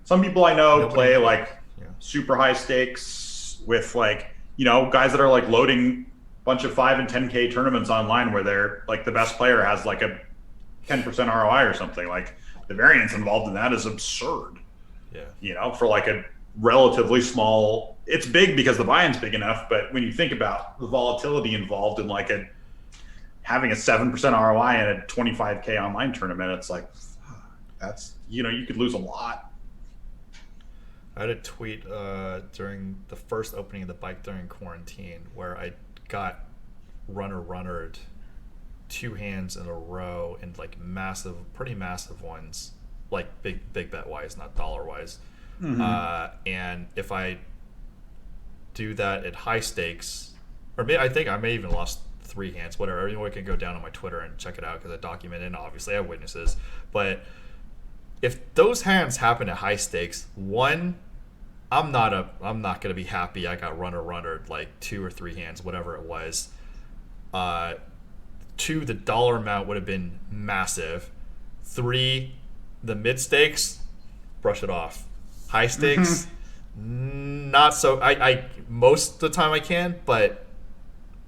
some people I know play like super high stakes with like, guys that are like loading a bunch of 5 and 10K tournaments online where they're like the best player has like a 10% ROI or something. Like the variance involved in that is absurd. Yeah. For like a relatively small, it's big because the buy-in's big enough, but when you think about the volatility involved in like having a 7% ROI in a 25K online tournament, it's like, that's, you could lose a lot. I had a tweet during the first opening of the bike during quarantine where I got runnered 2 hands in a row in like pretty massive ones, like big bet wise, not dollar wise. And if I do that at high stakes, or I think I may even lost 3 hands, whatever. Anyone can go down on my Twitter and check it out because I document it, and obviously I have witnesses. But if those hands happen at high stakes, one, I'm not gonna be happy I got runnered like 2 or 3 hands, whatever it was. 2, the dollar amount would have been massive. 3, the mid stakes, brush it off. High stakes, not so. I most of the time I can, but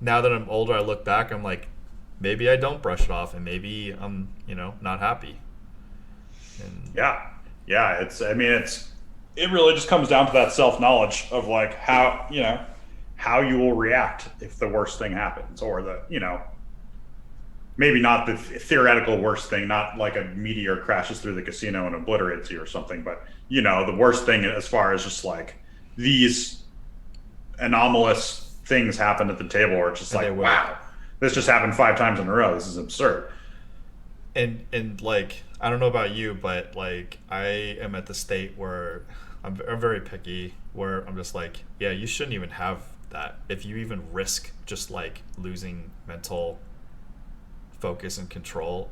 now that I'm older, I look back, I'm like, maybe I don't brush it off, and maybe I'm not happy. And it really just comes down to that self-knowledge of like how you will react if the worst thing happens, or maybe not the theoretical worst thing, not like a meteor crashes through the casino and obliterates you or something, but the worst thing as far as just like these anomalous things happen at the table where it's just like, wow, this just happened 5 times in a row. This is absurd. And like, I don't know about you, but like I am at the state where I'm very picky, where I'm just like, yeah, you shouldn't even have that. If you even risk just like losing mental focus and control,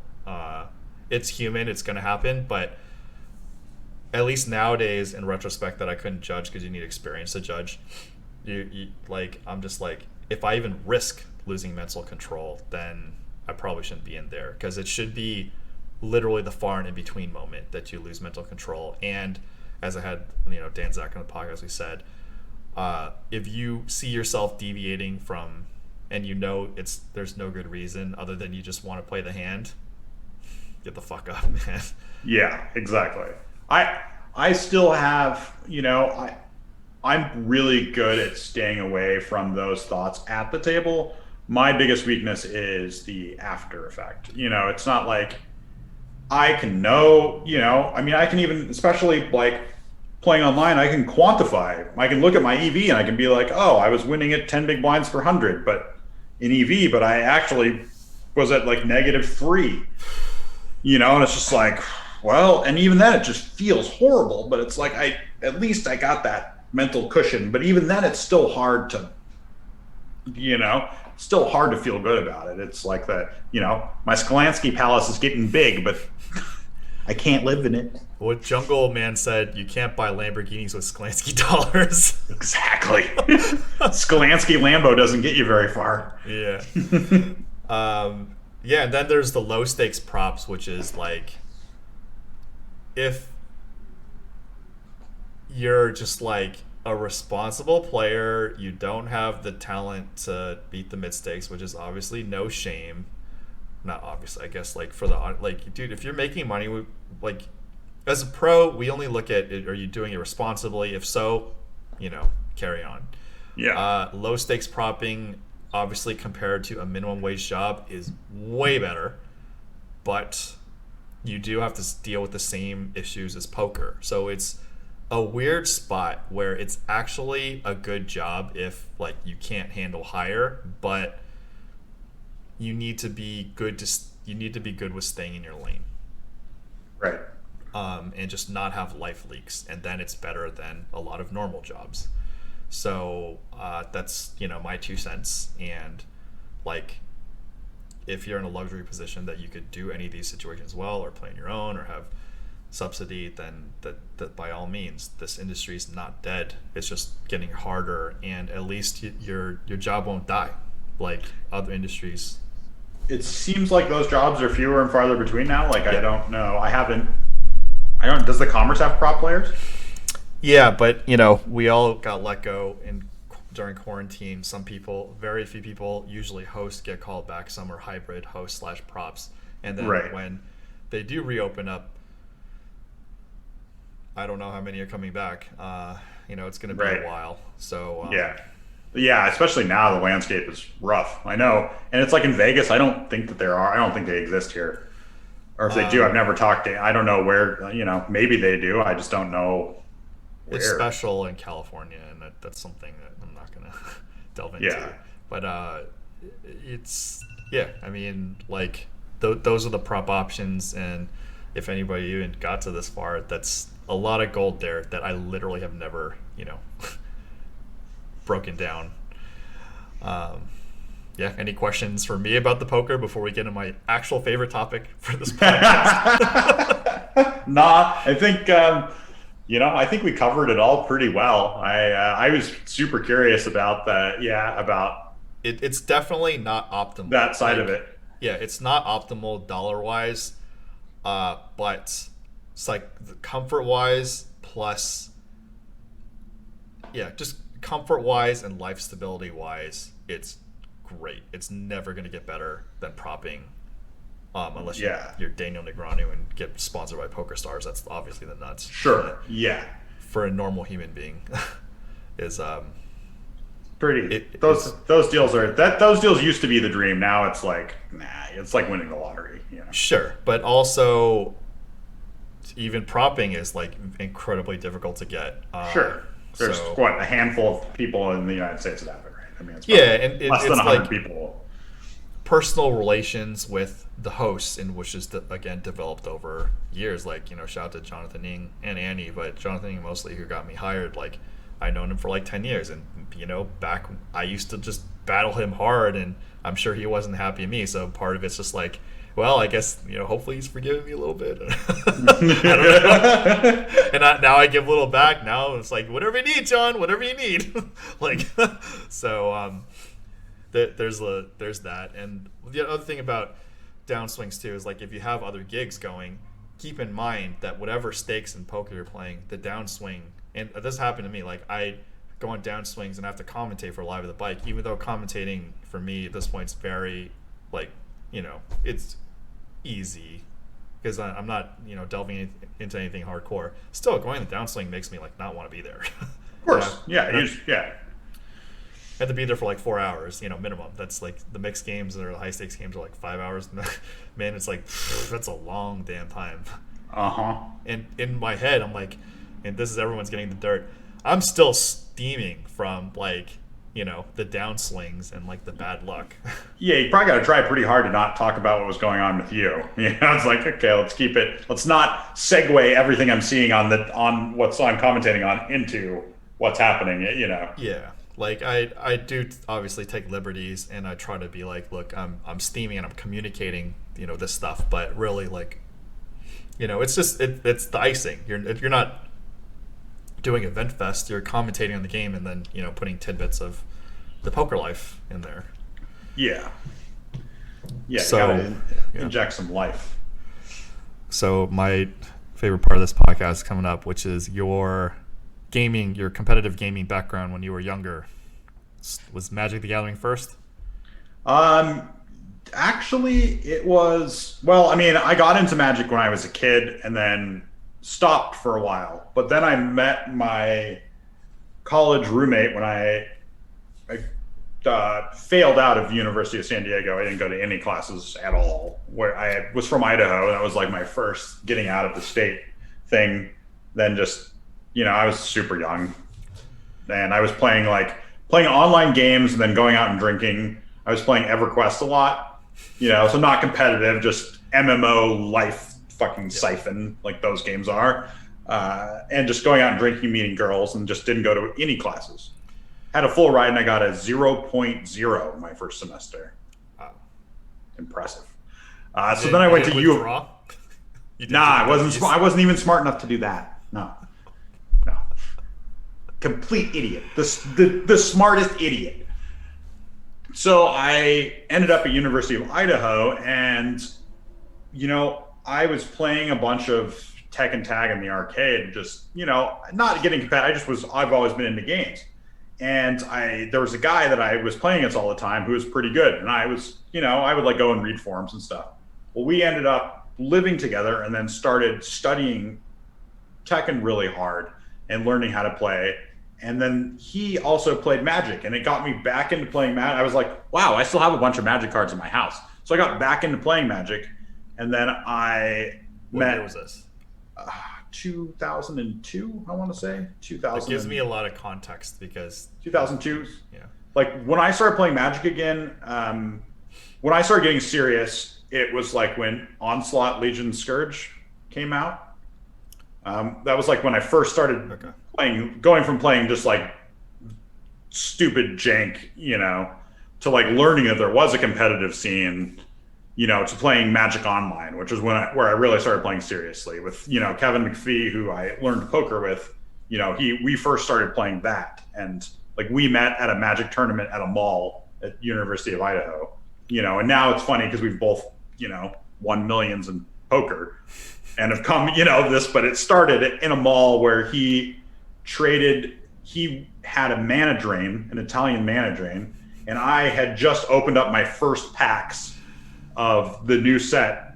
it's human, it's gonna happen, but at least nowadays in retrospect that I couldn't judge because you need experience to judge, you like, I'm just like, if I even risk losing mental control, then I probably shouldn't be in there, because it should be literally the far and in between moment that you lose mental control. And as I had Dan Zach on the podcast, we said, if you see yourself deviating from, and there's no good reason other than you just want to play the hand, get the fuck up, man. Yeah, exactly. I still have, I'm really good at staying away from those thoughts at the table. My biggest weakness is the after effect. It's not like I can know, I can even, especially like playing online, I can quantify. I can look at my EV and I can be like, oh, I was winning at 10 big blinds per 100, but in EV, but I actually was at like -3, and it's just like, well, and even then it just feels horrible, but it's like, at least I got that mental cushion, but even then it's still hard to, feel good about it. It's like that, my Skolansky Palace is getting big, but I can't live in it. What Jungle Man said, you can't buy Lamborghinis with Skolansky dollars. Exactly. Skolansky Lambo doesn't get you very far. Yeah. Yeah, and then there's the low stakes props, which is like, if you're just like a responsible player, you don't have the talent to beat the mid stakes, which is obviously no shame. Not obviously, I guess, like for the, like, dude, if you're making money with, like, as a pro, we only look at it, are you doing it responsibly? If so, carry on. Yeah. Low stakes propping, obviously compared to a minimum wage job, is way better, but you do have to deal with the same issues as poker. So it's a weird spot where it's actually a good job if like you can't handle higher, but you need to be good with staying in your lane. Right. And just not have life leaks, and then it's better than a lot of normal jobs. So that's my 2 cents. And like, if you're in a luxury position that you could do any of these situations well, or play on your own, or have subsidy, then that by all means, this industry is not dead. It's just getting harder, and at least your job won't die like other industries. It seems like those jobs are fewer and farther between now. Like, Yeah. I don't know. Does the Commerce have prop players? Yeah, but we all got let go during quarantine. Some people, very few people, usually hosts get called back. Some are hybrid host / props, and then Right. when they do reopen up, I don't know how many are coming back. It's going to be Right. a while. So Yeah, especially now the landscape is rough. I know, and it's like in Vegas. I don't think that there are. I don't think they exist here, or if they do, I've never talked to. I don't know where. Maybe they do. I just don't know where. it's special in California, and that's something that I'm not going to delve into. Yeah. But it's I mean, like those are the prop options, and if anybody even got to this far, that's a lot of gold there that I literally have never broken down. Any questions for me about the poker before we get into my actual favorite topic for this podcast? Nah, I think I think we covered it all pretty well. I was super curious about that. Yeah, about It's definitely not optimal. that side of it. Yeah, it's not optimal dollar wise, but it's like comfort wise plus, just comfort wise and life stability wise, it's great. It's never going to get better than propping, unless you're Daniel Negreanu and get sponsored by PokerStars. That's obviously the nuts. Sure. But yeah. for a normal human being, is pretty. Those deals those deals used to be the dream. Now it's like it's like winning the lottery. Sure, but also even propping is like incredibly difficult to get. Sure. There's a handful of people in the United States that have it, right? I mean, it's and less than it's 100 like people. Personal relations with the hosts, and which is again developed over years. Like shout out to Jonathan Ng and Annie, but Jonathan Ng mostly, who got me hired. Like I known him for like 10 years, and back I used to just battle him hard, and I'm sure he wasn't happy at me. So part of it's just like, well, I guess hopefully he's forgiving me a little bit. I don't know. And now I give a little back. Now it's like, whatever you need, John, whatever you need. Like, so there's that. And the other thing about downswings too is, like, if you have other gigs going, keep in mind that whatever stakes in poker you're playing, the downswing, and this happened to me. Like, I go on downswings and I have to commentate for Live at the Bike, even though commentating for me at this point is very, like, it's easy because I'm not delving into anything hardcore. Still, going the downswing makes me like not want to be there. Of course. I have to be there for like 4 hours, minimum. That's like the mixed games or the high stakes games are like 5 hours. Man, it's like that's a long damn time. And in my head, I'm like, and this is everyone's getting the dirt. I'm still steaming from like the downswings and like the bad luck. Yeah, you probably got to try pretty hard to not talk about what was going on with you. It's like, okay, let's not segue everything I'm seeing on what I'm commentating on into what's happening. Yeah, like I do obviously take liberties, and I try to be like, look, I'm steaming and I'm communicating this stuff, but really, like, it's just it's the icing. You're not doing Event Fest, you're commentating on the game and then putting tidbits of the poker life in there. Yeah, so you gotta inject some life. So my favorite part of this podcast is coming up, which is your competitive gaming background when you were younger. Was Magic the Gathering first? Actually, it was. Well, I mean, I got into Magic when I was a kid, and then stopped for a while. But then I met my college roommate when I failed out of University of San Diego. I didn't go to any classes at all. Where I was from Idaho, that was like my first getting out of the state thing. Then just, I was super young, and I was playing online games and then going out and drinking. I was playing EverQuest a lot, so not competitive, just MMO life fucking siphon like those games are, and just going out and drinking, meeting girls, and just didn't go to any classes. Had a full ride and I got a 0.0 my first semester. Wow. Impressive. So then I went to U. You did Nah, I wasn't. these? I wasn't even smart enough to do that. No, no. Complete idiot. The smartest idiot. So I ended up at University of Idaho, and I was playing a bunch of Tekken Tag in the arcade, just not getting competitive. I've always been into games, and there was a guy that I was playing against all the time who was pretty good, and I would like go and read forums and stuff. Well, we ended up living together, and then started studying Tekken really hard and learning how to play. And then he also played Magic, and it got me back into playing Magic. I was like, wow, I still have a bunch of Magic cards in my house. So I got back into playing Magic, and then What year was this? 2002, I want to say. 2000. That gives me a lot of context because 2002. Yeah. Like when I started playing Magic again, when I started getting serious, it was like when Onslaught Legion Scourge came out. That was like when I first started going from playing just like stupid jank, to like learning that there was a competitive scene, to playing Magic Online, which is where I really started playing seriously with, Kevin McPhee, who I learned poker with. We first started playing that, and like we met at a Magic tournament at a mall at University of Idaho, and now it's funny because we've both, won millions in poker and have come, but it started in a mall where he had a mana drain, an Italian mana drain, and I had just opened up my first packs of the new set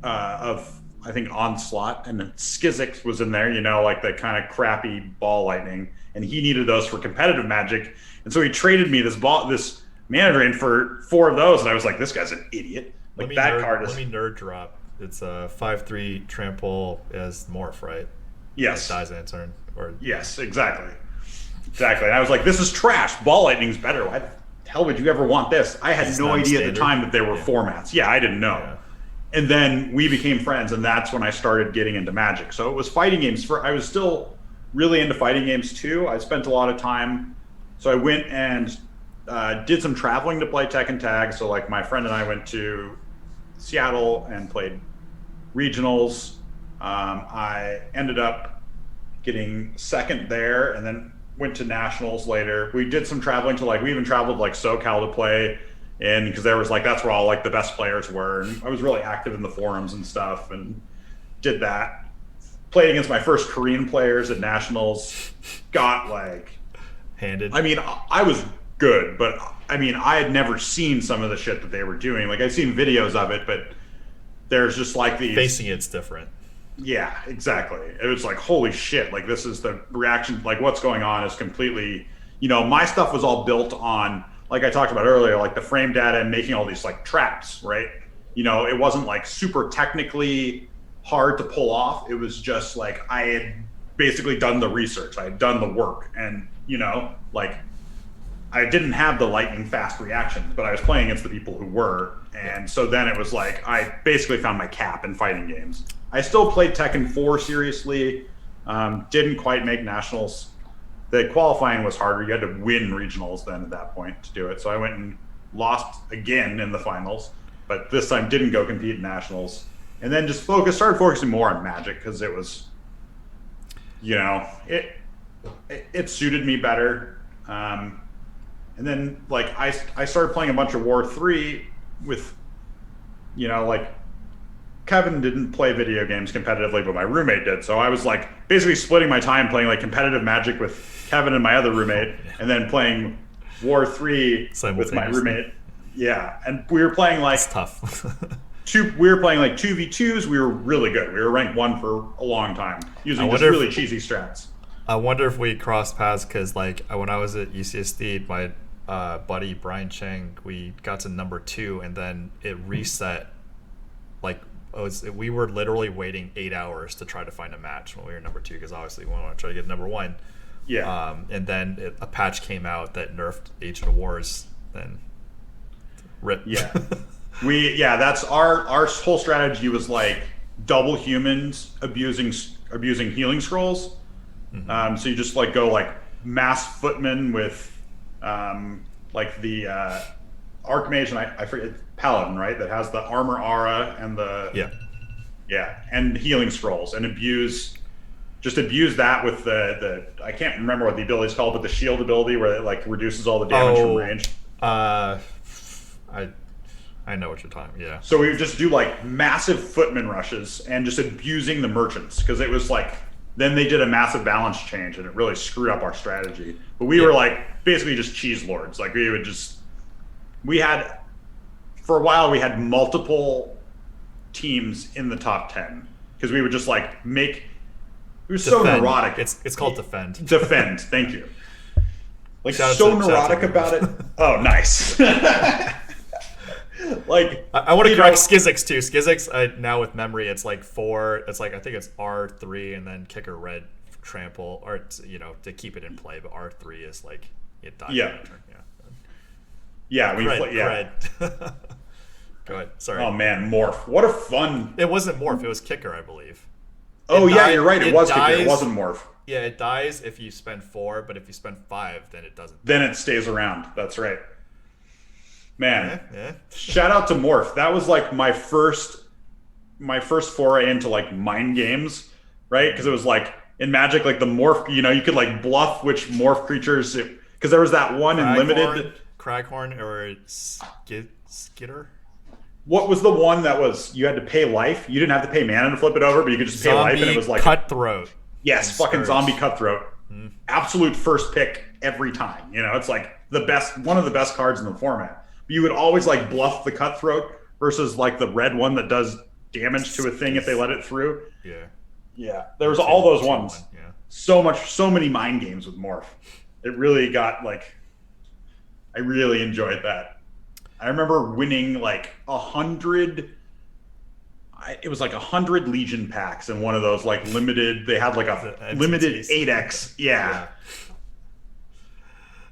of, I think, Onslaught, and Skizzix was in there, like the kind of crappy ball lightning, and he needed those for competitive Magic, and so he traded me this mana drain for 4 of those, and I was like, this guy's an idiot. Like Let me nerd drop. It's a 5/3 trample as morph, right? Yes. Dies in a turn. Yes, exactly. And I was like, this is trash. Ball lightning's better. Why the hell would you ever want this? I had no idea at the time that there were formats. Yeah, I didn't know. Yeah. And then we became friends, and that's when I started getting into Magic. So it was fighting games. I was still really into fighting games too. I spent a lot of time. So I went and did some traveling to play Tekken Tag. So like my friend and I went to Seattle and played regionals. I ended up getting second there, and then went to nationals later. We did some traveling to we even traveled like SoCal to play in, because there was that's where all like the best players were, and I was really active in the forums and stuff, and did that. Played against my first Korean players at nationals. Got handed. I mean, I was good, but I mean, I had never seen some of the shit that they were doing. Like I've seen videos of it, but there's just these facing it's different. Yeah, exactly. It was like, holy shit, this is the reaction, what's going on is completely, my stuff was all built on, like I talked about earlier, the frame data and making all these traps, right? It wasn't super technically hard to pull off. It was just I had basically done the research. I had done the work, and, I didn't have the lightning fast reactions, but I was playing against the people who were. And so then it was I basically found my cap in fighting games. I still played Tekken 4 seriously. Didn't quite make nationals. The qualifying was harder. You had to win regionals then at that point to do it. So I went and lost again in the finals, but this time didn't go compete in nationals. And then just started focusing more on Magic, because it was, it suited me better. And then I started playing a bunch of War 3 with, Kevin didn't play video games competitively, but my roommate did. So I was basically splitting my time playing competitive Magic with Kevin and my other roommate, and then playing War 3 with my roommate. Yeah, and we were playing It's tough. we were playing 2v2s. We were really good. We were ranked 1 for a long time using just really cheesy strats. I wonder if we crossed paths, because when I was at UCSD, my buddy Brian Cheng, we got to number 2, and then it reset. We were literally waiting 8 hours to try to find a match when we were number 2, because obviously we want to try to get number 1. Yeah. And then a patch came out that nerfed Agent of Wars. Then rip. Yeah. That's our whole strategy was double humans abusing healing scrolls. Mm-hmm. So you just go mass footman with the Archmage, and I forget, Paladin, right? That has the armor aura and the Yeah, and healing scrolls, and abuse that with the I can't remember what the ability is called, but the shield ability where it like reduces all the damage from range. I know what you're talking. Yeah. So we would just do like massive footman rushes and just abusing the merchants, because it was like then they did a massive balance change and it really screwed up our strategy. But we were like basically just cheese lords. Like we had for a while we had multiple teams in the top 10 because we would just like make. We were so neurotic. It's called defend. Defend. Thank you. Like so neurotic about it. Oh, nice. Like I want to correct Skizix too. Skizix now with memory, it's like 4. It's like I think it's R3 and then kicker red trample, or to keep it in play. But R3 is like it dies. Yeah. Yeah. We play. Yeah. Go ahead. Sorry. Oh man, morph. What a fun. It wasn't morph. It was kicker, I believe. Oh yeah, you're right. It was kicker. It wasn't morph. Yeah, it dies if you spend 4, but if you spend 5, then it doesn't. Then it stays around. That's right. Man, yeah. Shout out to morph. That was like my first foray into like mind games, right? Because it was like in Magic, like the morph. You could like bluff which morph creatures. Because there was that one in limited. Craghorn or Skitter. What was the one that was you had to pay life? You didn't have to pay mana to flip it over, but you could just pay life, and it was like Cutthroat. Yes, fucking Zombie Cutthroat. Absolute first pick every time. It's like one of the best cards in the format. But you would always like bluff the Cutthroat versus like the red one that does damage to a thing if they let it through. Yeah. Yeah. There was all those ones. Yeah. So many mind games with Morph. It really got like I really enjoyed that. I remember winning like 100. It was like 100 Legion packs in one of those like limited. They had like a limited 8x. Yeah.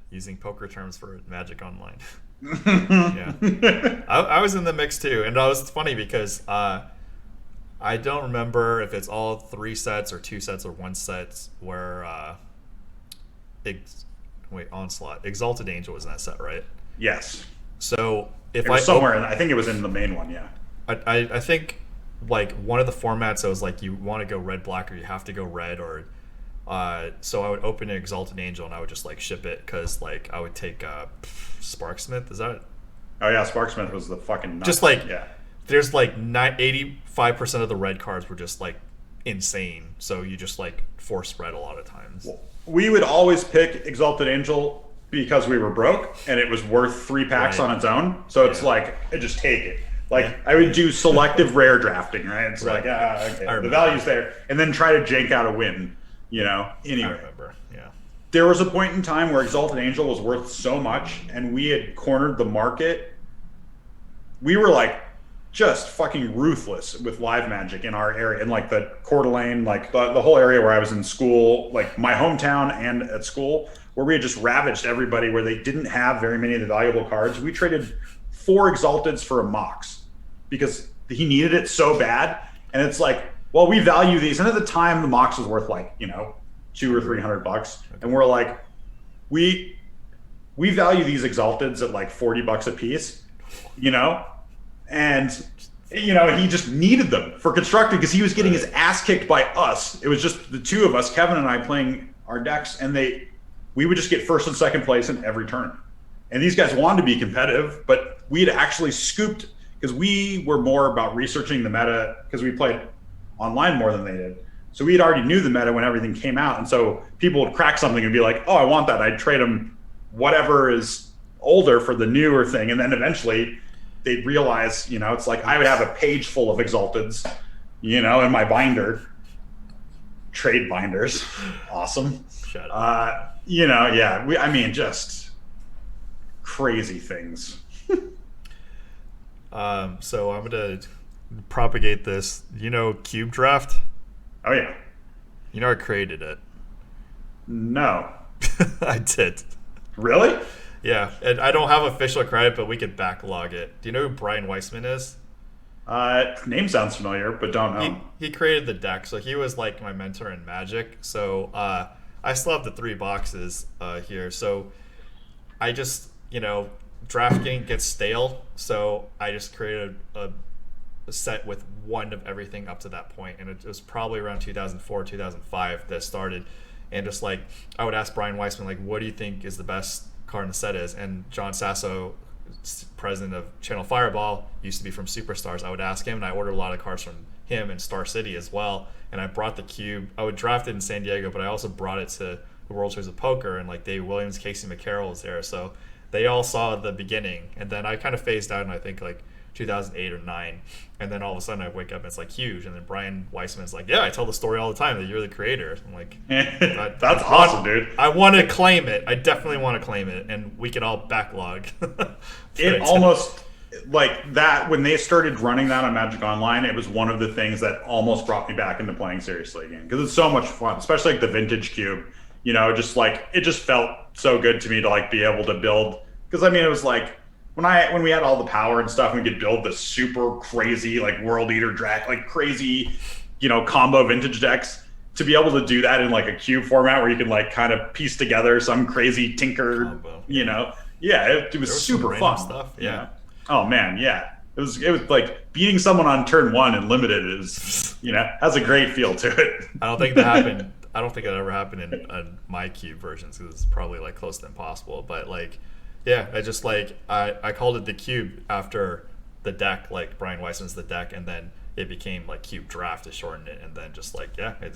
Using poker terms for Magic Online. Yeah. I was in the mix too, and it was funny because I don't remember if it's all 3 sets or 2 sets or 1 set where Onslaught Exalted Angel was in that set, right? Yes. So if I think it was in the main one. Yeah. I think like one of the formats that was like you want to go red black or you have to go red, or so I would open an Exalted Angel and I would just like ship it because like I would take Sparksmith. Is that? Oh yeah, Sparksmith was the fucking nuts. Just like there's like 85% of the red cards were just like insane. So you just like force red a lot of times. Well, we would always pick Exalted Angel because we were broke and it was worth 3 packs on its own. So it's like I just take it. Like I would do selective rare drafting, right? It's like okay, the value's there, and then try to jank out a win. Anyway. I remember. Yeah. There was a point in time where Exalted Angel was worth so much, and we had cornered the market. We were like just fucking ruthless with live Magic in our area, in like the Coeur d'Alene, like the whole area where I was in school, like my hometown and at school, where we had just ravaged everybody where they didn't have very many of the valuable cards. We traded 4 Exalteds for a Mox because he needed it so bad. And it's like, well, we value these. And at the time, the Mox was worth like, $200 or $300. And we're like, we value these Exalteds at like $40 a piece, and he just needed them for constructed because he was getting his ass kicked by us. It was just the 2 of us, Kevin and I, playing our decks, and we would just get first and second place in every turn. And these guys wanted to be competitive, but we had actually scooped because we were more about researching the meta because we played online more than they did. So we had already knew the meta when everything came out. And so people would crack something and be like, oh, I want that. I'd trade them whatever is older for the newer thing. And then eventually they'd realize, it's like I would have a page full of Exalteds, in my binder. Trade binders. Awesome. Shut up. Just crazy things. So I'm going to propagate this. Cube Draft? Oh, yeah. I created it. No. I did. Really? Yeah, and I don't have official credit, but we could backlog it. Do you know who Brian Weissman is? Name sounds familiar, but don't know. He created the deck, so he was like my mentor in Magic. So I still have the 3 boxes here. So I just, drafting gets stale, so I just created a set with one of everything up to that point, and it was probably around 2004, 2005 that started. And just like I would ask Brian Weissman, like, what do you think is the best card in the set is? And John Sasso, president of Channel Fireball, used to be from Superstars. I would ask him, and I ordered a lot of cards from him and Star City as well. And I brought the cube. I would draft it in San Diego, but I also brought it to the World Series of Poker, and like Dave Williams, Casey McCarroll was there, so they all saw the beginning. And then I kind of phased out in I think like 2008 or 9, and then all of a sudden I wake up and it's like huge, and then Brian Weissman's like, yeah, I tell the story all the time that you're the creator. I'm like, that's awesome, dude. I want to claim it. I definitely want to claim it, and we could all backlog. It almost like that when they started running that on Magic Online, it was one of the things that almost brought me back into playing seriously again, because it's so much fun, especially like the vintage cube. You know, just like it just felt so good to me to like be able to build, because I mean it was like when we had all the power and stuff, and we could build the super crazy like World Eater Drac, like crazy, you know, combo vintage decks. To be able to do that in like a cube format where you can like kind of piece together some crazy tinker, combo. You know, yeah, it was super fun stuff. Yeah. You know? Oh man, yeah. It was like beating someone on turn 1 in limited is, you know, has a great feel to it. I don't think that happened. I don't think it ever happened in my cube versions, because it's probably like close to impossible. But like, yeah, I just like I called it the cube after the deck, like Brian Weissman's the deck, and then it became like Cube Draft to shorten it, and then just like it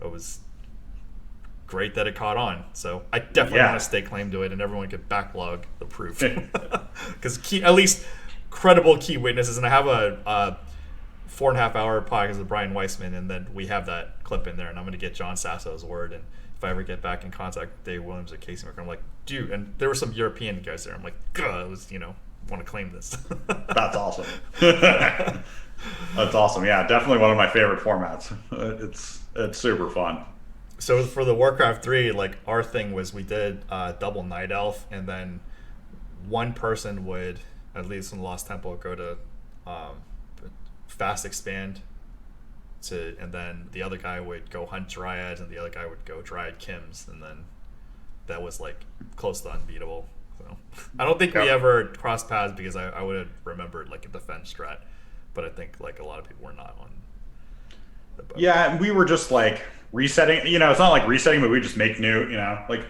was great that it caught on. So I definitely want to stake claim to it, and everyone could backlog the proof, because at least credible key witnesses, and I have a 4.5 hour podcast with Brian Weissman, and then we have that clip in there, and I'm going to get John Sasso's word, and if I ever get back in contact with Dave Williams or Casey McCarroll, I'm like, dude, and there were some European guys there, I'm like, I was, you know, want to claim this. That's awesome. That's awesome. Yeah, definitely one of my favorite formats. It's super fun. So for the Warcraft 3, like our thing was we did double Night Elf, and then one person would, at least in the Lost Temple, go to fast expand and then the other guy would go hunt dryads, and the other guy would go dryad Kims, and then that was like close to unbeatable. So I don't think we ever crossed paths, because I would have remembered like a defense strat, but I think like a lot of people were not on the boat. Yeah, we were just like resetting, you know, it's not like resetting, but we just make new, you know, like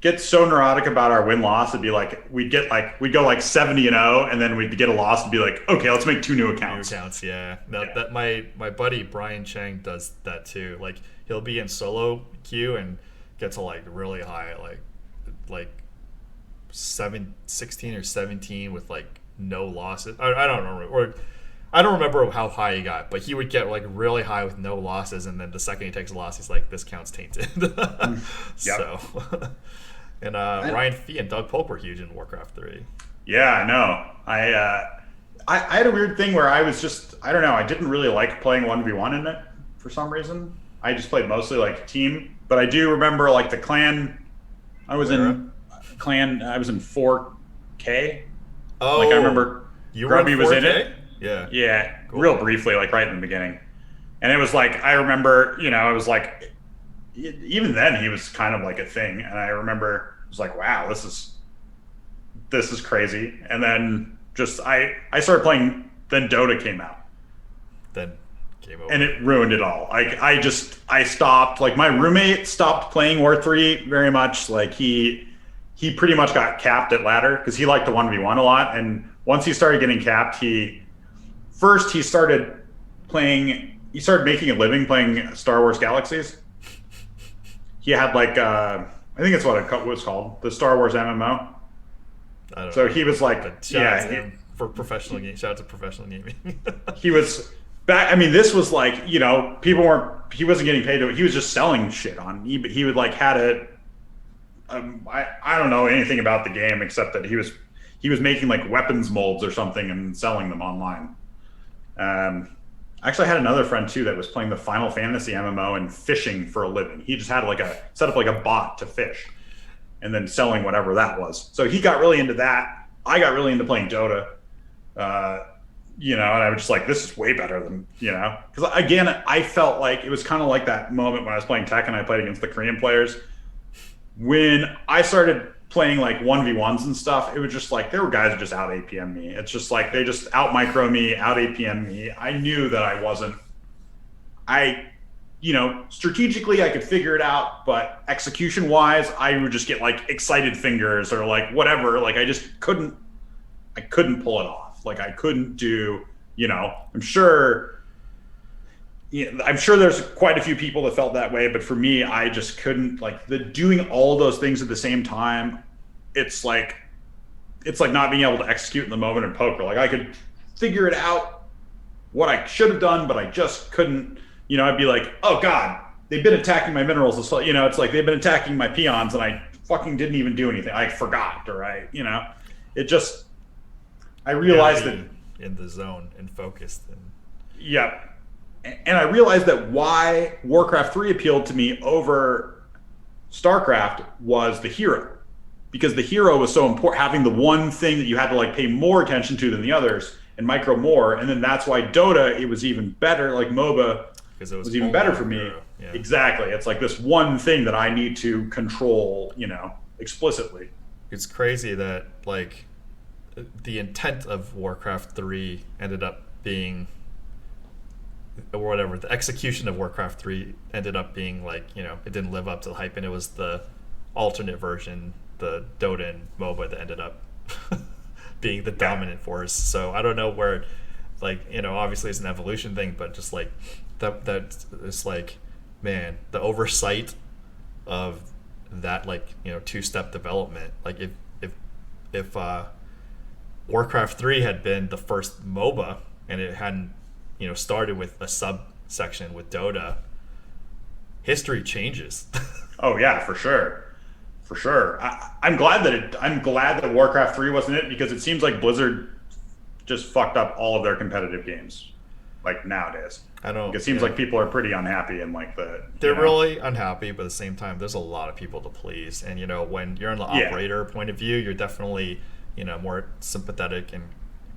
get so neurotic about our win-loss. It'd be like we'd go like 70-0, and then we'd get a loss and be like, okay, let's make 2 new accounts. Yeah. That my buddy Brian Chang does that too. Like he'll be in solo queue and get to like really high, like 16 or 17 with like no losses. I don't remember, or I don't remember how high he got, but he would get like really high with no losses, and then the second he takes a loss, he's like, this count's tainted. So. And Ryan Fee and Doug Polk were huge in Warcraft 3. Yeah, I know. I had a weird thing where I was just, I don't know, I didn't really like playing 1v1 in it for some reason. I just played mostly like team. But I do remember like the clan, I was in 4K. Oh, like I remember Grubby was in it. Yeah. Yeah, cool. Real briefly, like right in the beginning. And it was like, I remember, you know, it was like, even then he was kind of like a thing, and I remember it was like, wow, this is crazy. And then just I started playing, then Dota came out, then game over, and it ruined it all. Like I stopped, like my roommate stopped playing War 3 very much. Like he pretty much got capped at ladder, because he liked the 1v1 a lot, and once he started getting capped, he started making a living playing Star Wars Galaxies. He had like I think it's what it was called, the Star Wars MMO. So he was like, for professional game. Shout out to professional gaming. He was back. I mean, this was like, you know, he wasn't getting paid. He was just selling shit on eBay. He would like had it. I don't know anything about the game except that he was making like weapons molds or something and selling them online. Actually, I had another friend too that was playing the Final Fantasy MMO and fishing for a living. He just had set up like a bot to fish, and then selling whatever that was. So he got really into that. I got really into playing Dota, you know, and I was just like, this is way better than, you know, because again, I felt like it was kind of like that moment when I was playing Tekken and I played against the Korean players. When I started playing like 1v1s and stuff, it was just like there were guys who just out APM me. It's just like they just out micro me, out APM me. I knew that strategically I could figure it out, but execution wise, I would just get like excited fingers or like whatever. Like I couldn't pull it off. Like I couldn't do, I'm sure there's quite a few people that felt that way, but for me, I just couldn't, like, doing all those things at the same time. It's like not being able to execute in the moment in poker. Like I could figure it out what I should have done, but I just couldn't. I'd be like, oh God, they've been attacking my minerals. It's like they've been attacking my peons, and I fucking didn't even do anything. I forgot, or I realized that in the zone and focused. Yeah. And I realized that why Warcraft 3 appealed to me over StarCraft was the hero. Because the hero was so important, having the one thing that you had to like pay more attention to than the others and micro more. And then that's why Dota, it was even better, like MOBA was even better for me. Yeah. Exactly. It's like this one thing that I need to control, explicitly. It's crazy that like the intent of Warcraft 3 ended up being, or whatever, the execution of Warcraft 3 ended up being like, it didn't live up to the hype, and it was the alternate version, the Dota and MOBA, that ended up being the dominant force. So I don't know where, like, obviously it's an evolution thing, but just like that it's like, man, the oversight of that, like, two-step development. Like if Warcraft 3 had been the first MOBA and it hadn't started with a subsection with Dota, history changes. Oh yeah, for sure. I'm glad that Warcraft 3 wasn't it, because it seems like Blizzard just fucked up all of their competitive games, like nowadays. I know. It seems like people are pretty unhappy, and like they're really unhappy, but at the same time, there's a lot of people to please. And when you're on the operator point of view, you're definitely more sympathetic and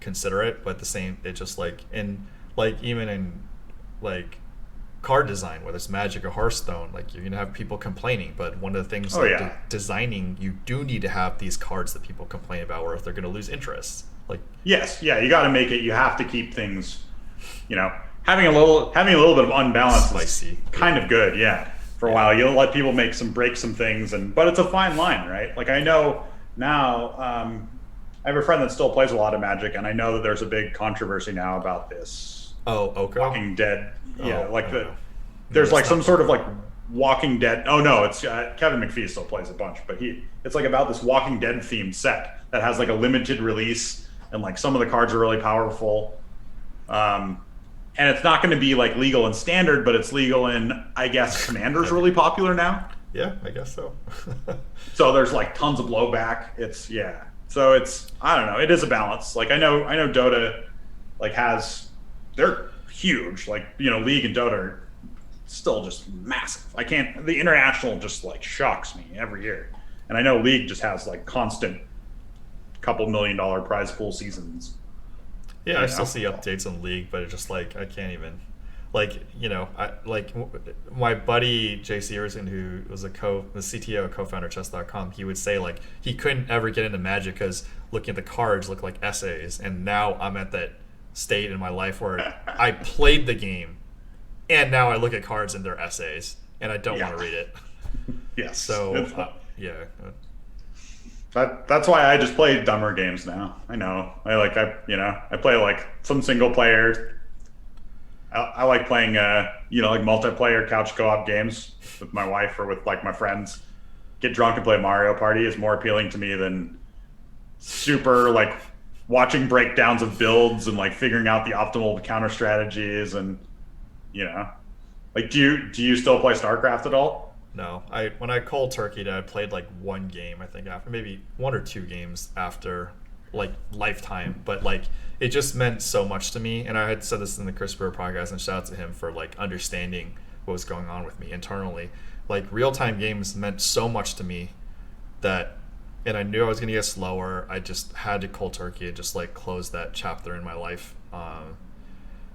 considerate. But the same, it's just like even in like card design, whether it's Magic or Hearthstone, like you're gonna have people complaining. But one of the things designing, you do need to have these cards that people complain about, or if they're gonna lose interest. Like yes, yeah, you got to make it. You have to keep things, having a little bit of unbalance spicy, is kind of good. Yeah, for a while you'll let people break some things, but it's a fine line, right? Like I know now, I have a friend that still plays a lot of Magic, and I know that there's a big controversy now about this. Oh, okay. Walking Dead. Yeah, there's like some sort of like Walking Dead. Oh no, it's Kevin McPhee still plays a bunch, but it's like about this Walking Dead themed set that has like a limited release, and like some of the cards are really powerful. And it's not going to be like legal in standard, but it's legal in, I guess, Commander's really popular now. Yeah, I guess so. So there's like tons of blowback. So it's, I don't know, it is a balance. Like I know Dota like they're huge. Like, League and Dota are still just massive. The international just like shocks me every year. And I know League just has like constant couple $1 million prize pool seasons. Yeah, I still see updates on League, but it's just like I can't even, like, my buddy Jay Searson, who was the CTO, co-founder of Chess.com, he would say like he couldn't ever get into Magic because looking at the cards looked like essays, and now I'm at that state in my life where I played the game, and now I look at cards and they're essays, and I don't want to read it. Yes. So That's why I just play dumber games now. I know. I play like some single player. I like playing like multiplayer couch co-op games with my wife or with like my friends. Get drunk and play Mario Party is more appealing to me than super like watching breakdowns of builds and like figuring out the optimal counter strategies and like do you still play StarCraft at all? No, when I cold turkeyed, I played like one game, I think, after maybe 1 or 2 games after like lifetime, but like it just meant so much to me. And I had said this in the Chris Brewer podcast, and shout out to him for like understanding what was going on with me internally. Like real-time games meant so much to me and I knew I was going to get slower. I just had to cold turkey and just like close that chapter in my life.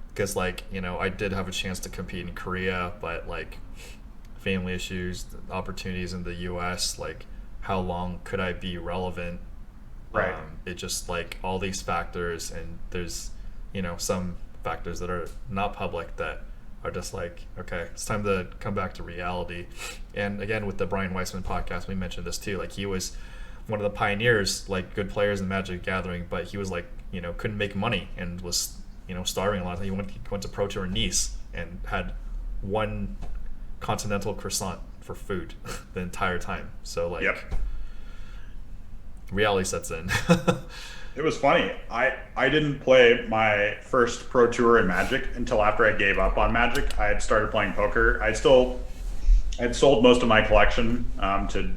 Because like, I did have a chance to compete in Korea, but like family issues, opportunities in the US, like how long could I be relevant? Right. It just like all these factors, and there's, some factors that are not public that are just like, okay, it's time to come back to reality. And again, with the Brian Weissman podcast, we mentioned this too. Like, he was one of the pioneers, like good players in Magic the Gathering, but he was like, couldn't make money and was, starving a lot. He went to Pro Tour in Nice and had one continental croissant for food the entire time. So like, Yep. reality sets in. It was funny. I didn't play my first Pro Tour in Magic until after I gave up on Magic. I had started playing poker. I had sold most of my collection to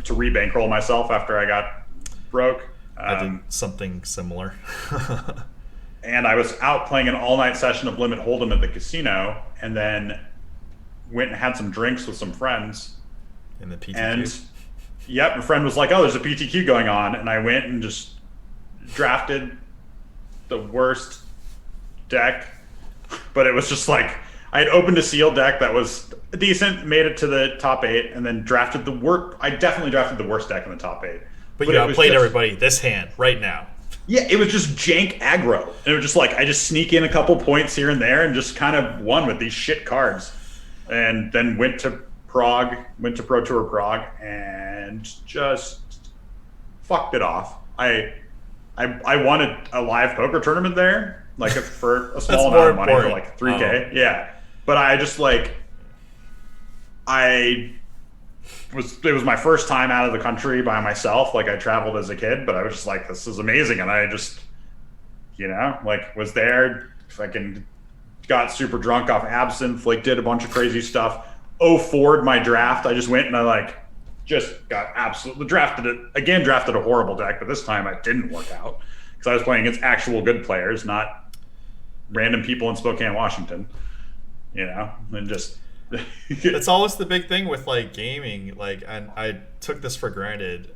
re-bankroll myself after I got broke. I did something similar. And I was out playing an all-night session of Limit Hold'em at the casino, and then went and had some drinks with some friends. In the PTQ? And yep, a friend was like, "Oh, there's a PTQ going on," and I went and just drafted the worst deck. But it was just like, I had opened a sealed deck that was decent, made it to the top 8, and then drafted the worst. I definitely drafted the worst deck in the top 8. But you outplayed everybody this hand right now. Yeah, it was just jank aggro. And it was just like, I just sneak in a couple points here and there and just kind of won with these shit cards. And then went to Pro Tour Prague, and just fucked it off. I won a live poker tournament there, like for a small amount of money, for like 3K. Yeah. But I just like, it was my first time out of the country by myself. Like, I traveled as a kid, but I was just like, this is amazing. And I just, like, was there, fucking got super drunk off absinthe, like did a bunch of crazy stuff. 04'd my draft. I just went and I just got absolutely drafted a horrible deck, but this time it didn't work out because I was playing against actual good players, not random people in Spokane, Washington, and just. It's always the big thing with like gaming, like, and I took this for granted,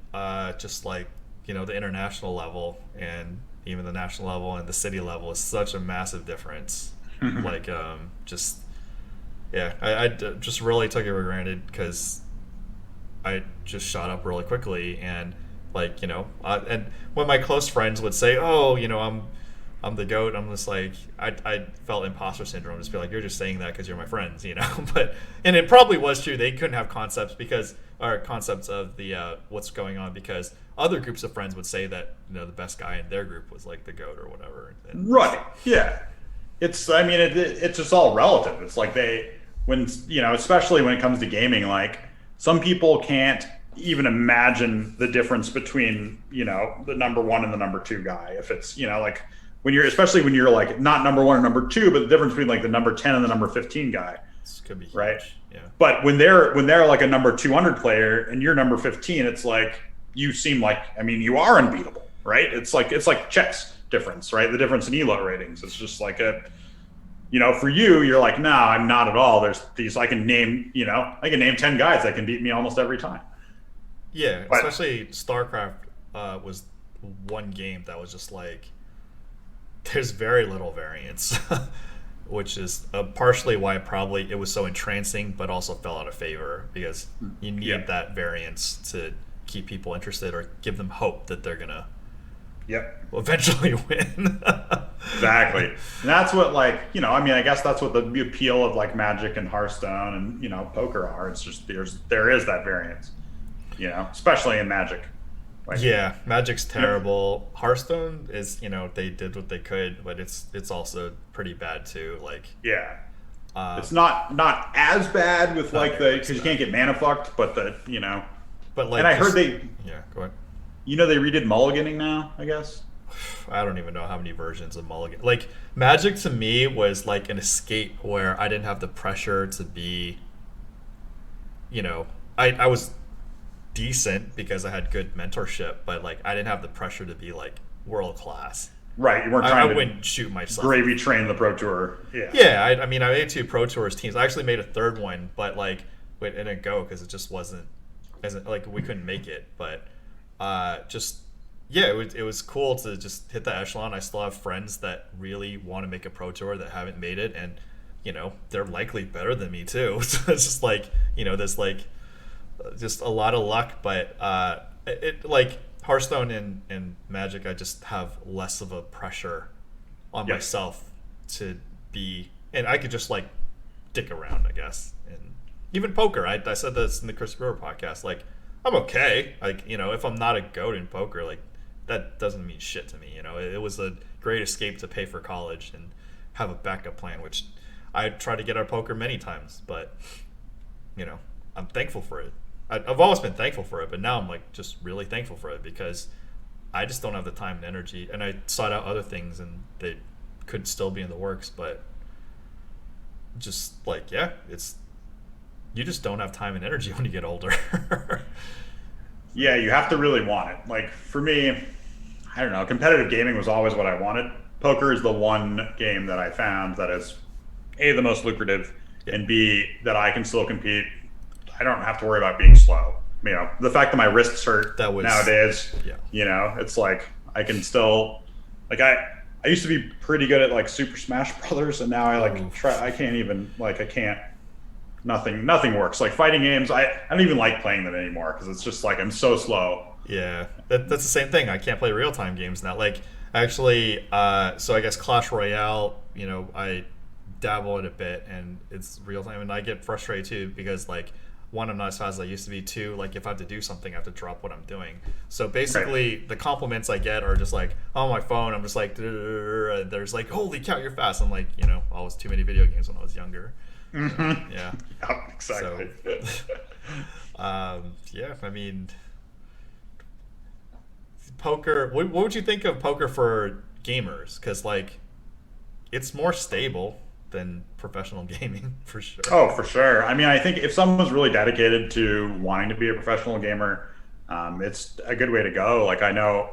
just like, the international level and even the national level and the city level is such a massive difference. Like, I just really took it for granted because I just shot up really quickly, and like, and when my close friends would say, "Oh, I'm the GOAT," I'm just like, I felt imposter syndrome. Just be like, you're just saying that because you're my friends, But and it probably was true. They couldn't have concepts of the what's going on, because other groups of friends would say that the best guy in their group was like the GOAT or whatever. And, right. Yeah. It's just all relative. It's like especially when it comes to gaming, like some people can't even imagine the difference between, the number 1 and the number 2 guy. If it's, like especially when you're like not number 1 or number 2, but the difference between like the number 10 and the number 15 guy. This could be huge. Right. Yeah. But when they're like a number 200 player and you're number 15, it's like, you seem like, you are unbeatable, right? It's like chess difference, right? The difference in ELO ratings. It's just like for you're like, no, I'm not at all. There's these, I can name 10 guys that can beat me almost every time. Yeah, but, especially StarCraft was one game that was just like, there's very little variance, which is partially why probably it was so entrancing, but also fell out of favor because you need that variance to keep people interested or give them hope that they're gonna eventually win. Exactly. And that's what, like, I guess that's what the appeal of like Magic and Hearthstone and poker are. It's just there is that variance, especially in Magic. Like, yeah, Magic's terrible. Hearthstone is, they did what they could, but it's also pretty bad too. Like, yeah, it's not as bad with like because you can't get mana fucked, but But like, and I heard go ahead. They redid mulliganing now, I guess. I don't even know how many versions of mulligan. Like, Magic to me was like an escape where I didn't have the pressure to be, I was decent because I had good mentorship, but like I didn't have the pressure to be like world class. Right, you weren't trying I wouldn't shoot myself. Gravy train the Pro Tour. Yeah. Yeah, I made 2 Pro Tours teams. I actually made a third one, but like it didn't go because it just wasn't like we couldn't make it. But it was cool to just hit the echelon. I still have friends that really want to make a Pro Tour that haven't made it, and they're likely better than me too. So it's just like, there's like just a lot of luck. But it like Hearthstone and Magic, I just have less of a pressure on myself to be, and I could just like dick around, I guess. And even poker, I said this in the Chris Brewer podcast. Like, I'm okay. Like, you know, if I'm not a goat in poker, like that doesn't mean shit to me. You know, it was a great escape to pay for college and have a backup plan, which I tried to get out of poker many times, but you know, I'm thankful for it. I've always been thankful for it, but now I'm like just really thankful for it because I just don't have the time and energy. And I sought out other things, and they could still be in the works, but just like, yeah, it's, you just don't have time and energy when you get older. Yeah, you have to really want it. Like for me, I don't know, competitive gaming was always what I wanted. Poker is the one game that I found that is A, the most lucrative, and B, that I can still compete. I don't have to worry about being slow. You know, the fact that my wrists hurt nowadays, you know, it's like I can still, like I used to be pretty good at like Super Smash Brothers, and now I like I can't even, like I can't, nothing works. Like fighting games, I don't even like playing them anymore because it's just like I'm so slow. Yeah, that's the same thing. I can't play real-time games now. Like actually, so I guess Clash Royale, you know, I dabble in a bit, and it's real-time, and I get frustrated too because like, one, I'm not as fast as I used to be. Two, like if I have to do something, I have to drop what I'm doing. So basically, the compliments I get are just like on my phone. I'm just like, there's like, holy cow, you're fast. I'm like, you know, I was too many video games when I was younger. Mm-hmm. Yeah. Yep, exactly. So, yeah, I mean, poker. What would you think of poker for gamers? Because like, it's more stable than professional gaming for sure. Oh, for sure. I mean, I think if someone's really dedicated to wanting to be a professional gamer, it's a good way to go. Like I know,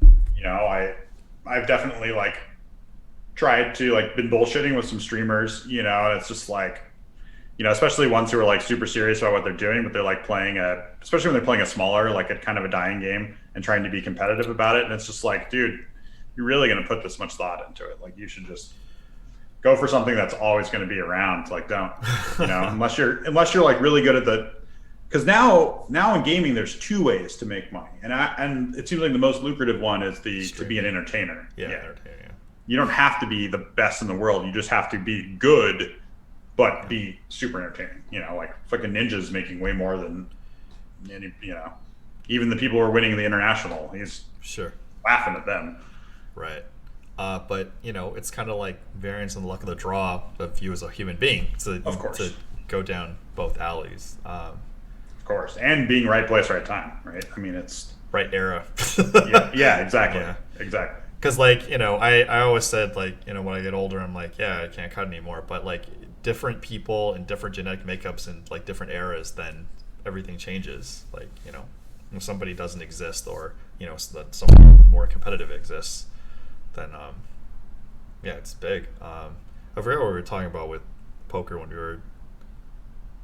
you know, I've definitely like tried to like been bullshitting with some streamers, you know, and it's just like, you know, especially ones who are like super serious about what they're doing, but they're like playing especially when they're playing a smaller, like a kind of a dying game and trying to be competitive about it. And it's just like, dude, you're really going to put this much thought into it. Like you should just go for something that's always going to be around. Like don't, you know, unless you're like really good at because now in gaming, there's two ways to make money. And it seems like the most lucrative one is to be an entertainer. Yeah. Entertainer, yeah. You don't have to be the best in the world. You just have to be good, but be super entertaining. You know, like fucking Ninja's making way more than any, you know, even the people who are winning the international. He's laughing at them. Right. But you know, it's kind of like variance in the luck of the draw of you as a human being to go down both alleys. Of course, and being right place, right time, right? I mean, it's right era. yeah, exactly, exactly. Because like, you know, I always said like, you know, when I get older, I'm like, yeah, I can't cut anymore. But like different people and different genetic makeups and like different eras, then everything changes. Like, you know, if somebody doesn't exist, or you know, that someone more competitive exists, then yeah, it's big. I forget what we were talking about with poker when we were.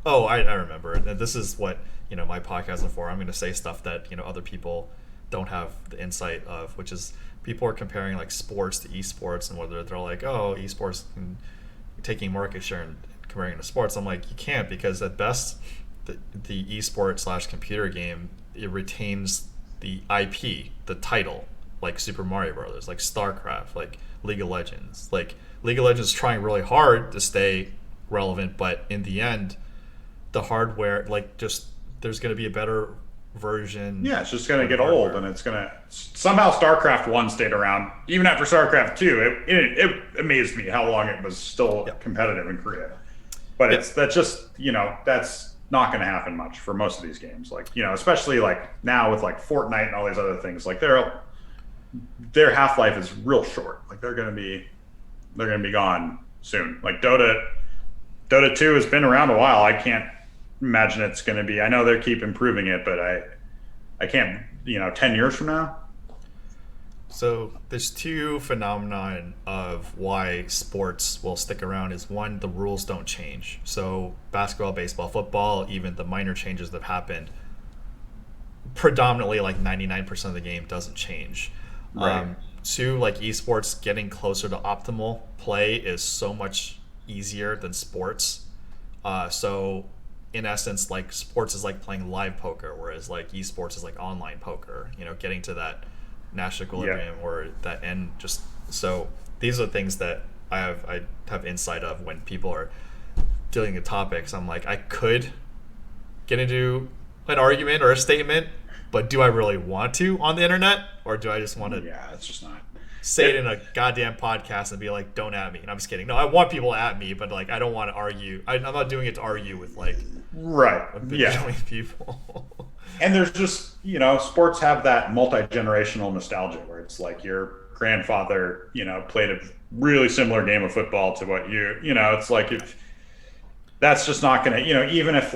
Oh, I remember. And this is what, you know, my podcast is for. I'm going to say stuff that, you know, other people don't have the insight of, which is people are comparing like sports to esports, and whether they're like, oh, esports taking market share and comparing it to sports. I'm like, you can't, because at best the esport / computer game, it retains the IP, the title, like Super Mario Brothers, like StarCraft, like League of Legends. Like League of Legends is trying really hard to stay relevant, but in the end, the hardware, like, just there's going to be a better version. Yeah, it's just going to get old, and it's going to somehow StarCraft 1 stayed around even after StarCraft 2. It amazed me how long it was still competitive in Korea. But that's just, you know, that's not going to happen much for most of these games. Like, you know, especially like now with like Fortnite and all these other things, like their half-life is real short. Like they're going to be gone soon. Like Dota 2 has been around a while. I can't imagine it's going to be. I know they keep improving it, but I can't, you know, 10 years from now. So there's two phenomenon of why sports will stick around. Is one, the rules don't change. So basketball, baseball, football, even the minor changes that have happened, predominantly like 99% of the game doesn't change. Right. Two, like esports getting closer to optimal play is so much easier than sports. So in essence, like sports is like playing live poker, whereas like esports is like online poker. You know, getting to that national equilibrium or that end. Just so these are things that I have insight of when people are dealing with topics. I'm like, I could get into an argument or a statement, but do I really want to on the internet, or do I just want to? Yeah, it's just not. Say it in a goddamn podcast and be like, "Don't at me." And I'm just kidding. No, I want people to at me, but like, I don't want to argue. I'm not doing it to argue with like a bajillion people. And there's just, sports have that multi-generational nostalgia where it's like your grandfather, played a really similar game of football to what it's like, if that's just not going to, even if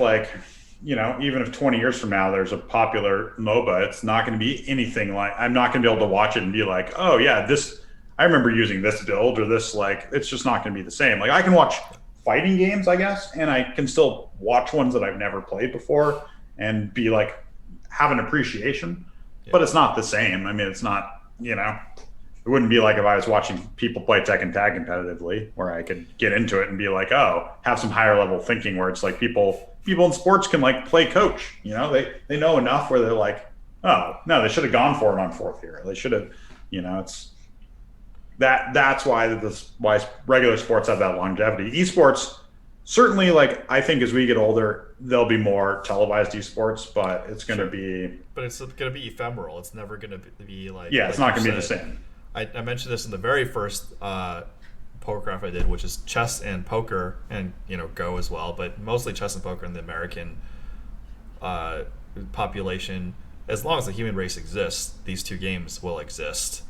20 years from now there's a popular MOBA, it's not going to be anything like, I'm not going to be able to watch it and be like, oh yeah, I remember using this build or this, like, it's just not going to be the same. Like, I can watch fighting games, I guess, and I can still watch ones that I've never played before and be like, have an appreciation, but it's not the same. I mean, it's not, it wouldn't be like if I was watching people play Tekken Tag competitively, where I could get into it and be like, oh, have some higher level thinking, where it's like people in sports can like play coach, they know enough where they're like, oh no, they should have gone for it on fourth here. They should have, it's that's why regular sports have that longevity. Esports, certainly, like, I think as we get older, there'll be more televised esports, but it's going to be... But it's going to be ephemeral. It's never going to be like... Yeah, it's not going to be the same. I mentioned this in the very first pokercraft I did, which is chess and poker, and, Go as well, but mostly chess and poker in the American population. As long as the human race exists, these two games will exist.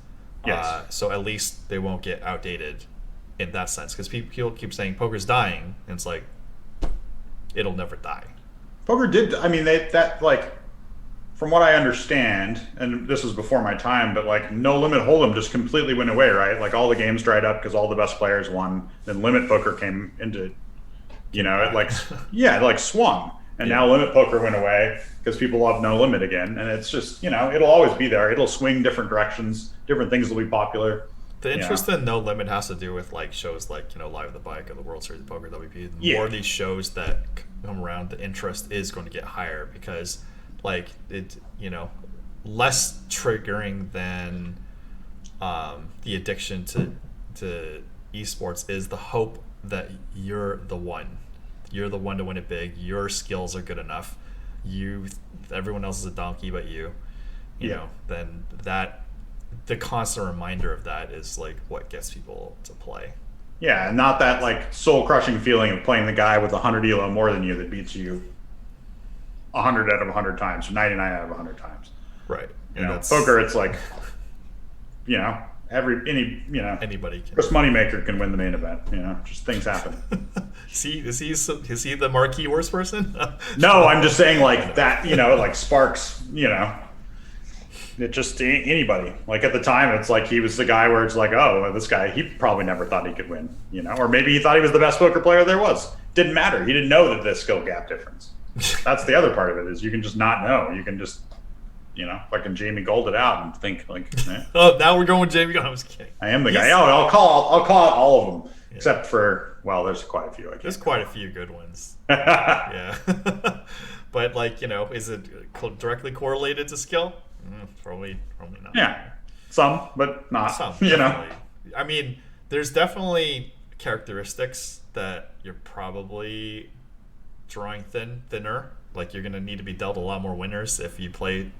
Yes. So at least they won't get outdated in that sense, because people keep saying poker's dying, and it's like, it'll never die. Poker did, I mean, from what I understand, and this was before my time, but like No Limit Hold'em just completely went away, right? Like all the games dried up because all the best players won. Then Limit Poker came into, it swung. And now Limit Poker went away because people love No Limit again. And it's just, it'll always be there. It'll swing different directions, different things will be popular. The interest in No Limit has to do with like shows like Live the Bike or the World Series of Poker, WPT. The more of these shows that come around, the interest is going to get higher because like it, less triggering than the addiction to esports is the hope that you're the one to win it big. Your skills are good enough. Everyone else is a donkey but you know. Then that. The constant reminder of that is like what gets people to play. Yeah, and not that like soul crushing feeling of playing the guy with 100 elo more than you that beats you 100 out of 100 times or 99 out of 100 times. Right. Poker, it's like, anybody can. Chris Moneymaker can win the main event. Just things happen. Is he the marquee worst person? No, I'm just saying like that. Like Sparks. It just anybody. Like at the time, it's like he was the guy where it's like, oh, this guy, he probably never thought he could win, or maybe he thought he was the best poker player there was. Didn't matter. He didn't know that this skill gap difference. That's the other part of it is you can just not know. You can just, fucking Jamie Gold it out and think like, oh, now we're going with Jamie Gold. I was kidding. I am the guy. Oh, I'll call out all of them except for, well, there's quite a few. There's quite a few good ones. Yeah. But like, is it directly correlated to skill? Probably not. Yeah, some, but not. Some, definitely. I mean, there's definitely characteristics that you're probably drawing thinner. Like you're gonna need to be dealt a lot more winners if you play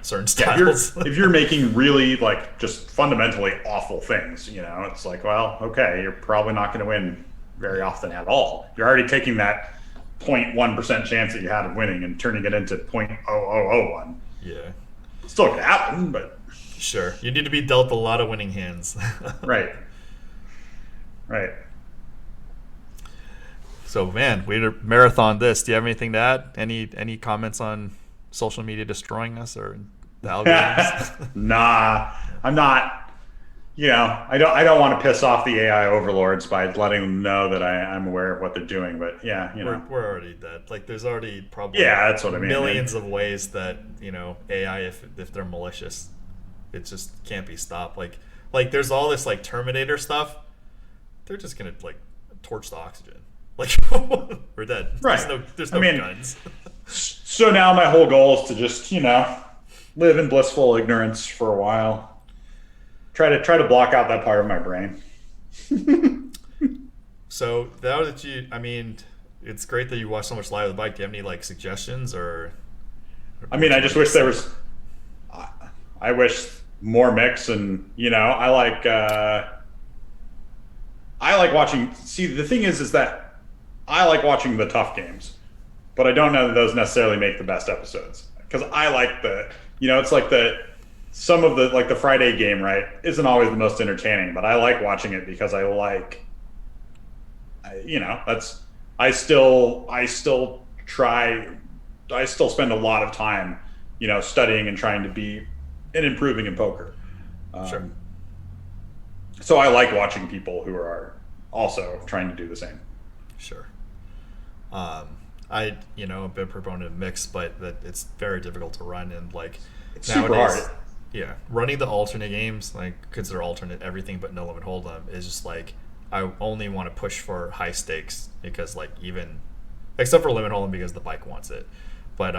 certain styles. If you're making really like just fundamentally awful things, it's like, well, okay, you're probably not going to win very often at all. You're already taking that 0.1% chance that you had of winning and turning it into 0.0001. Yeah. Still could happen, but sure, you need to be dealt a lot of winning hands. Right. So, man, we marathon this. Do you have anything to add? Any comments on social media destroying us or the algorithms? Nah, I'm not. I don't want to piss off the AI overlords by letting them know that I'm aware of what they're doing. But yeah, we're already dead. Like there's already probably that's what I mean. Millions of ways that AI, if they're malicious, it just can't be stopped. Like there's all this like Terminator stuff. They're just gonna like torch the oxygen. Like we're dead. Right. There's no guns. So now my whole goal is to just, live in blissful ignorance for a while. Try to block out that part of my brain. So now that it's great that you watch so much live of the bike. Do you have any like suggestions or I just wish there was. I wish more mix, and I like watching. See, the thing is that I like watching the tough games, but I don't know that those necessarily make the best episodes because I like it's like some of the like the Friday game, right, isn't always the most entertaining, but I like watching it because I like. I still spend a lot of time, studying and trying to be and improving in poker. Sure. So I like watching people who are also trying to do the same. Sure. I'm a big proponent of mix, but that it's very difficult to run, and like it's nowadays, super hard. Yeah, running the alternate games, like consider alternate everything but no limit hold'em, is just like I only want to push for high stakes because like even except for limit hold'em because the bike wants it, but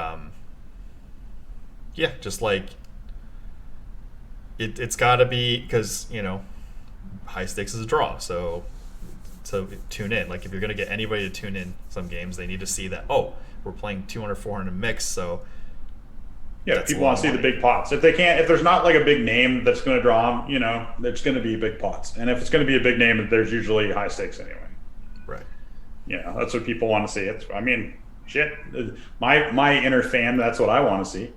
yeah, just like it's got to be because high stakes is a draw, so tune in. Like if you're going to get anybody to tune in some games, they need to see that we're playing 200 400 mix, so yeah, people want to see the big pots. If there's not like a big name that's going to draw them, there's going to be big pots, and if it's going to be a big name, there's usually high stakes anyway. Right. That's what people want to see. Shit, my inner fan, that's what I want to see.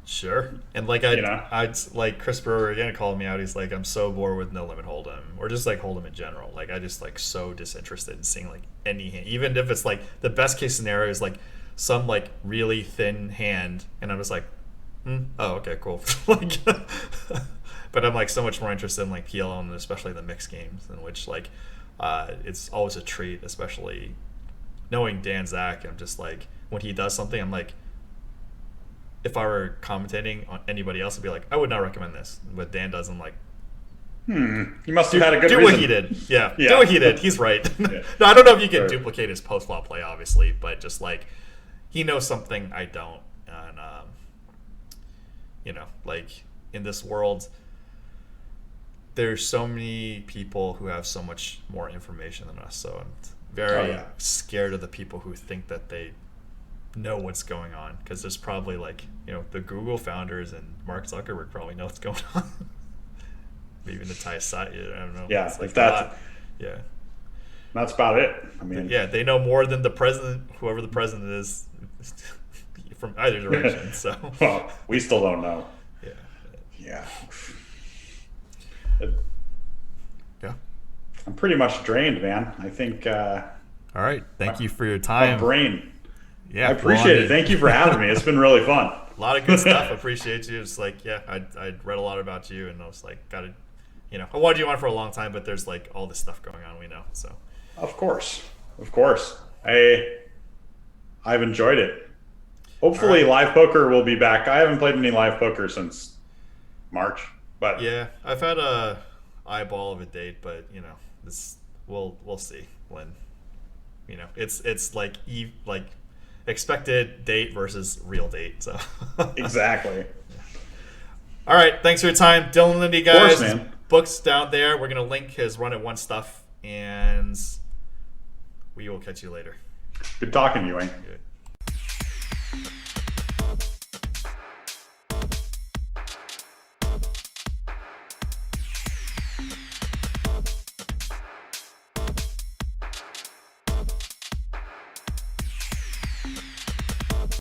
Sure. And like I'd like Chris Brewer again called me out. He's like, I'm so bored with no limit hold'em or just like hold'em in general. Like I just like so disinterested in seeing like any hand, even if it's like the best case scenario is like some like really thin hand, and I'm just like, oh okay, cool. Like, but I'm like so much more interested in like PLO and especially the mixed games, in which like it's always a treat, especially knowing Dan Zach. I'm just like when he does something, I'm like. If I were commentating on anybody else, I'd be like, I would not recommend this. But Dan does, I'm like, He must have had a good reason. Do what he did. Yeah, do what he did. He's right. Yeah. No, I don't know if you can duplicate his post-flop play, obviously, but just like he knows something I don't. And, like in this world, there's so many people who have so much more information than us. So I'm very scared of the people who think that they know what's going on, because there's probably like the Google founders and Mark Zuckerberg probably know what's going on. Maybe the Thai side, I don't know. Yeah, it's like yeah, that's about it. Yeah, they know more than the president, whoever the president is, from either direction. So well, we still don't know. Yeah. I'm pretty much drained, man. I think. All right, thank you for your time. My brain. Yeah, I appreciate it. Thank you for having me. It's been really fun. A lot of good stuff. Appreciate you. It's like, I'd read a lot about you, and I was like, I wanted you on for a long time, but there's like all this stuff going on, we know. So, of course, I've enjoyed it. Hopefully, live poker will be back. I haven't played any live poker since March, but yeah, I've had a eyeball of a date, but we'll see when. It's like expected date versus real date. So exactly. All right, thanks for your time, Dylan Linde, guys. Of course, man. Books down there. We're gonna link his Run at One stuff, and we will catch you later. Good talking to you, Wayne. Good.